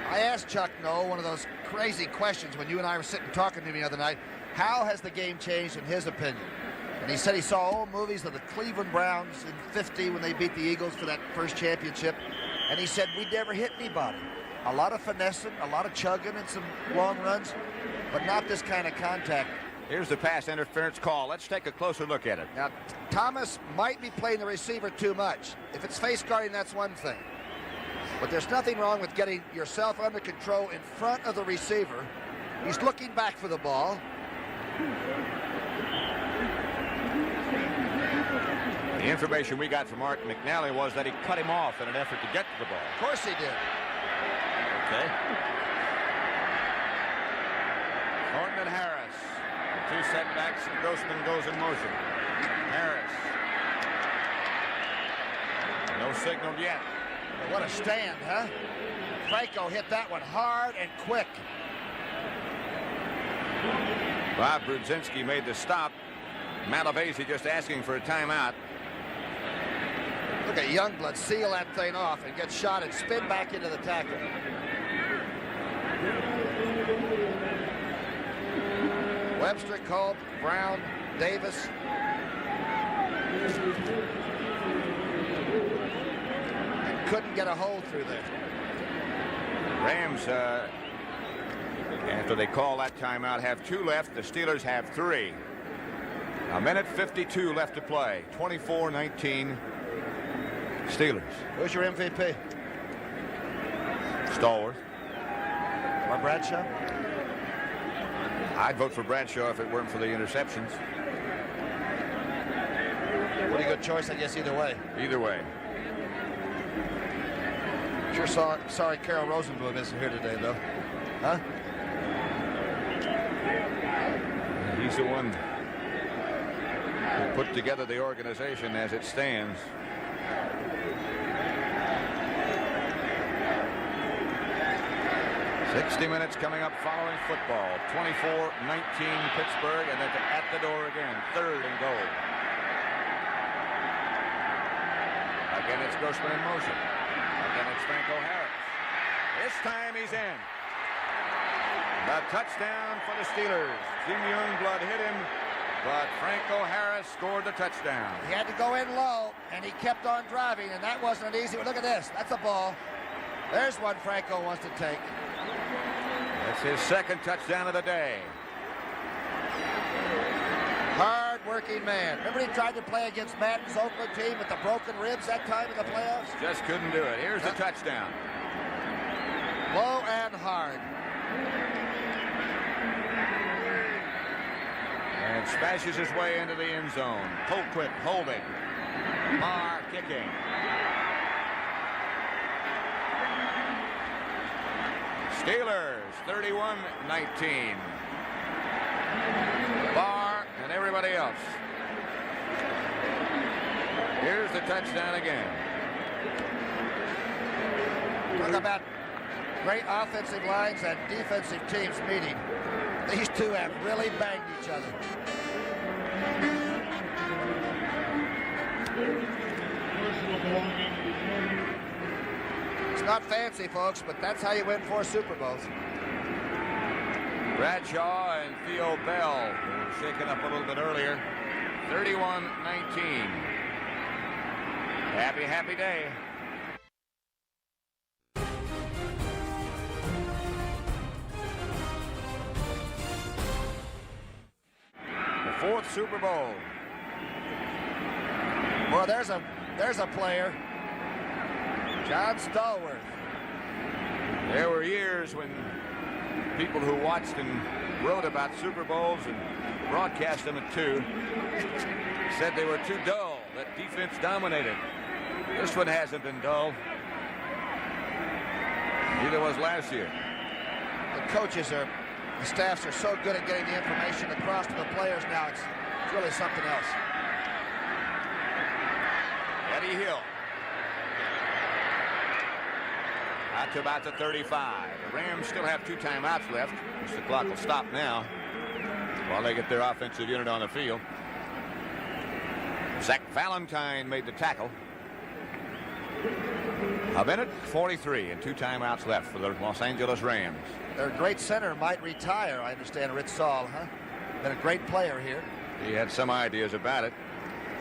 I asked Chuck Noll one of those crazy questions when you and I were sitting talking to me the other night. How has the game changed in his opinion? And he said he saw old movies of the Cleveland Browns in '50 when they beat the Eagles for that first championship. And he said, we never hit anybody. A lot of finessing, a lot of chugging and some long runs, but not this kind of contact. Here's the pass interference call. Let's take a closer look at it. Now, Thomas might be playing the receiver too much. If it's face guarding, that's one thing. But there's nothing wrong with getting yourself under control in front of the receiver. He's looking back for the ball. The information we got from Art McNally was that he cut him off in an effort to get to the ball. Of course he did. Okay. Thornton and Harris. Two setbacks, and Grossman goes in motion. Harris. No signal yet. What a stand, huh? Franco hit that one hard and quick. Bob Brudzinski made the stop. Malavasi just asking for a timeout. Look at Youngblood seal that thing off and get shot and spin back into the tackle. Webster, Culp, Brown, Davis. And couldn't get a hole through there. Rams, after they call that timeout, have 2 left. The Steelers have 3. A minute 52 left to play. 24-19 Steelers. Who's your MVP? Stallworth. Or Bradshaw? I'd vote for Bradshaw if it weren't for the interceptions. Pretty good choice, I guess, either way. Either way. Sure sorry Carol Rosenblum isn't here today, though. Huh? He's the one who put together the organization as it stands. "60 minutes coming up following football. 24-19 Pittsburgh, and then at the door again. 3rd and goal. Again, it's Grossman in motion. Again, it's Franco Harris. This time he's in. The touchdown for the Steelers. Jim Youngblood hit him, but Franco Harris scored the touchdown. He had to go in low, and he kept on driving, and that wasn't an easy one. Look at this. That's a ball. There's one Franco wants to take. That's his 2nd touchdown of the day. Hard-working man. Remember he tried to play against Madden's Oakland team with the broken ribs that time in the playoffs? Just couldn't do it. Here's the touchdown. Low and hard. And smashes his way into the end zone. Colquitt holding. Marr kicking. Steelers 31-19. Barr and everybody else. Here's the touchdown again. Talk about great offensive lines and defensive teams meeting. These two have really banged each other. It's not fancy, folks, but that's how you win 4 Super Bowls. Bradshaw and Theo Bell were shaken up a little bit earlier. 31-19. Happy, happy day. The 4th Super Bowl. Well, there's a player. John Stallworth. There were years when people who watched and wrote about Super Bowls and broadcast them at 2 said they were too dull, that defense dominated. This one hasn't been dull. Neither was last year. The coaches the staffs are so good at getting the information across to the players now. It's really something else. Eddie Hill. Out to about the 35. The Rams still have 2 timeouts left, which the clock will stop now while they get their offensive unit on the field. Zach Valentine made the tackle. A minute 43 and 2 timeouts left for the Los Angeles Rams. Their great center might retire, I understand. Rich Saul, huh? Been a great player here. He had some ideas about it.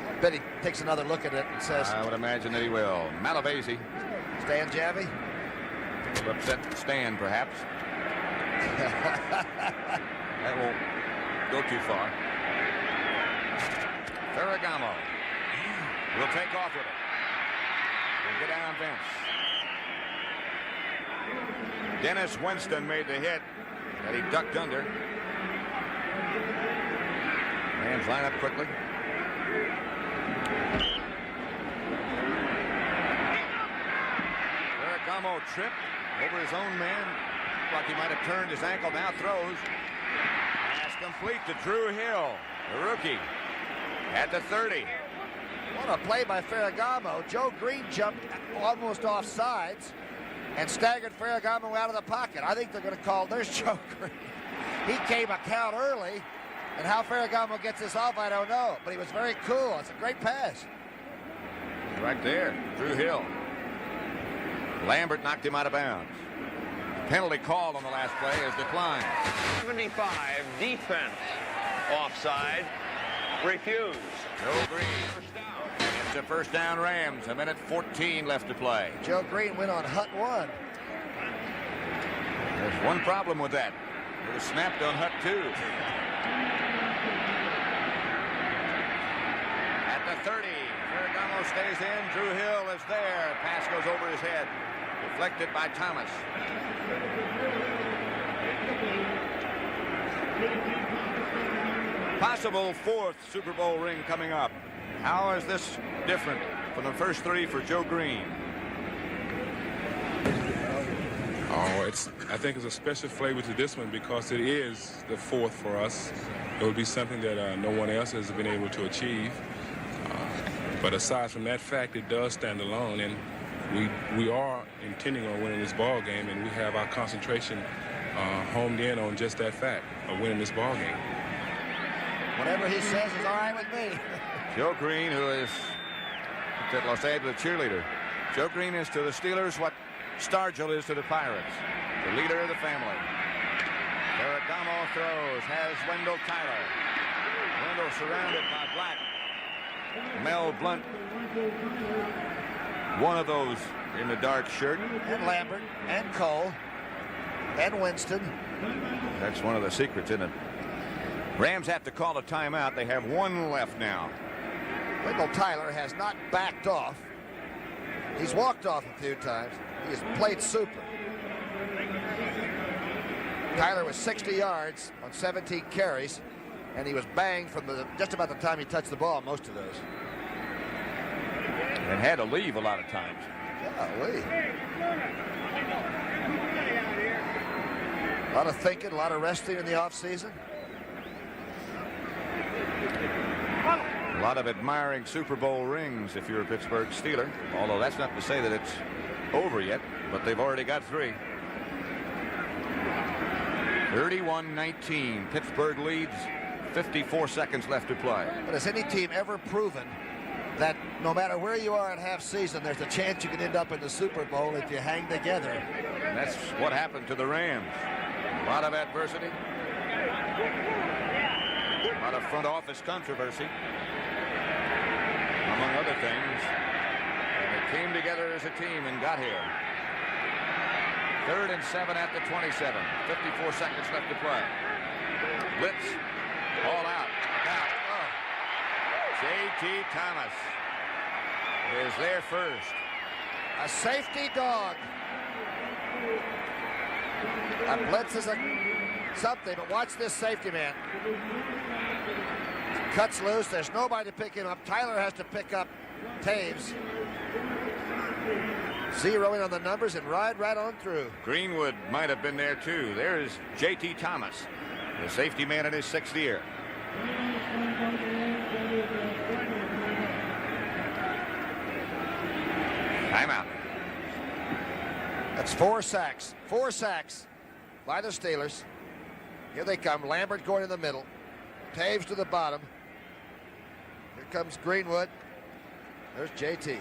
I bet he takes another look at it and says... I would imagine that he will. Malavasi. Stan Javi. Upset Stan, perhaps. That won't go too far. Ferragamo will take off with it. And get down Vince. Dennis Winston made the hit that he ducked under. Rams line up quickly. Ferragamo tripped over his own man. Like he might have turned his ankle. Now throws. Pass complete to Drew Hill, the rookie, at the 30. What a play by Ferragamo. Joe Green jumped almost off sides and staggered Ferragamo out of the pocket. I think they're going to call. There's Joe Green. He came a count early, and how Ferragamo gets this off, I don't know. But he was very cool. It's a great pass. Right there, Drew Hill. Lambert knocked him out of bounds. Penalty call on the last play is declined. 75, defense. Offside. Refused. Joe Green. It's a first down Rams. A minute 14 left to play. Joe Green went on Hut 1. There's one problem with that. It was snapped on Hut 2. At the 30, Ferragamo stays in. Drew Hill is there. Pass goes over his head. Deflected by Thomas. Possible 4th Super Bowl ring coming up. How is this different from the first 3 for Joe Green? Oh, I think it's a special flavor to this one because it is the 4th for us. It would be something that no one else has been able to achieve. But aside from that fact, it does stand alone, and we are intending on winning this ball game, and we have our concentration homed in on just that fact of winning this ball game. Whatever he says is all right with me. Joe Green, who is the Los Angeles cheerleader. Joe Green is to the Steelers what Stargell is to the Pirates, the leader of the family. Ferragamo throws, has Wendell Tyler. Wendell surrounded by Black. Mel Blunt, one of those in the dark shirt. And Lambert, and Cole, and Winston. That's one of the secrets, isn't it? Rams have to call a timeout. They have 1 left now. Wendell Tyler has not backed off. He's walked off a few times. He's played super. Tyler was 60 yards on 17 carries, and he was banged from just about the time he touched the ball, most of those. And had to leave a lot of times. Golly. A lot of thinking, a lot of resting in the offseason. A lot of admiring Super Bowl rings if you're a Pittsburgh Steeler. Although that's not to say that it's over yet, but they've already got 3. 31-19. Pittsburgh leads. 54 seconds left to play. But has any team ever proven that no matter where you are at half season, there's a chance you can end up in the Super Bowl if you hang together? And that's what happened to the Rams. A lot of adversity. A lot of front office controversy, among other things. And they came together as a team and got here. 3rd and 7 at the 27. 54 seconds left to play. Blitz. All out. J.T. Thomas is there first. A safety dog. A blitz is something, but watch this safety man. Cuts loose. There's nobody to pick him up. Tyler has to pick up Taves. Zeroing on the numbers and ride right on through. Greenwood might have been there too. There's J.T. Thomas, the safety man in his 6th year. Timeout. That's 4 sacks. 4 sacks by the Steelers. Here they come. Lambert going in the middle. Taves to the bottom. Here comes Greenwood. There's J.T.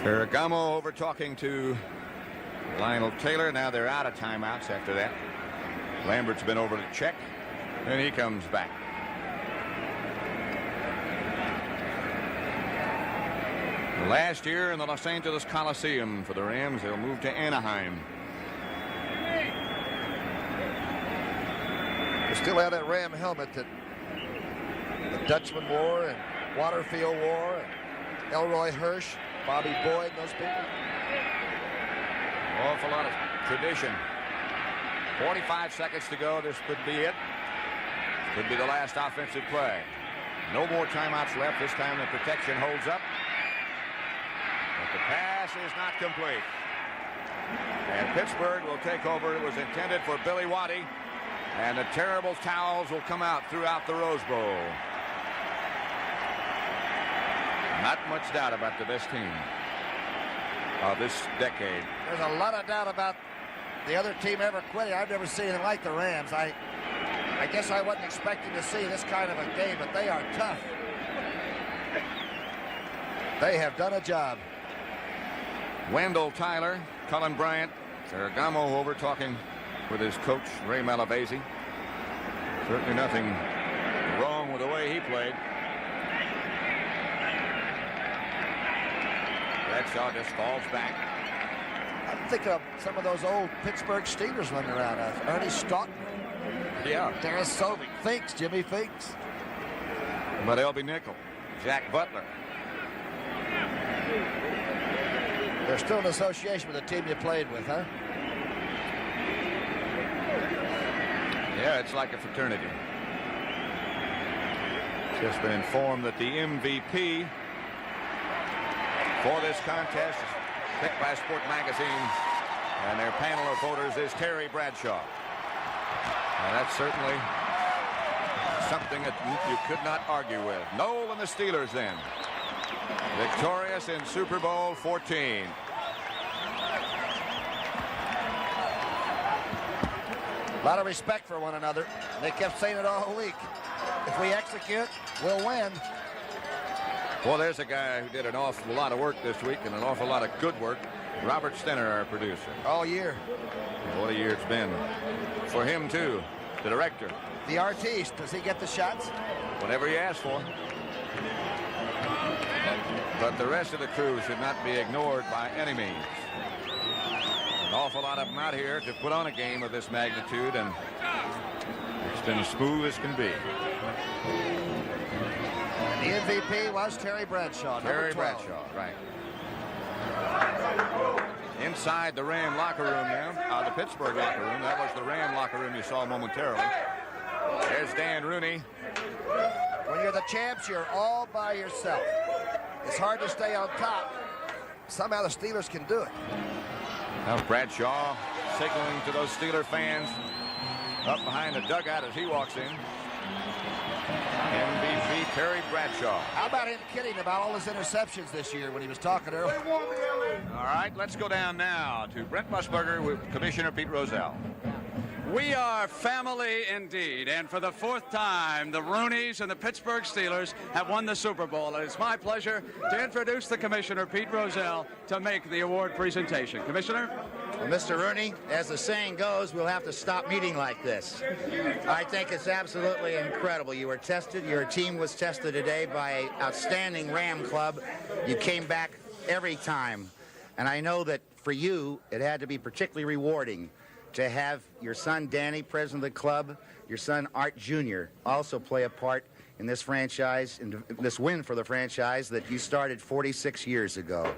Ferragamo over talking to Lionel Taylor. Now they're out of timeouts after that. Lambert's been over to check, and he comes back. Last year in the Los Angeles Coliseum for the Rams. They'll move to Anaheim. They still have that Ram helmet that the Dutchman wore and Waterfield wore and Elroy Hirsch, Bobby Boyd, those people. Awful lot of tradition. 45 seconds to go. This could be it. Could be the last offensive play. No more timeouts left. This time the protection holds up. But the pass is not complete. And Pittsburgh will take over. It was intended for Billy Waddy. And the terrible towels will come out throughout the Rose Bowl. Not much doubt about the best team of this decade. There's a lot of doubt about the other team ever quitting. I've never seen anything like the Rams. I guess I wasn't expecting to see this kind of a game, but they are tough. They have done a job. Wendell Tyler, Cullen Bryant, Ferragamo over talking with his coach, Ray Malavasi. Certainly nothing wrong with the way he played. Bradshaw just falls back. I'm thinking of some of those old Pittsburgh Steelers running around us. Ernie Stoughton. Yeah. Dennis Sovik. Finks, Jimmy Finks. But L.B. Nickel, Jack Butler. There's still an association with the team you played with, huh? Yeah, it's like a fraternity. Just been informed that the MVP for this contest is picked by Sport Magazine, and their panel of voters is Terry Bradshaw. Now that's certainly something that you could not argue with. Noel and the Steelers then, victorious in Super Bowl XIV. A lot of respect for one another. They kept saying it all week. If we execute, we'll win. Well, there's a guy who did an awful lot of work this week and an awful lot of good work. Robert Stenner, our producer. All year. What a year it's been. For him, too, the director. The artiste, does he get the shots? Whatever you ask for. But the rest of the crew should not be ignored by any means. An awful lot of them out here to put on a game of this magnitude, and it's been as smooth as can be. And the MVP was Terry Bradshaw, Terry Bradshaw, right. Inside the Ram locker room now, the Pittsburgh locker room. That was the Ram locker room you saw momentarily. There's Dan Rooney. When you're the champs, you're all by yourself. It's hard to stay on top somehow the Steelers can do it. Now Bradshaw signaling to those Steeler fans up behind the dugout as he walks in. MVP Terry Bradshaw. How about him kidding about all his interceptions this year when he was talking earlier? All right, let's go down now to Brent Musburger with Commissioner Pete Rozelle. We are family indeed, and for the 4th time, the Rooneys and the Pittsburgh Steelers have won the Super Bowl. And it's my pleasure to introduce the Commissioner, Pete Rozelle, to make the award presentation. Commissioner? Well, Mr. Rooney, as the saying goes, we'll have to stop meeting like this. I think it's absolutely incredible. You were tested, your team was tested today by an outstanding Ram club. You came back every time. And I know that for you, it had to be particularly rewarding to have your son Danny, president of the club, your son Art Jr. also play a part in this franchise, in this win for the franchise that you started 46 years ago.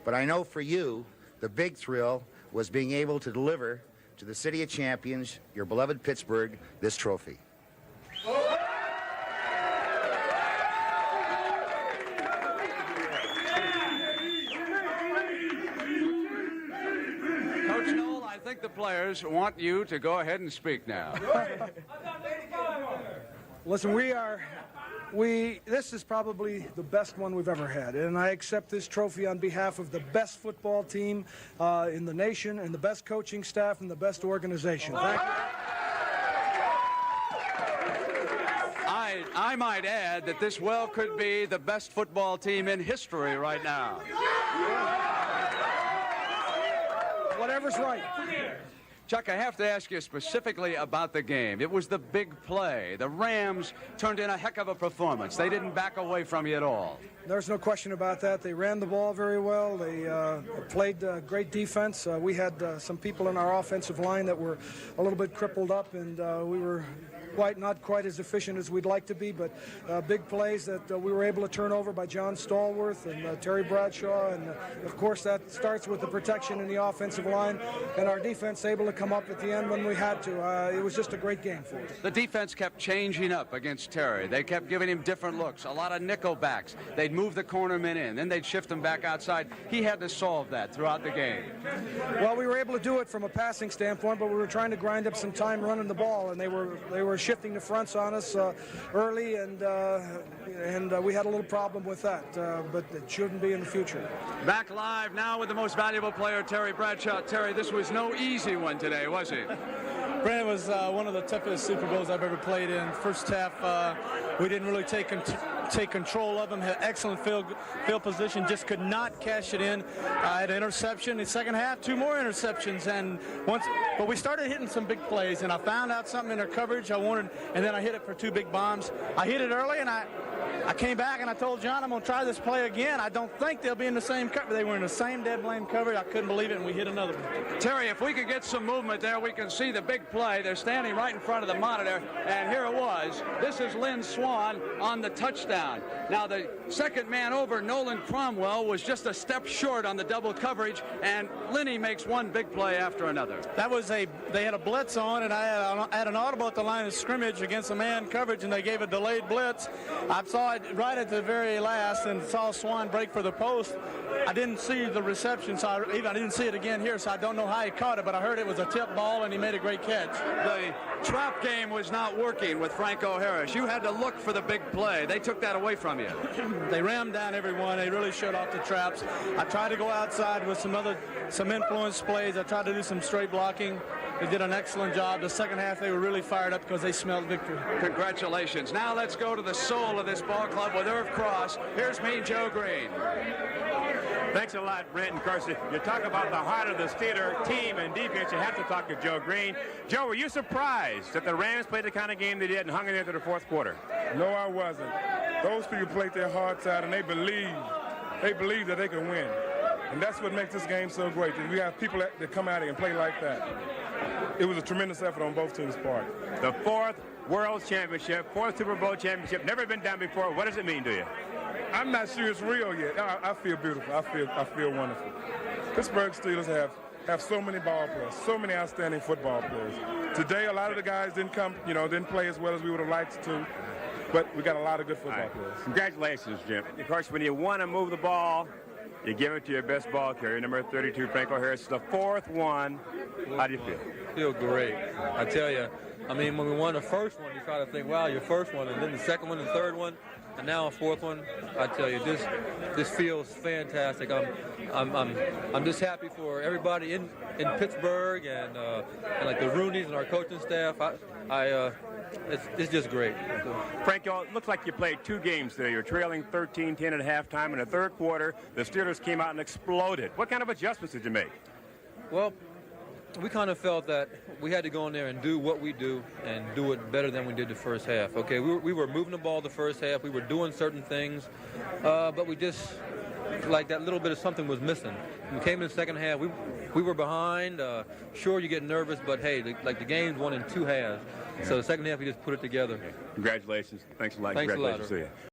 But I know for you, the big thrill was being able to deliver to the city of champions, your beloved Pittsburgh, this trophy. I think the players want you to go ahead and speak now. Listen, this is probably the best one we've ever had, and I accept this trophy on behalf of the best football team in the nation and the best coaching staff and the best organization. Thank you. I might add that this well could be the best football team in history right now. Whatever's right. Chuck, I have to ask you specifically about the game. It was the big play. The Rams turned in a heck of a performance. They didn't back away from you at all. There's no question about that. They ran the ball very well. They played great defense. We had some people in our offensive line that were a little bit crippled up, and we were not quite as efficient as we'd like to be, but big plays that we were able to turn over by John Stallworth and Terry Bradshaw, and of course that starts with the protection in the offensive line, and our defense able to come up at the end when we had to. It was just a great game for us. The defense kept changing up against Terry. They kept giving him different looks, a lot of nickel backs. They'd move the cornermen in, then they'd shift them back outside. He had to solve that throughout the game. Well, we were able to do it from a passing standpoint, but we were trying to grind up some time running the ball, and they were shifting the fronts on us early, and we had a little problem with that, but it shouldn't be in the future. Back live now with the most valuable player, Terry Bradshaw. Terry, this was no easy one today, was it? Brandon, was one of the toughest Super Bowls I've ever played in. First half, we didn't really take control of them, had excellent field position, just could not cash it in. I had an interception in the second half, 2 more interceptions, but we started hitting some big plays, and I found out something in their coverage I wanted, and then I hit it for 2 big bombs. I hit it early, and I came back and I told John I'm going to try this play again. I don't think they'll be in the same cover. They were in the same dead blame coverage. I couldn't believe it, and we hit another one. Terry, if we could get some movement there, we can see the big play. They're standing right in front of the monitor, and here it was. This is Lynn Swann on the touchdown. Now, the second man over, Nolan Cromwell, was just a step short on the double coverage, and Linney makes one big play after another. They had a blitz on, and I had an audible at the line of scrimmage against a man coverage, and they gave a delayed blitz. I saw it right at the very last and saw Swann break for the post. I didn't see the reception, so I didn't see it again here, so I don't know how he caught it, but I heard it was a tip ball, and he made a great catch. The trap game was not working with Franco Harris. You had to look for the big play. They took that away from you. They rammed down everyone. They really showed off the traps. I tried to go outside with some influence plays. I tried to do some straight blocking. They did an excellent job. The second half, they were really fired up because they smelled victory. Congratulations. Now let's go to the soul of this ball club with Irv Cross. Here's Mean Joe Green. Thanks a lot, Brent. And of course, you talk about the heart of the Steeler team and defense, you have to talk to Joe Green. Joe, were you surprised that the Rams played the kind of game they did and hung in there to the 4th quarter? No, I wasn't. Those people played their hearts out, and they believe that they can win. And that's what makes this game so great. We have people that come out and play like that. It was a tremendous effort on both teams' part. The 4th World Championship, 4th Super Bowl Championship, never been done before. What does it mean to you? I'm not sure it's real yet. I feel beautiful. I feel wonderful. Pittsburgh Steelers have so many ball players, so many outstanding football players. Today, a lot of the guys didn't play as well as we would have liked to, but we got a lot of good football players. Congratulations, Jim. Of course, when you want to move the ball, You give it to your best ball carrier, number 32, Franco Harris. It's the fourth one. How do you feel? Feel great. I tell you, I mean, when we won the first one, you try to think, wow, your first one, and then the second one, and the third one, and now a fourth one. I tell you, this feels fantastic. I'm just happy for everybody in Pittsburgh and like the Rooneys and our coaching staff. It's just great. Franco, it looks like you played 2 games today. You're trailing 13-10 at halftime. In the third quarter, the Steelers came out and exploded. What kind of adjustments did you make? Well, we kind of felt that we had to go in there and do what we do and do it better than we did the first half. Okay, we were moving the ball the first half. We were doing certain things, but we just, like that little bit of something was missing. When we came in the second half, we were behind. Sure, you get nervous, but hey, the game's won in 2 halves. So the second half, we just put it together. Congratulations. Thanks a lot. Thanks Congratulations a lot. to you.